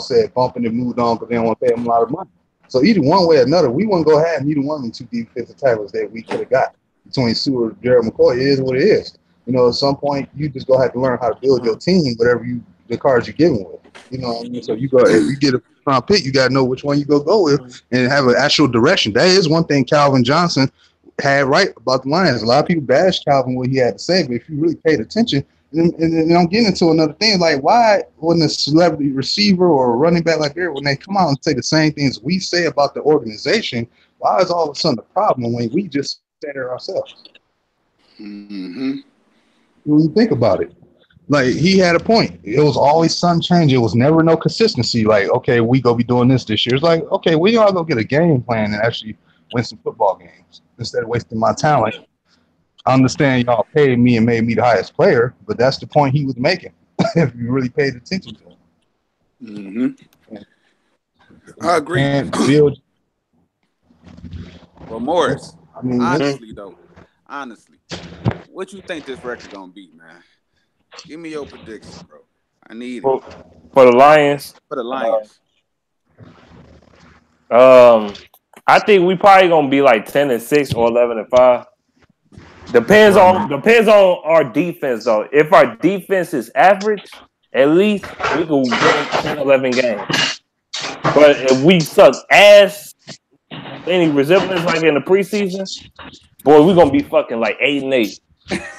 said bumping and moved on because they don't want to pay him a lot of money. So either one way or another, we wouldn't go ahead and either one of the two defensive tackles that we could have got between Seward and Gerald McCoy. It is what it is. At some point, you just go have to learn how to build your team, whatever the cards you're given with. You know what I mean? So you go if you get a round pick, you got to know which one you go with and have an actual direction. That is one thing Calvin Johnson had right about the Lions. A lot of people bashed Calvin what he had to say, but if you really paid attention. And I'm getting into another thing, like why when a celebrity receiver or a running back like that, when they come out and say the same things we say about the organization, why is all of a sudden a problem when we just say it ourselves? Mm-hmm. When you think about it, like he had a point. It was always something changing. It was never no consistency. Like, okay, we go be doing this year. It's like, okay, we all go get a game plan and actually win some football games instead of wasting my talent. I understand y'all paid me and made me the highest player, but that's the point he was making. If you really paid attention to him. Mm-hmm. I agree. Well, Morris, honestly, what you think this record gonna be, man? Give me your prediction, bro. I need it. For the Lions. For the Lions. I think we probably gonna be like 10-6 or 11-5. Depends on our defense though. If our defense is average, at least we can win 10-11 games. But if we suck ass, any resemblance like in the preseason, boy, we're gonna be fucking like 8-8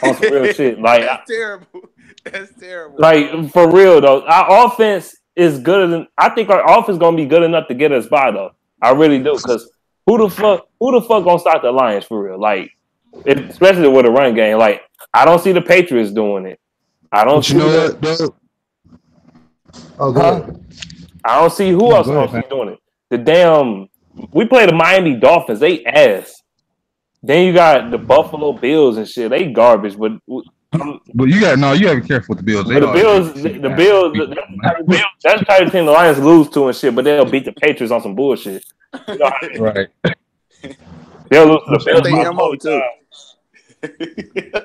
on some real shit. Like that's terrible. That's terrible. Like for real though, our offense is good than I think our offense gonna be good enough to get us by though. I really do, because who the fuck gonna stop the Lions for real? Like, especially with a run game. Like, I don't see the Patriots doing it. I don't see I don't see who else gonna be doing it. The damn we play the Miami Dolphins, they ass. Then you got the Buffalo Bills and shit. They garbage, but you gotta be careful with the Bills. The Bills, that's the type of team the Lions lose to and shit, but they'll beat the Patriots on some bullshit. You know I mean? Right. They'll lose to the Bills.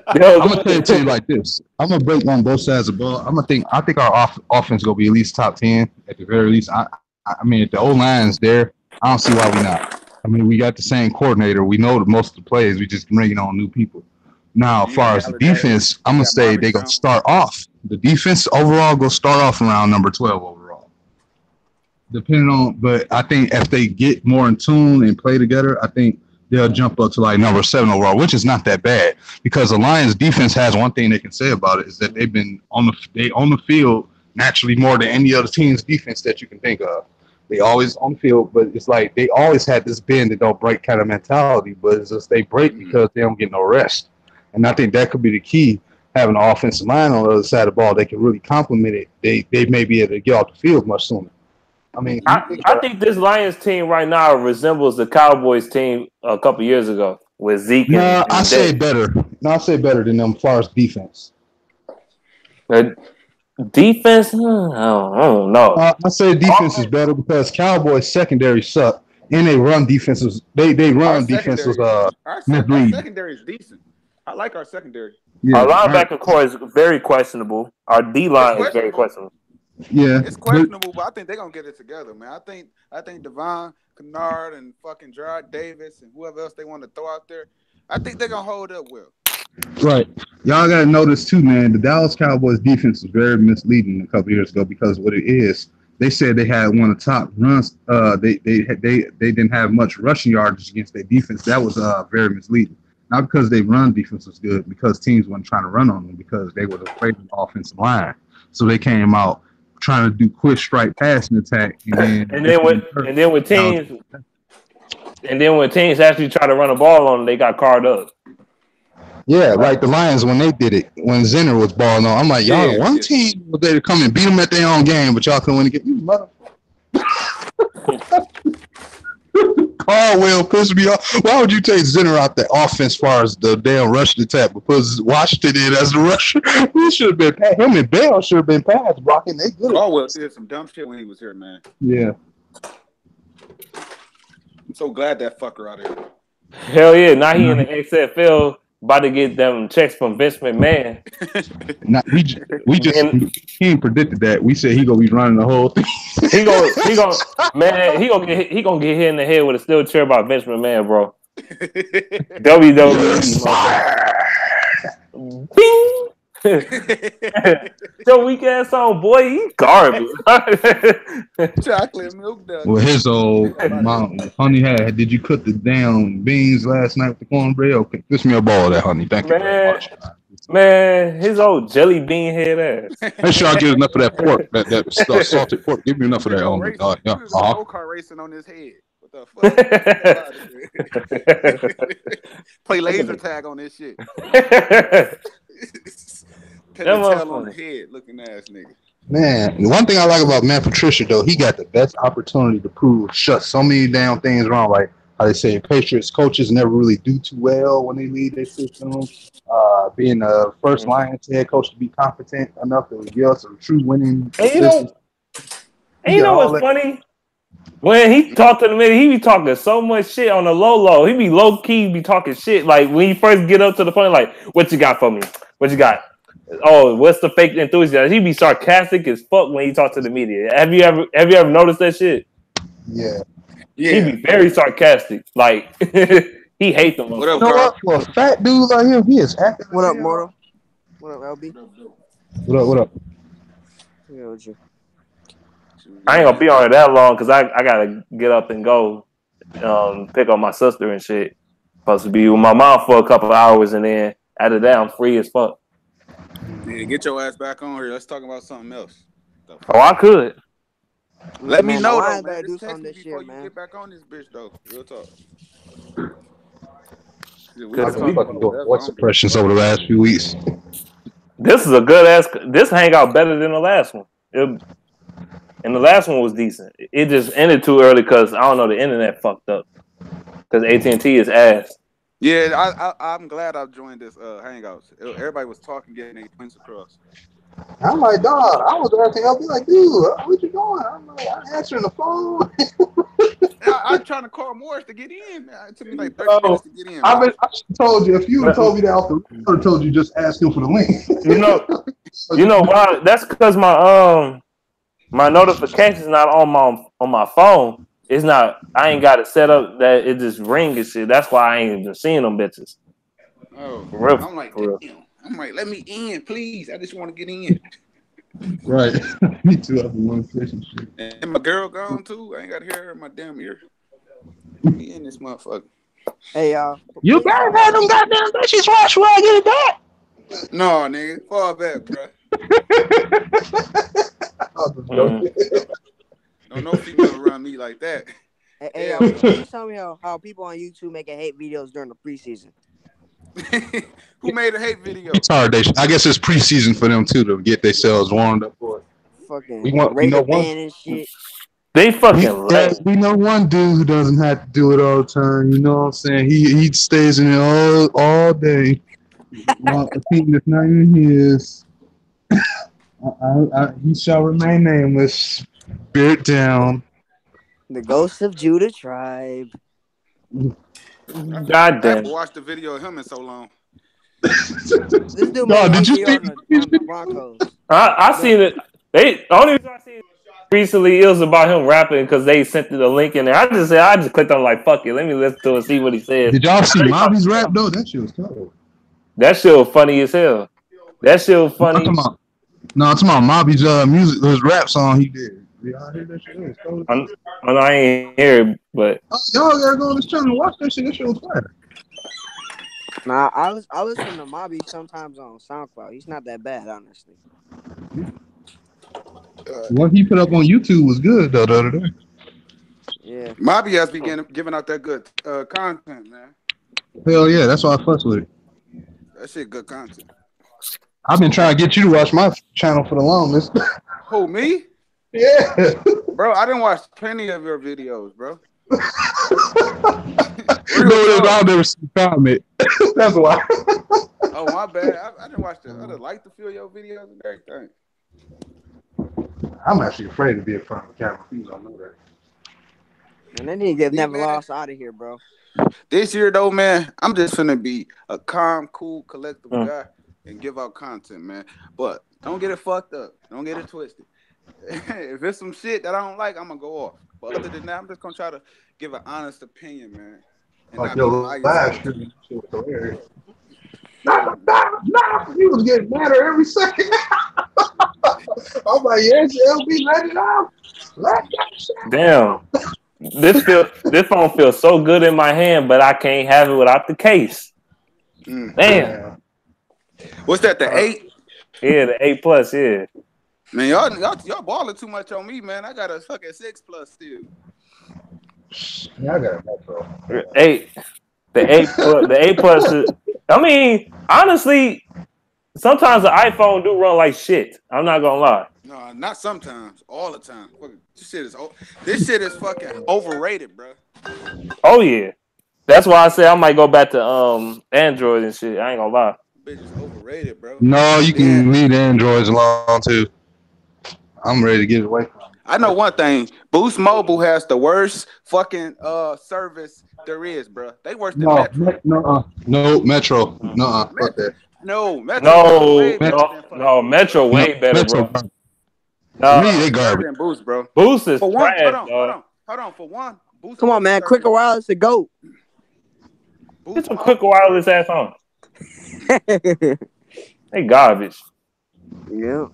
I'm gonna tell you like this. I'm gonna break on both sides of the ball. I think our offense gonna be at least top 10 at the very least. I mean, if the O line's there, I don't see why we not. I mean, we got the same coordinator. We know most of the plays. We just bringing on new people. Now, as far as the defense, I'm gonna say they're gonna start off. The defense overall gonna start off around number 12 overall. Depending on, but I think if they get more in tune and play together, I think they'll jump up to like number 7 overall, which is not that bad. Because the Lions defense has one thing they can say about it is that they've been on the field naturally more than any other team's defense that you can think of. They always on the field, but it's like they always had this bend that don't break kind of mentality, but it's just they break because they don't get no rest. And I think that could be the key. Having an offensive line on the other side of the ball, they can really complement it. They may be able to get off the field much sooner. I mean, I think this Lions team right now resembles the Cowboys team a couple years ago with Zeke. No, I say better. No, I say better than them as far as defense. Defense? I don't know. I say defense is better because Cowboys secondary suck, and they run defenses. They run defenses. Our secondary is decent. I like our secondary. Yeah, our linebacker core is very questionable. Our D line is very questionable. Yeah, it's questionable, but I think they're gonna get it together, man. I think Devon Kennard and fucking Gerard Davis and whoever else they want to throw out there, I think they're gonna hold up well. Right. Y'all gotta notice too, man. The Dallas Cowboys defense was very misleading a couple years ago because what it is, they said they had one of the top runs. They didn't have much rushing yardage against their defense. That was very misleading. Not because their run defense was good, because teams weren't trying to run on them because they were afraid of the offensive line. So they came out trying to do quick strike passing attack, and then when teams actually try to run a ball on them, they got carved up. Yeah, like the Lions when they did it, when Zenner was balling on. I'm like, y'all, one team was there to come and beat them at their own game, but y'all couldn't win again. You mother. Caldwell pissed me off. Why would you take Zenner out the offense as far as the damn rushing attack? Because Washington did as the rusher. He should have been him and Bell should have been pass blocking. They good. Caldwell did some dumb shit when he was here, man. Yeah. I'm so glad that fucker out of here. Hell yeah! Now he in the XFL. About to get them checks from Vince McMahon. He ain't predicted that. We said he gonna be running the whole thing. he gonna get hit in the head with a steel chair by Vince McMahon, bro. WWE. Bing. Your weak ass on, boy. He garbage. Chocolate milk duck. Well, his old mom, honey, did you cook the damn beans last night with the cornbread? Okay, kiss me a ball of that, honey. Thank you very much. Man, his old jelly bean head ass. Make sure I get enough of that pork, that salted pork. Give me enough of that. Go-kart racing on his head. What the fuck? Play laser tag on this shit. Pin the tail on the head, looking ass nigga. Man, the one thing I like about Matt Patricia though, he got the best opportunity to shut so many damn things wrong. Like how they say, Patriots coaches never really do too well when they lead their system. Being the first Lions head coach to be competent enough to give us a true winning. And you know what's funny? When he talked to the man, he be talking so much shit on the low. He be low key, be talking shit. Like when you first get up to the point, like, what you got for me? What you got? Oh, what's the fake enthusiasm? He be sarcastic as fuck when he talks to the media. Have you ever noticed that shit? Yeah. He be very sarcastic. Like he hates them. What up, bro? For a fat dude like him, he is happy. What up, Mortal? What up, LB? What up? Yeah, with you. I ain't gonna be on it that long because I gotta get up and go pick up my sister and shit. Supposed to be with my mom for a couple of hours, and then after that I'm free as fuck. Yeah, get your ass back on here. Let's talk about something else. Oh, I could. Let me know though, man. Do Just text me before you get back on this bitch though. Real talk. I've been fucking doing voice impressions over the last few weeks. This is a good ass. This hangout better than the last one. And the last one was decent. It just ended too early because I don't know, the internet fucked up. Because AT&T is ass. Yeah, I'm glad I joined this hangouts. Everybody was talking, getting their points across. I'm like, dog, I was asking help. He's like, dude, what you doing? I'm like, I'm answering the phone. I'm trying to call Morris to get in. It took me like 30 minutes to get in. I should have told you. If you would have told me that off the I would have told you just ask him for the link. You know why? That's because my notification's not on my phone. it's not. I ain't got it set up that it just ring and shit. That's why I ain't even seeing them bitches. Oh, for real, I'm like, for real. damn. I'm like, let me in, please. I just want to get in. Right. Me too. I've been wanting to say some shit. And my girl gone too. I ain't got to hear her in my damn ear. Let me in this motherfucker. Hey, y'all. You better have them goddamn bitches watch where I get it back. No, nigga. Fall back, bro. No female around me like that. Hey, y'all, please tell me how people on YouTube making hate videos during the preseason. Who made a hate video? It's hard. I guess it's preseason for them too to get themselves warmed up for it. Fucking we know one and shit. They fucking we know one dude who doesn't have to do it all the time. You know what I'm saying? He stays in it all day. Well, a team that's not even his. He shall remain nameless. Spirit down. The ghost of Judah tribe. God I haven't damn. watched the video of him in so long. This dude made a video on the Broncos. I seen it. Only reason I seen it recently it was about him rapping because they sent the link in there. I just clicked on like fuck it. Let me listen to it, see what he said. Did y'all see Bobby's rap though? That shit was cool. That shit was funny as hell. That shit was funny. I'm talking about Mobby's music, his rap song he did. Y'all hear that shit? I ain't hear it, but y'all gotta go on this channel and watch that shit. That shit was fire. Nah, I listen to Mobby sometimes on SoundCloud. He's not that bad, honestly. What he put up on YouTube was good though the other day. Yeah. Mobby has been giving out that good content, man. Hell yeah, that's why I fuss with it. That shit good content. I've been trying to get you to watch my channel for the longest. Who, me? Yeah. Bro, I didn't watch plenty of your videos, bro. I'll never see the comment. That's why. Oh, my bad. I didn't watch the other like to feel your videos and everything. I'm actually afraid to be in front of the camera. You don't know that. And they need to get Never Lost out of here, bro. This year, though, man, I'm just gonna be a calm, cool, collective guy and give out content, man. But don't get it fucked up. Don't get it twisted. If it's some shit that I don't like, I'm gonna go off. But other than that, I'm just gonna try to give an honest opinion, man. And like your last shit was hilarious. Nah, he was getting madder every second. I'm like, yes, LB, let it out. damn. This phone feels so good in my hand, but I can't have it without the case. Damn. What's that? The 8? Yeah, the 8+. Yeah. Man, y'all balling too much on me, man. I got a fucking 6+ still. Yeah, I got a Metro. 8. The 8+. I mean, honestly, sometimes the iPhone do run like shit. I'm not gonna lie. No, not sometimes. All the time. This shit is fucking overrated, bro. Oh yeah, that's why I say I might go back to Android and shit. I ain't gonna lie. Bitch is overrated, bro. No, you can leave Androids alone too. I'm ready to get away from it. I know one thing. Boost Mobile has the worst fucking service there is, bro. They worse than Metro. No, Metro. Fuck that. No, Metro. Metro way better, bro. To me, they garbage. Than Boost, bro. Boost is for one, trash, hold on. For one, Boost. Come on, man. Quicker Wireless to go. Get some Quicker Wireless ass on. They garbage. Yeah.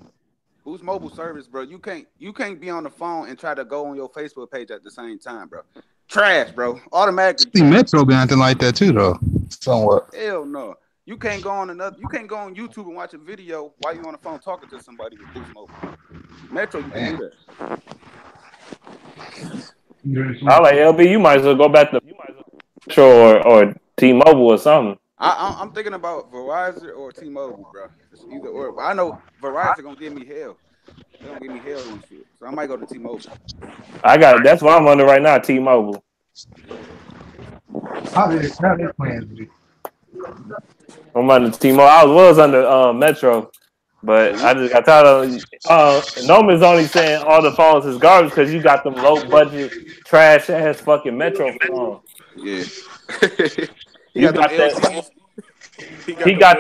Boost Mobile service, bro. You can't be on the phone and try to go on your Facebook page at the same time, bro. Trash, bro. Automatically. See, Metro be acting like that too, though. Somewhat. Hell no. You can't go on YouTube and watch a video while you're on the phone talking to somebody with Boost Mobile. Metro, you can do that. I like LB. You might as well go back to Metro or T-Mobile or something. I'm thinking about Verizon or T-Mobile, bro. It's either or. I know Verizon gonna give me hell. They gonna give me hell and shit. So I might go to T-Mobile. That's what I'm under right now. T-Mobile. How they playing? I'm under T-Mobile. I was under Metro, but I just got tired of. Noman's only saying all the phones is garbage because you got them low budget trash ass fucking Metro phones. Yeah. He got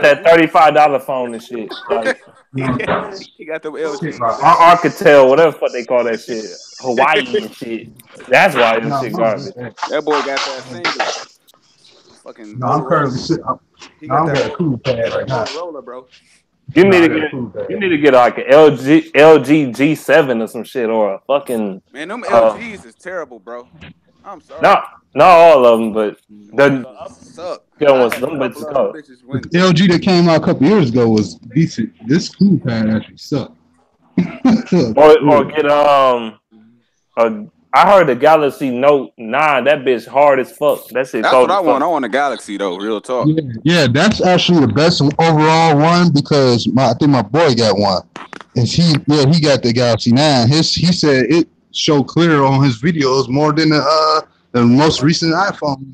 that $35 phone and shit. Like, he got them LG. Arcatel, whatever the fuck they call that shit. Hawaii and shit. That's why this shit garbage. That boy got that single. Fucking No, I'm Motorola. currently sitting. He got that cool pad right now. Motorola, bro. You need to get like an LG G7 or some shit or a fucking. Man, them LGs is terrible, bro. I'm sorry. Not all of them, but the suck. The LG that came out a couple years ago was decent. This cool pad actually sucked. or get I heard the Galaxy Note 9. That bitch hard as fuck. That's what I want. I want a Galaxy though. Real talk. Yeah, that's actually the best overall one because I think my boy got one, and he got the Galaxy 9. He said it showed clear on his videos more than the most recent iPhone.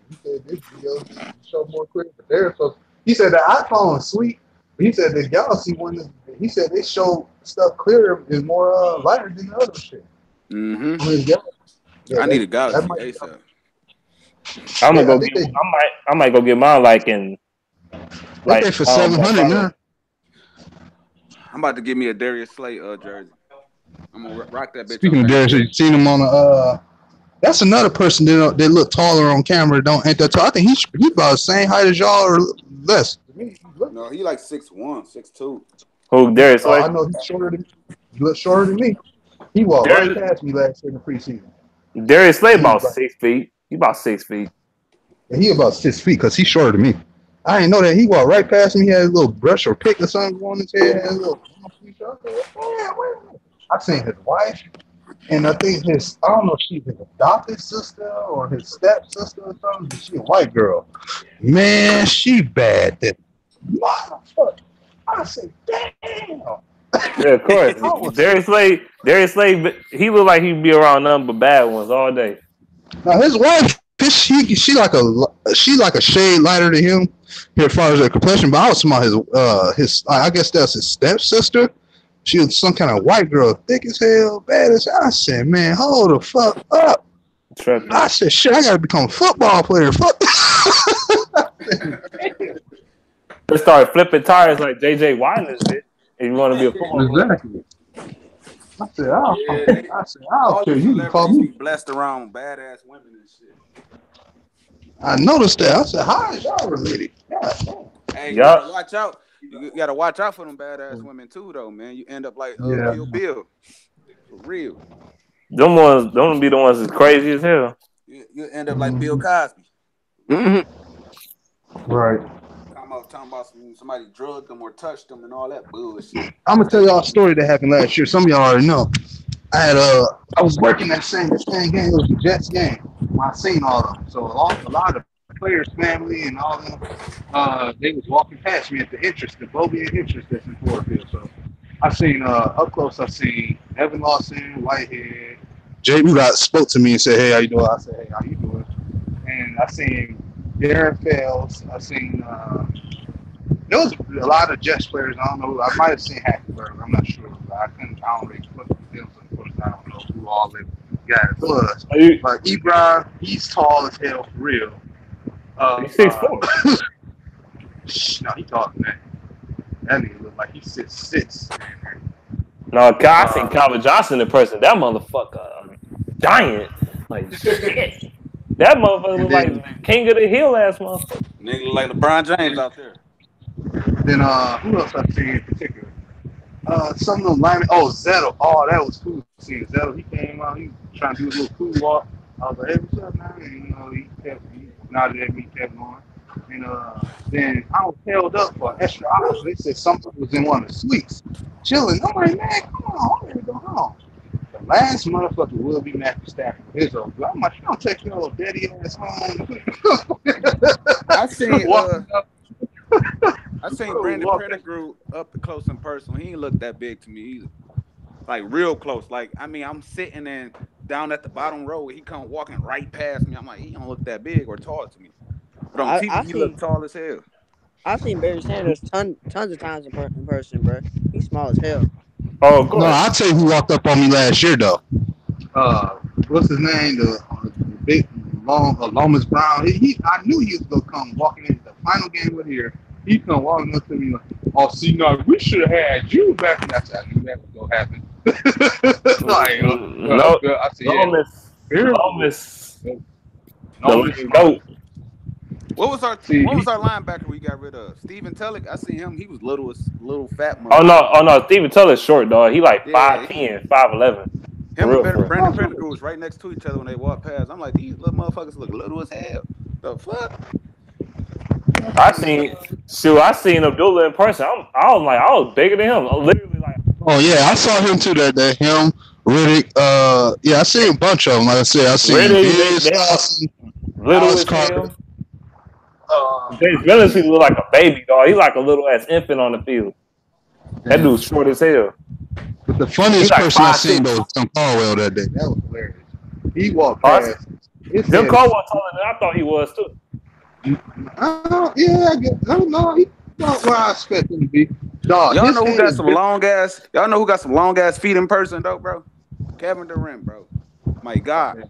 He said this video showed more clear there. So he said the iPhone is sweet, but he said the Galaxy one. He said they show stuff clearer and more lighter than the other shit. I need a Galaxy ASAP. I'm gonna go get. I might go get mine like in. Like for $700 now. I'm about to give me a Darius Slay jersey. I'm gonna rock that bitch. Speaking of Darius, you seen him on that's another person that look taller on camera. Ain't that tall? I think he about the same height as y'all or less. No, he like 6'1", 6'2". Who Darius Slay? I know he's shorter than. He looks shorter than me. He walked right past me last year in the preseason. Darius Slay about 6 feet. He about 6 feet. And he about 6 feet because he's shorter than me. I didn't know that. He walked right past me. He had a little brush or pick or something on his head. I seen his wife, and I think I don't know if she's his adopted sister or his stepsister or something, but she a white girl. Man, she bad. That motherfucker. I said, damn. Yeah, of course. Darius Slay, he look like he'd be around nothing but bad ones all day. Now his wife, she like a shade lighter than him here as far as her complexion, but I was talking about his I guess that's his stepsister. She was some kind of white girl, thick as hell, bad as I said, man, hold the fuck up. I said, shit, I gotta become a football player. Fuck. They started flipping tires like JJ Watt and shit. If you want to be a football player. Exactly. I said, I don't care. You can call me. Blessed around badass women and shit. I noticed that. I said, how is y'all related? Hey, you gotta watch out. You gotta watch out for them badass women too, though, man. You end up like Kill Bill. For real. Them ones, don't be the ones that's crazy as hell. You end up like Bill Cosby. Right. Talking about somebody drugged them or touched them and all that bullshit. I'm gonna tell y'all a story that happened last year. Some of y'all already know. I was working that same game. It was the Jets game. I seen all of them. So a lot of the players' family and all of them, they was walking past me at the Bovian entrance that's in Ford Field. So I seen up close. I seen Evan Lawson, Whitehead. Jay Rudolph spoke to me and said, "Hey, how you doing?" I said, "Hey, how you doing?" And I seen Darren Fells. I seen there was a lot of Jets players. I don't know. I might have seen Hackenberg. I'm not sure. But I don't really put the deals. Of course, I don't know who all the guys was. But Ebron, he's tall as hell for real. He's 6'4". No, he tall than that. That nigga look like he's 6'6". No, I seen Calvin Johnson in person. That motherfucker, giant. Like shit. That motherfucker look like king of the hill ass motherfucker. Nigga look like LeBron James out there. Then who else I seen in particular? Some of them linemen. Oh, Zettel. Oh, that was cool to see Zettel. He came out. He was trying to do a little cool walk. I was like, hey, what's up, man? And he nodded at me, kept going. And then I was held up for extra hours. They said something was in one of the suites, chilling. I'm like, man, come on, I'm ready to go home. The last motherfucker will be Matthew Stafford. His old. I'm like, you don't take your old daddy ass home. I seen Brandon Pettigrew up close and personal. He ain't look that big to me either. Like real close. Like I'm sitting and down at the bottom row. He come walking right past me. I'm like, he don't look that big or tall to me. But on TV, he look tall as hell. I've seen Barry Sanders tons of times in person, bro. He's small as hell. Oh, good. No, I'll tell you who walked up on me last year though. What's his name? The big Lomas Brown. I knew he was gonna come walking into the final game of the year. He come walking up to me like, "Oh, see, no, we should have had you back." And I said, I knew that was gonna happen. Like, No, I see. Lomas, the goat. What was our linebacker we got rid of? Steven Tulloch. I seen him. He was little fat. Oh no, Steven Tulloch's short, dog. He like 5'10", 5'11". Him and Brandon Pendergrass was right next to each other when they walked past. I'm like, these little motherfuckers look little as hell. The fuck? I seen Abdullah in person. I was bigger than him. Literally like. Oh yeah, I saw him too that day. Him, Riddick. Yeah, I seen a bunch of them. Like I said, I seen little as hell. James Billingsley look like a baby, dog. He like a little ass infant on the field. That dude's short as hell. But the funniest person I seen though was Jim Caldwell that day. That was hilarious. He walked past. Jim Caldwell taller than I thought he was too. Yeah, I guess. I don't know. He not where I expect him to be. Dog, y'all know who got some long ass? Y'all know who got some long ass feet in person though, bro? Kevin Durant, bro. My God.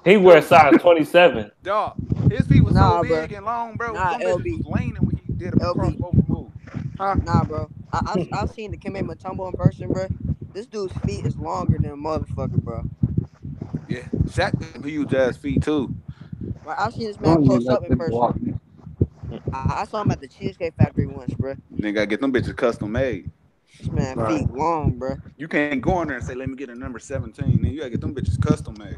He wears size 27. Dog, his feet was so big and long, bro. LB. Was leaning when he did a crossover move. Huh? Nah, bro. I've seen the Kime Mutombo in person, bro. This dude's feet is longer than a motherfucker, bro. Yeah, Shaq got huge ass feet too. Right, I've seen this man close up in person. I saw him at the Cheesecake Factory once, bro. They gotta get them bitches custom made. This man feet long, bro. You can't go in there and say, "Let me get a number 17." Then you gotta get them bitches custom made.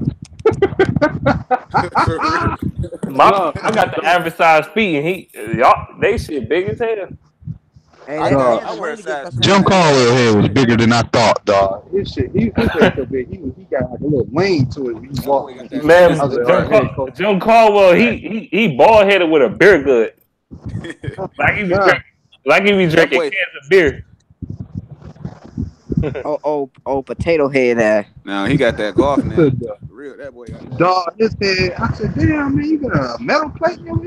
I got the average size feet, and they shit big as hell. Hey, Jim Caldwell head was bigger than I thought, dog. His shit, he was so big. He got like a little lane to it. He walked. Man, Jim Caldwell, he bald headed with a beer gut, like he be drinking cans of beer. oh, potato head ass. No, he got that golf now. Real that boy. Dog, his head. I said, damn man, you got a metal plate in your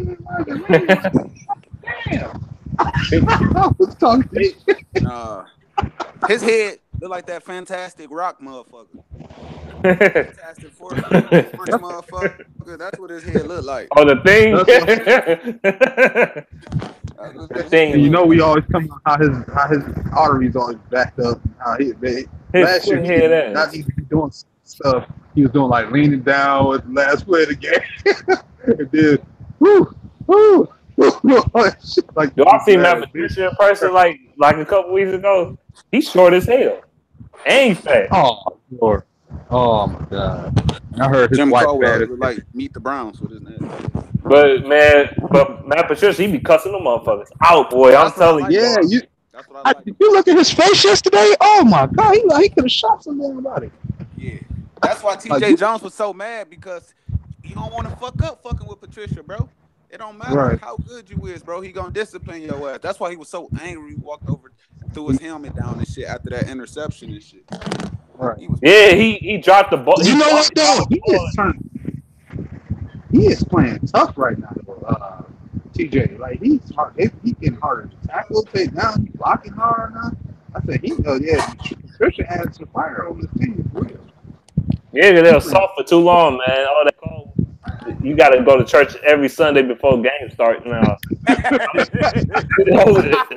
head? Damn. I was talking. His head look like that Fantastic Rock motherfucker. Fantastic Four motherfucker. That's what his head look like. Oh, the thing. The thing. You know, we always come on how his arteries always backed up. How last year he did not need to be doing stuff. He was doing like leaning down with the last play of the game. And then, whoo. Like, yo, I seen Matt Patricia in person like a couple weeks ago. He's short as hell. And fat. Oh Lord. Oh my God. I heard his Jim wife Caldwell would like meet the Browns with his name. But Matt Patricia, he be cussing them motherfuckers out, boy. I'm telling you. Yeah, you look at his face yesterday. Oh my God, he could have shot somebody. Yeah, that's why T.J. Jones was so mad because he don't want to fucking with Patricia, bro. It don't matter how good you is, bro. He gonna discipline your ass. That's why he was so angry. He walked over, threw his helmet down and shit after that interception and shit. Right. He dropped the ball. You know what though? He is playing tough right now, TJ. Like he's hard. He getting harder to tackle, take down. He's blocking hard now. I said Patricia had some fire on this team. Yeah, they were soft for too long, man. All that call. You got to go to church every Sunday before games start now.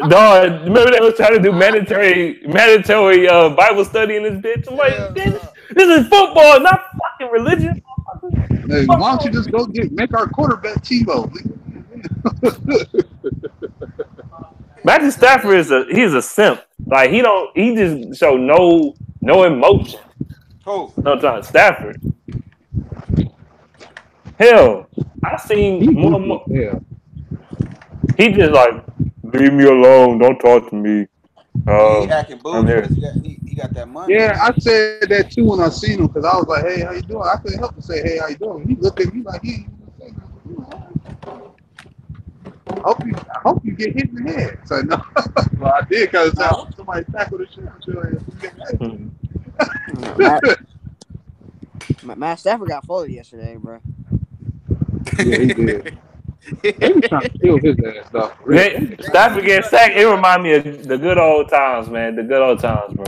Dog, remember they was trying to do mandatory Bible study in this bitch? I'm like, this is football, not fucking religion. Hey, why don't you just go make our quarterback Tebow? Matthew Stafford he's a simp. Like he just show no emotion. No time. Stafford. Hell, I seen more. Yeah. He just like, leave me alone. Don't talk to me. He acting bougie. He got that money. Yeah, I said that too when I seen him because I was like, hey, how you doing? I couldn't help but say, hey, how you doing? He looked at me like he ain't say nothing. I hope you get hit in the head. So no, well I did because somebody tackled the shit. Matt Stafford got folded yesterday, bro. Yeah, he did. They be trying to kill his ass, though. Really. Stafford getting sacked. It remind me of the good old times, man. The good old times, bro.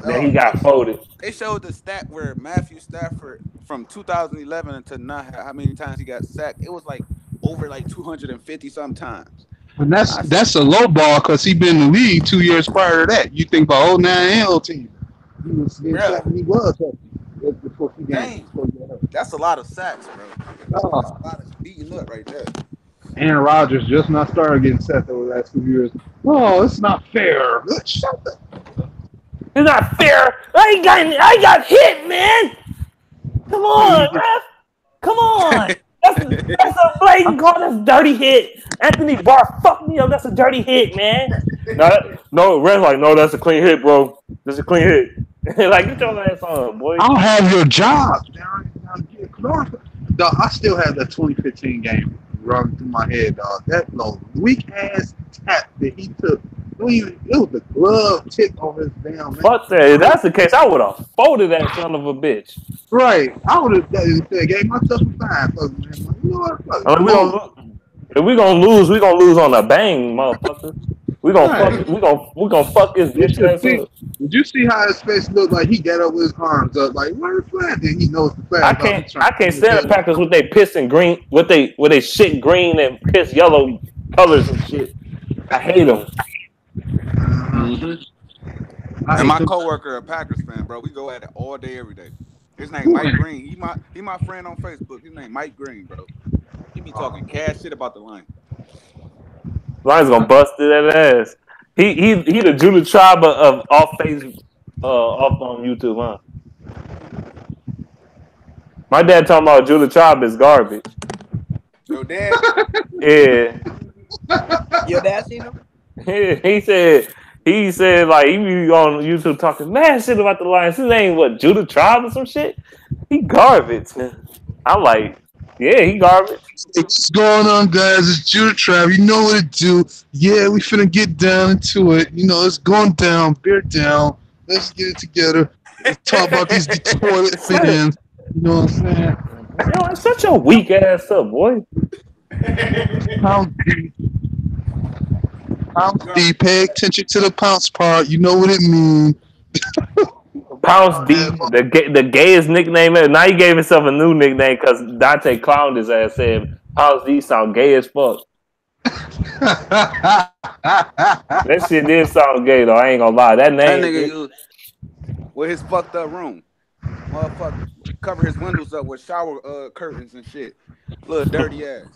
Then he got folded. They showed the stat where Matthew Stafford from 2011 until now, how many times he got sacked. It was like over like 250 sometimes. And that's a low ball because he been in the league 2 years prior to that. You think about 09 and 0 team. He was getting sacked when he was healthy before he Dang. That's a lot of sacks, bro. That's a lot of beating up right there. Aaron Rodgers just not started getting sacked over the last 2 years. Oh, it's not fair. Shut the. It's not fair. I got hit, man. Come on, ref. Come on. That's a blatant call. That's a dirty hit. Anthony Barr fucked me up. That's a dirty hit, man. No, ref's like, no, that's a clean hit, bro. That's a clean hit. Like, get your ass on, boy. I'll have your job. Dog, I still have that 2015 game running through my head, dog. That little weak ass tap that he took. It was the glove tip on his damn. Fuck that. If that's the case, I would have folded that son of a bitch. Right. I would have gave myself a fine. You know what? If we gonna lose, we gonna lose on a bang, motherfucker. We gonna fuck his bitch ass up. Did you see how his face looked like he got up with his arms up like where's the flag? Then he knows the flag. I can't stand the Packers with they piss and green, with they shit green and piss yellow colors and shit. I hate them. And my coworker, a Packers fan, bro. We go at it all day, every day. His name Mike Green. He my friend on Facebook. His name Mike Green, bro. He be talking cash shit about the line. Lions gonna bust that ass. He the Judah Tribe of off on YouTube, huh? My dad talking about Judah Tribe is garbage. Your dad? Yeah. Your dad seen him? He said like he be on YouTube talking mad shit about the Lions. His name what, Judah Tribe or some shit? He garbage. I'm like, yeah, he garbage. What's going on, guys? It's Judah Tribe. You know what to do. Yeah, we finna get down into it. You know, it's going down, beer down. Let's get it together. Let's talk about these toilet fans. You know what I'm saying? Yo, it's such a weak ass up, boy. Pounce D. Pay attention to the pounce part. You know what it means. Pounce D, the gayest nickname ever. Now he gave himself a new nickname because Dante clowned his ass, said Pounce D sound gay as fuck. That shit did sound gay though. I ain't gonna lie. That name. That nigga with his fucked up room, motherfucker, cover his windows up with shower curtains and shit. Little dirty ass.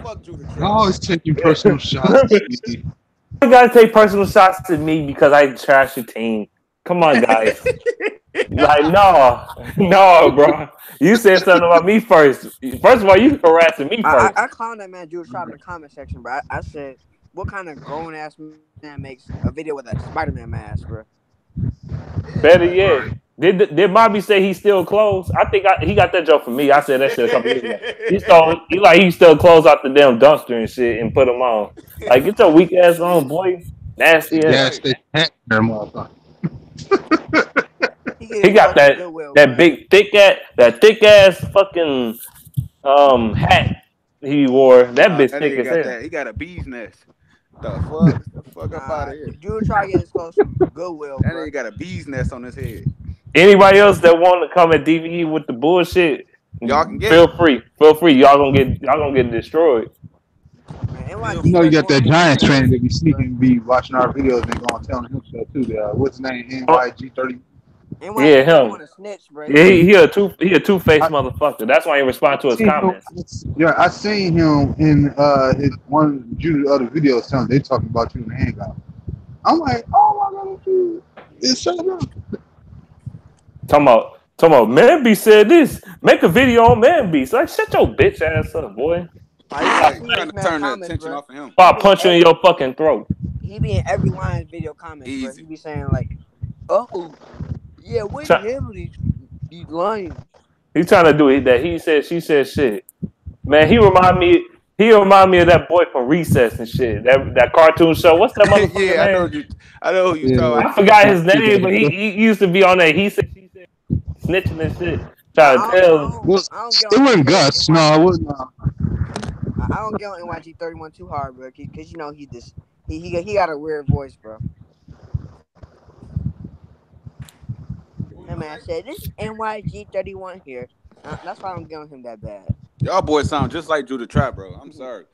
Fuck Judah Tribe. I always taking personal shots. You gotta take personal shots to me because I trash your team. Come on, guys. Like, no, bro. You said something about me first. First of all, you harassing me first. I clowned that man Judah Tribe in the comment section, bro. I said, what kind of grown ass man makes a video with a Spider-Man mask, bro? Better yet. Did Bobby say he's still clothes? I think he got that joke from me. I said that shit a couple years ago. He still clothes out the damn dumpster and shit and put them on. Like, get your weak ass on, boy. Nasty ass. He got that big thick ass fucking hat he wore. That bitch thick as hell. He got a bee's nest. The fuck up out of here. Judah try to get his close to Goodwill. That nigga got a bee's nest on his head. Anybody else that want to come at DVE with the bullshit, y'all can get feel free. Y'all gonna get destroyed. You know you got that Giants fan that be sneaking and be watching our videos and going telling him stuff too. What's his name? NYG30. Yeah, him. Yeah, he a two-faced motherfucker. That's why he respond to his comments. Yeah, I seen him in one of Judah's other videos. Telling they talking about you in the hangout. I'm like, oh my god, dude, it's so good. Talking about Man Beast said this. Make a video on Man Beast. Like, shut your bitch ass up, boy. I'm trying to turn the attention off of him. Stop punching in your fucking throat. He be in every Lions video comment, bro. He be saying like, "Oh, yeah, wait the hell these Lions." He's trying to do that. He said, she said shit. Man, he remind me of that boy from Recess and shit. That cartoon show. What's that motherfucker name? I know who you talking. I forgot his name, but he used to be on that. He said, she said, snitching and shit. Trying to tell. It wasn't Gus. No, it wasn't. I don't get on NYG 31 too hard, bro, because you know he got a weird voice, bro. That man said, "This is NYG 31 here." That's why I don't get on him that bad. Y'all boys sound just like Judah Tribe, bro. I'm sorry.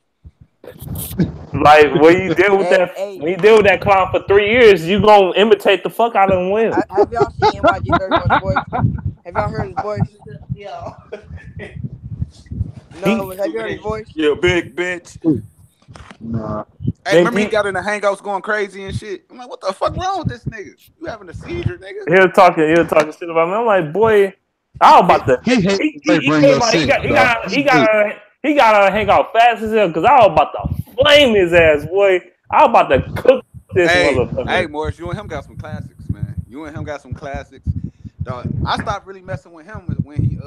Like when you deal with when you deal with that clown for 3 years, you gonna imitate the fuck out of him. Win. Have y'all seen NYG31's voice? Have y'all heard his voice? Yeah. No, have you heard his voice? Yeah, big bitch. Nah. Hey, remember he got in the hangouts going crazy and shit? I'm like, what the fuck wrong with this nigga? You having a seizure, nigga? He was talking shit about me. I'm like, boy, I was about to. He got to hang out fast as hell because I was about to flame his ass, boy. I was about to cook this motherfucker. Hey, Morris, you and him got some classics, man. You and him got some classics. Dog, I stopped really messing with him when he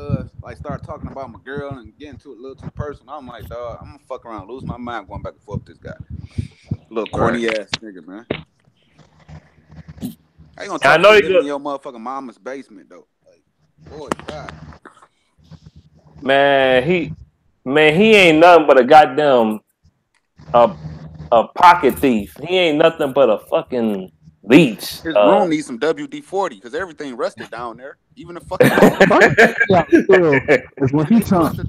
like started talking about my girl and getting to it a little too personal. I'm like, dog, I'm gonna fuck around, lose my mind going back and forth with this guy. Little corny ass nigga, man. I ain't gonna talk to you in your motherfucking mama's basement though. Like, boy, God. Man, he ain't nothing but a goddamn a pocket thief. He ain't nothing but a fucking leech. His room needs some WD-40 because everything rusted down there. Even the fucking when he talks the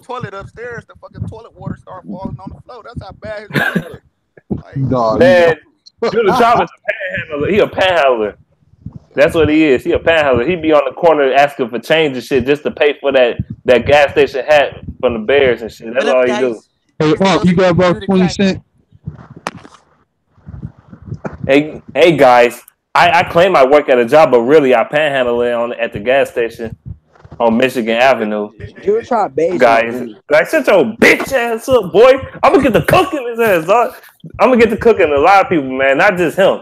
toilet upstairs, the fucking toilet water started falling on the floor. That's how bad his room is. Like, man, Judah Chavez is a panhandler. He a panhandler. That's what he is. He a panhandler. He be on the corner asking for change and shit just to pay for that gas station hat from the Bears and shit. That's all he do. Hey, you got about 20 cents? Hey guys, I claim I work at a job, but really I panhandle it at the gas station on Michigan Avenue. You try guys, like shut your bitch ass up, boy. I'm gonna get the cooking his ass, dog. I'm gonna get the cooking a lot of people, man. Not just him.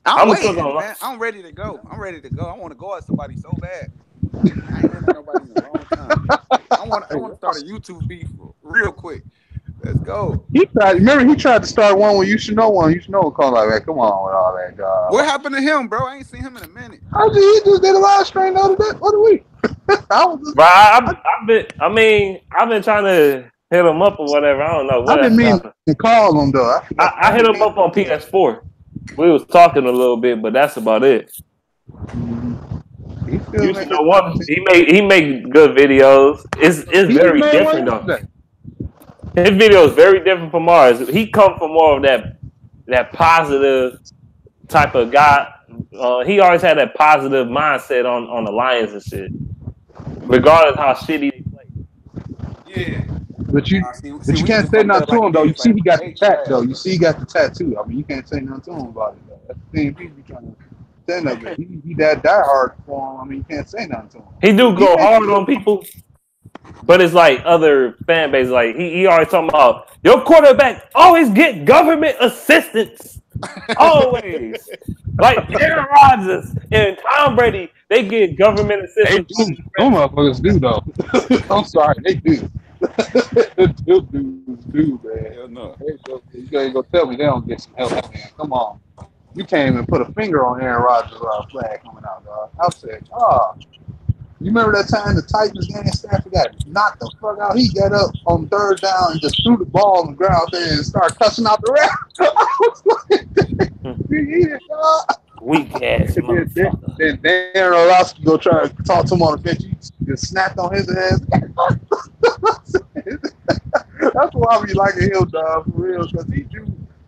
I'm ready to go. I want to go at somebody so bad. I ain't been at nobody in a long time. I want to start a YouTube beef real quick. Let's go. He tried to start one when you should know one. You should know call like that. Come on with all that, dog. What happened to him, bro? I ain't seen him in a minute. He just did a live stream the other week. I've been trying to hit him up or whatever. I don't know. I didn't mean to call him though. I hit him up on PS4. We was talking a little bit, but that's about it. He make good videos. It's very different though. His video is very different from ours. He come from more of that positive type of guy. He always had that positive mindset on the Lions and shit, regardless how shitty they play. Yeah. But you can't say nothing to him though. You see he got the tat though. You see he got the tattoo. I mean, you can't say nothing to him about it though. That's the thing people be trying to stand up. He that diehard for him. I mean, you can't say nothing to him. He do go hard on people, but it's like other fan bases. Like he always talking about your quarterback always get government assistance. Always. Like Aaron Rodgers and Tom Brady, they get government assistance. They do. Those motherfuckers do though. I'm sorry, they do. Dudes do, man. Hell no. You ain't gonna tell me they don't get some help, man. Come on. You can't even put a finger on Aaron Rodgers' flag coming out, dog. I said, you remember that time the Titans game Stafford got knocked the fuck out? He got up on third down and just threw the ball on the ground there and started cussing out the ref. I was like, weak ass. Then Darren Orlovsky go try to talk to him on the bench. He just snapped on his ass. That's why I be liking him, dog, for real, because he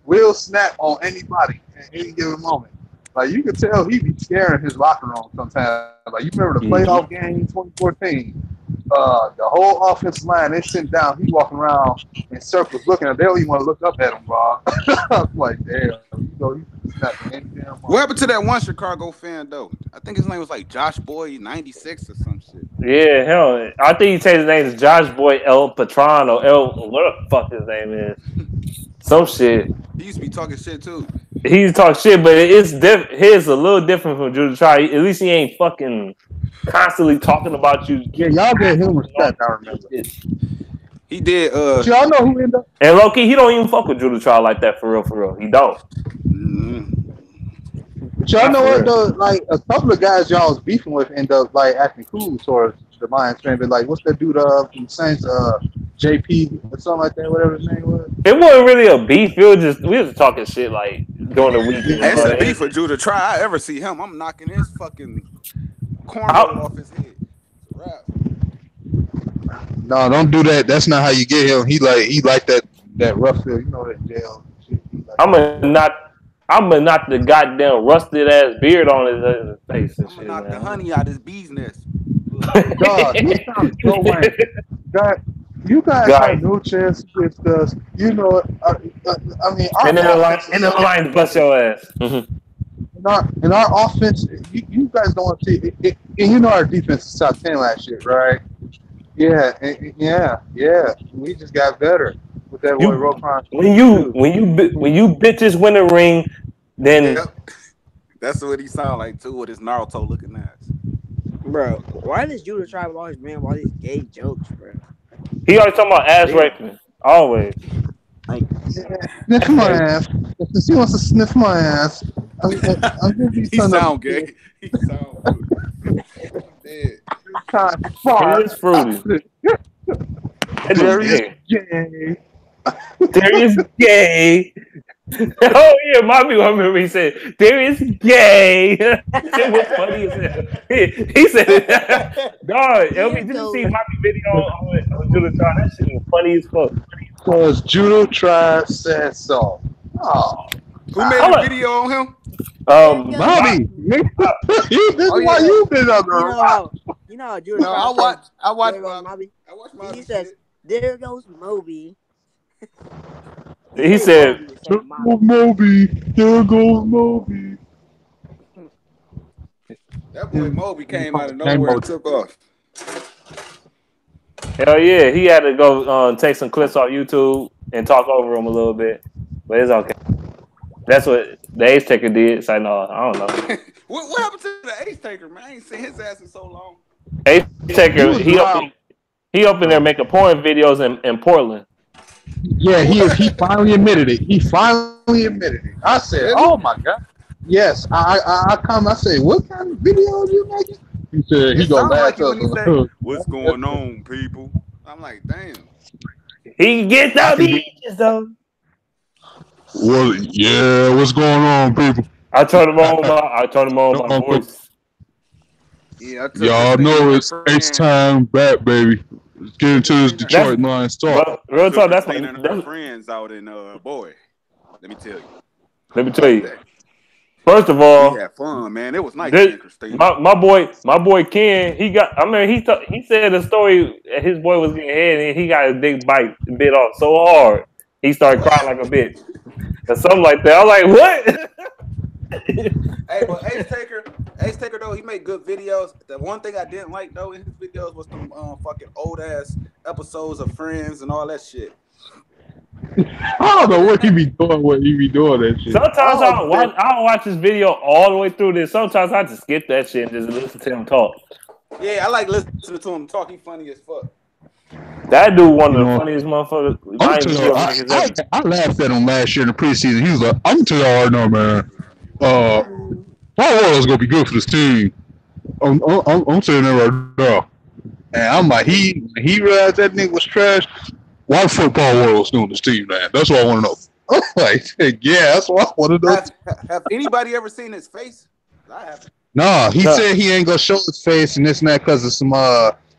will snap on anybody at any given moment. Like, you can tell he be scaring his locker room sometimes. Like, you remember the playoff game 2014? The whole offensive line, they sitting down. He walking around in circles looking at them. They don't even want to look up at him, bro. I was like, damn. What happened to that one Chicago fan, though? I think his name was like Josh Boy 96 or some shit. Yeah, hell. I think he changed his name to Josh Boy El Patron or what the fuck his name is. Some shit. He used to be talking shit, too. He used to talk shit, but his a little different from Judah Try. At least he ain't fucking constantly talking about you. Yeah, y'all gave him respect, I remember. He did. Y'all know who ended up. And low-key, he don't even fuck with Judah Try like that for real. He don't. But y'all know what though? Like a couple of guys y'all was beefing with end up like acting cool towards the Lions fan. But like, what's that dude from Saints? JP or something like that. Whatever his name was. It wasn't really a beef. We was talking shit like during the week. That's the beef for Judah Try. I ever see him, I'm knocking his fucking cornrow off his head. It's a wrap. No, don't do that. That's not how you get him. He like that rough feel. You know that jail shit. I'm gonna knock the goddamn rusted ass beard on his face and I'm shit, gonna knock the man. honey out his bee's nest. Dog, you sound so lame. God, you guys have no chance against us. You know, I mean, our offense in the line to bust your ass. in our offense, you guys don't want to see it, and you know our defense is top 10 last year, right? Yeah, yeah. We just got better with that boy Roquan. When you bitches win a ring, then that's what he sound like too with his Naruto looking ass. Bro, why does Judah try with all his man all these gay jokes, bro? He always talking about ass raping. Always. Like, sniff my ass. If he wants to sniff my ass, I'm gonna be he sound gay. He sound It is fruity. There is gay. There is gay. Oh yeah, mommy remember he said there is gay. It was funny as hell. He said it. Dog, LB, did you see mommy video on Judah Tribe? That shit was funny as fuck. Because Judah Tribe said so. Oh. Who made a video on him? Bobby. This is why you've been on the rock. You know how Judah Tribe I watch Moby. He says, there goes Moby. He said, Moby, there goes Moby. That boy Moby came out of nowhere and took off. Hell yeah, he had to go take some clips off YouTube and talk over them a little bit, but it's okay. That's what the Ace Taker did. So no, I don't know. What happened to the Ace Taker, man? I ain't seen his ass in so long. Ace Taker, he up in there making porn videos in Portland. Yeah, he finally admitted it. I said, "Oh my god." Yes, I come. I say, "What kind of video are you making?" He said, "He gonna laugh up." What's going on, people? I'm like, damn. He gets out beaches though. Well, yeah. What's going on, people? I turned him on my voice. Yeah, y'all know it's H-time back, baby. Let's get into this Detroit Lions talk. Real talk, that's my friends out in boy. Let me tell you. First of all, we had fun, man. It was nice. My boy Ken, he said a story. His boy was getting head and he got a big bit off so hard he started crying like a bitch or something like that. I was like, what? Hey, but Ace Taker though, he made good videos. The one thing I didn't like though in his videos was some fucking old ass episodes of Friends and all that shit. I don't know what he be doing that shit. Sometimes I don't watch this video all the way through this. Sometimes I just skip that shit and just listen to him talk. Yeah, I like listening to him talk. He funny as fuck. That dude one of the funniest motherfuckers. I laughed at him last year in the preseason. He was like, "I'm telling y'all right now, man. Paul Ward's gonna be good for this team. I'm saying that right now." And I'm like, he realized that nigga was trash. Why the fuck Paul Ward's doing this team, man? That's what I want to know. I'm like, yeah, that's what I want to know. Have anybody ever seen his face? I haven't. Nah, he said he ain't gonna show his face and this and that because of some.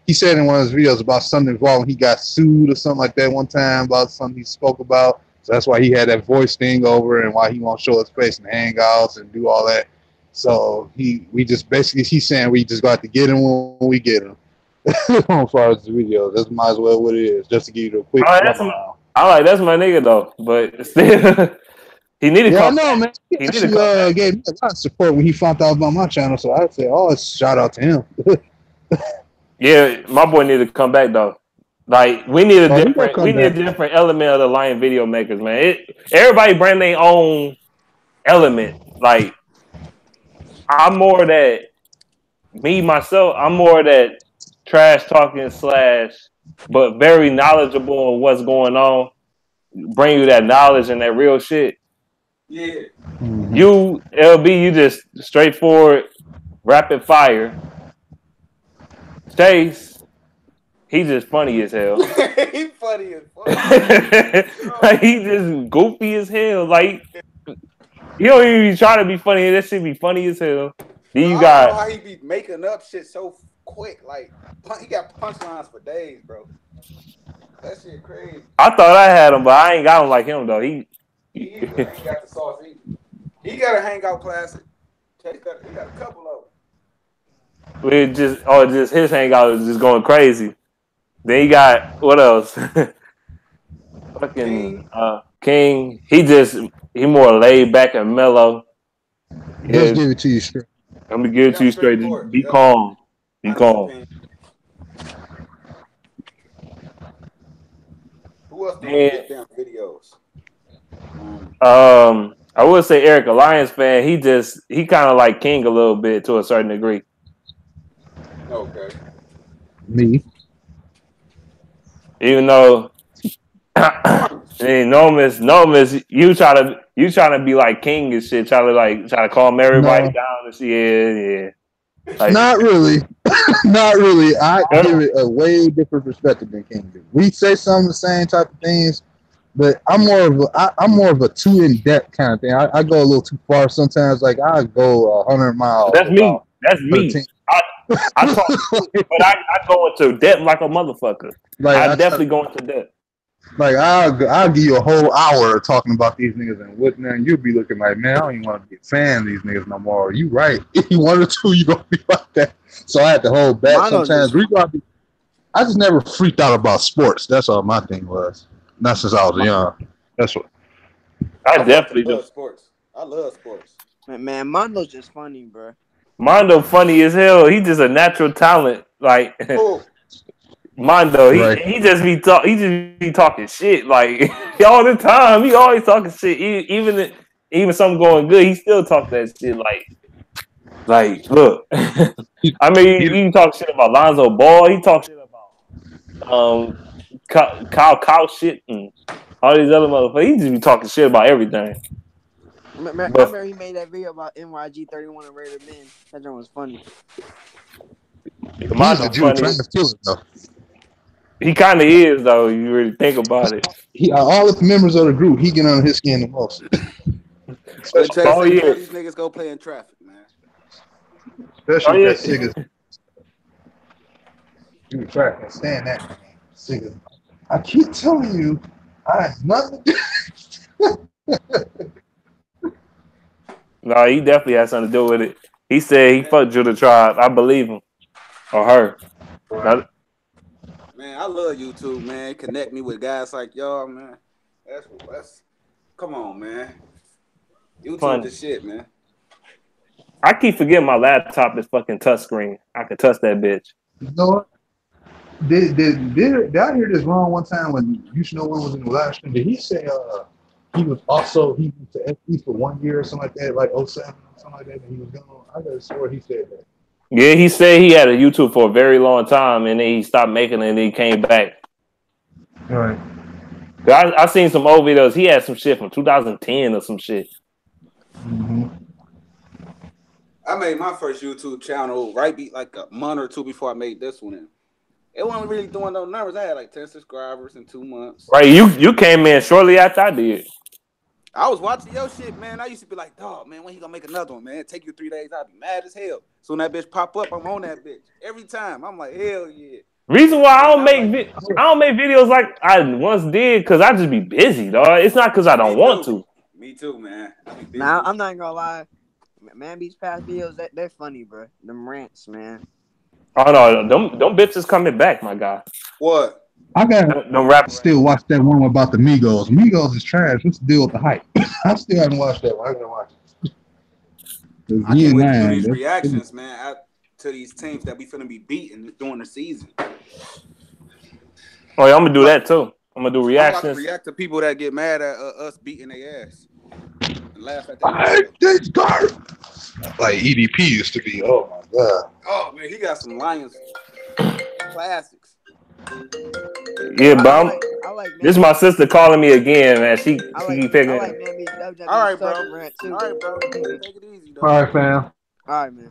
He said in one of his videos about something wrong. He got sued or something like that one time about something he spoke about. So that's why he had that voice thing over and why he won't show his face and hangouts and do all that. So he's saying we just got to get him when we get him. As far as the video, that's might as well what it is, just to give you a quick. That's my nigga though, but still, he needed. Yeah, I know, man. He actually gave me a lot of support when he found out about my channel, so I'd say, "Oh, it's shout out to him." Yeah, my boy needed to come back though. Like we need a different element of the Lion video makers, man. Everybody bring their own element. Like I'm more that I'm more that trash talking / but very knowledgeable on what's going on. Bring you that knowledge and that real shit. Yeah. Mm-hmm. You LB, you just straightforward, rapid fire. Chase, he just funny as hell. He funny as fuck. Like he just goofy as hell. Like he don't even try to be funny. That shit be funny as hell. Then you got how he be making up shit so quick. Like he got punchlines for days, bro. That shit crazy. I thought I had him, but I ain't got him like him though. He ain't got the sauce either. He got a hangout classic. He got a couple of them. We just his hangout is just going crazy. Then he got what else? Fucking King. He more laid back and mellow. Just give it to you straight. I'm gonna give it to you straight. Just be calm. Be calm. Who else doing damn videos? I would say Eric, a Lions fan. He kind of like King a little bit to a certain degree. Okay. Me. Even though, Nomis, you try to be like King and shit. Try to calm everybody down and shit. Yeah. Like, not really. Not really. I give it a way different perspective than King do. We say some of the same type of things, but I'm more of a too in depth kind of thing. I go a little too far sometimes. Like I go 100 miles. That's me. That's me. I talk, but I go into depth like a motherfucker. Like I definitely go into depth. Like I'll give you a whole hour talking about these niggas and whatnot, and you'll be looking like, man, I don't even want to be a fan of these niggas no more. You right? If you one or two, you gonna be like that. So I had to hold back sometimes. I just never freaked out about sports. That's all my thing was. Not since I was young. That's what. I definitely do. Sports. I love sports. Man, Mondo's just funny, bro. Mondo funny as hell. He just a natural talent. Like Mondo, he just be talking shit like all the time. He always talking shit. Even something going good, he still talk that shit. Like look. I mean, he can talk shit about Lonzo Ball. He talk shit about Kyle shit and all these other motherfuckers. He just be talking shit about everything. I remember he made that video about NYG 31 and Raider Men. That joint was funny. He's a Jew trying to kill it though. He kind of is though. You really think about it. All of the members of the group, he get on his skin the most. These niggas go play in traffic, man. Especially that niggas. You try to stand that nigga. I keep telling you, I have nothing. No, he definitely has something to do with it. He said he fucked Judah Tribe. I believe him. Or her. Right. Man, I love YouTube, man. Connect me with guys like y'all, man. That's come on, man. YouTube the shit, man. I keep forgetting my laptop is fucking touchscreen. I can touch that bitch. You know what? Did I hear this wrong one time when you should know one was in the live stream? Did he say he went to SC for 1 year or something like that, like 07 or something like that, and he was gone? I could have swore he said that. Yeah, he said he had a YouTube for a very long time, and then he stopped making it, and he came back. All right. I seen some old videos. He had some shit from 2010 or some shit. Mm-hmm. I made my first YouTube channel like a month or two before I made this one. It wasn't really doing no numbers. I had like 10 subscribers in 2 months. Right, you came in shortly after I did. I was watching your shit, man. I used to be like, dog, man, when he gonna make another one, man? Take you 3 days. I'd be mad as hell. So when that bitch pop up, I'm on that bitch every time. I'm like, hell yeah. Reason why I don't make videos like I once did, because I just be busy, dog. It's not because I don't want to. Me too, man. Now I'm not gonna lie, Man Beats past videos they're funny, bro. Them rants, man. Oh no, them bitches coming back, my guy. What? I got still watch that one about the Migos. Migos is trash. What's the deal with the hype? I still haven't watched that one. I gotta watch it. I can't wait to do these reactions, man, to these teams that we finna be beating during the season. Oh yeah, I'm gonna do that too. I'm gonna do reactions. I'm about to react to people that get mad at us beating their ass. And laugh at that. Like EDP used to be. Oh my god. Oh man, he got some Lions classics. Yeah, but this is my sister calling me again, man. She keep picking. All right, bro. All right, bro. Take it easy, though. All right, fam. All right, man.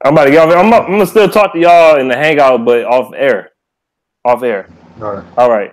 I'm about to get off. I'm gonna still talk to y'all in the hangout, but off air. Off air. All right. All right.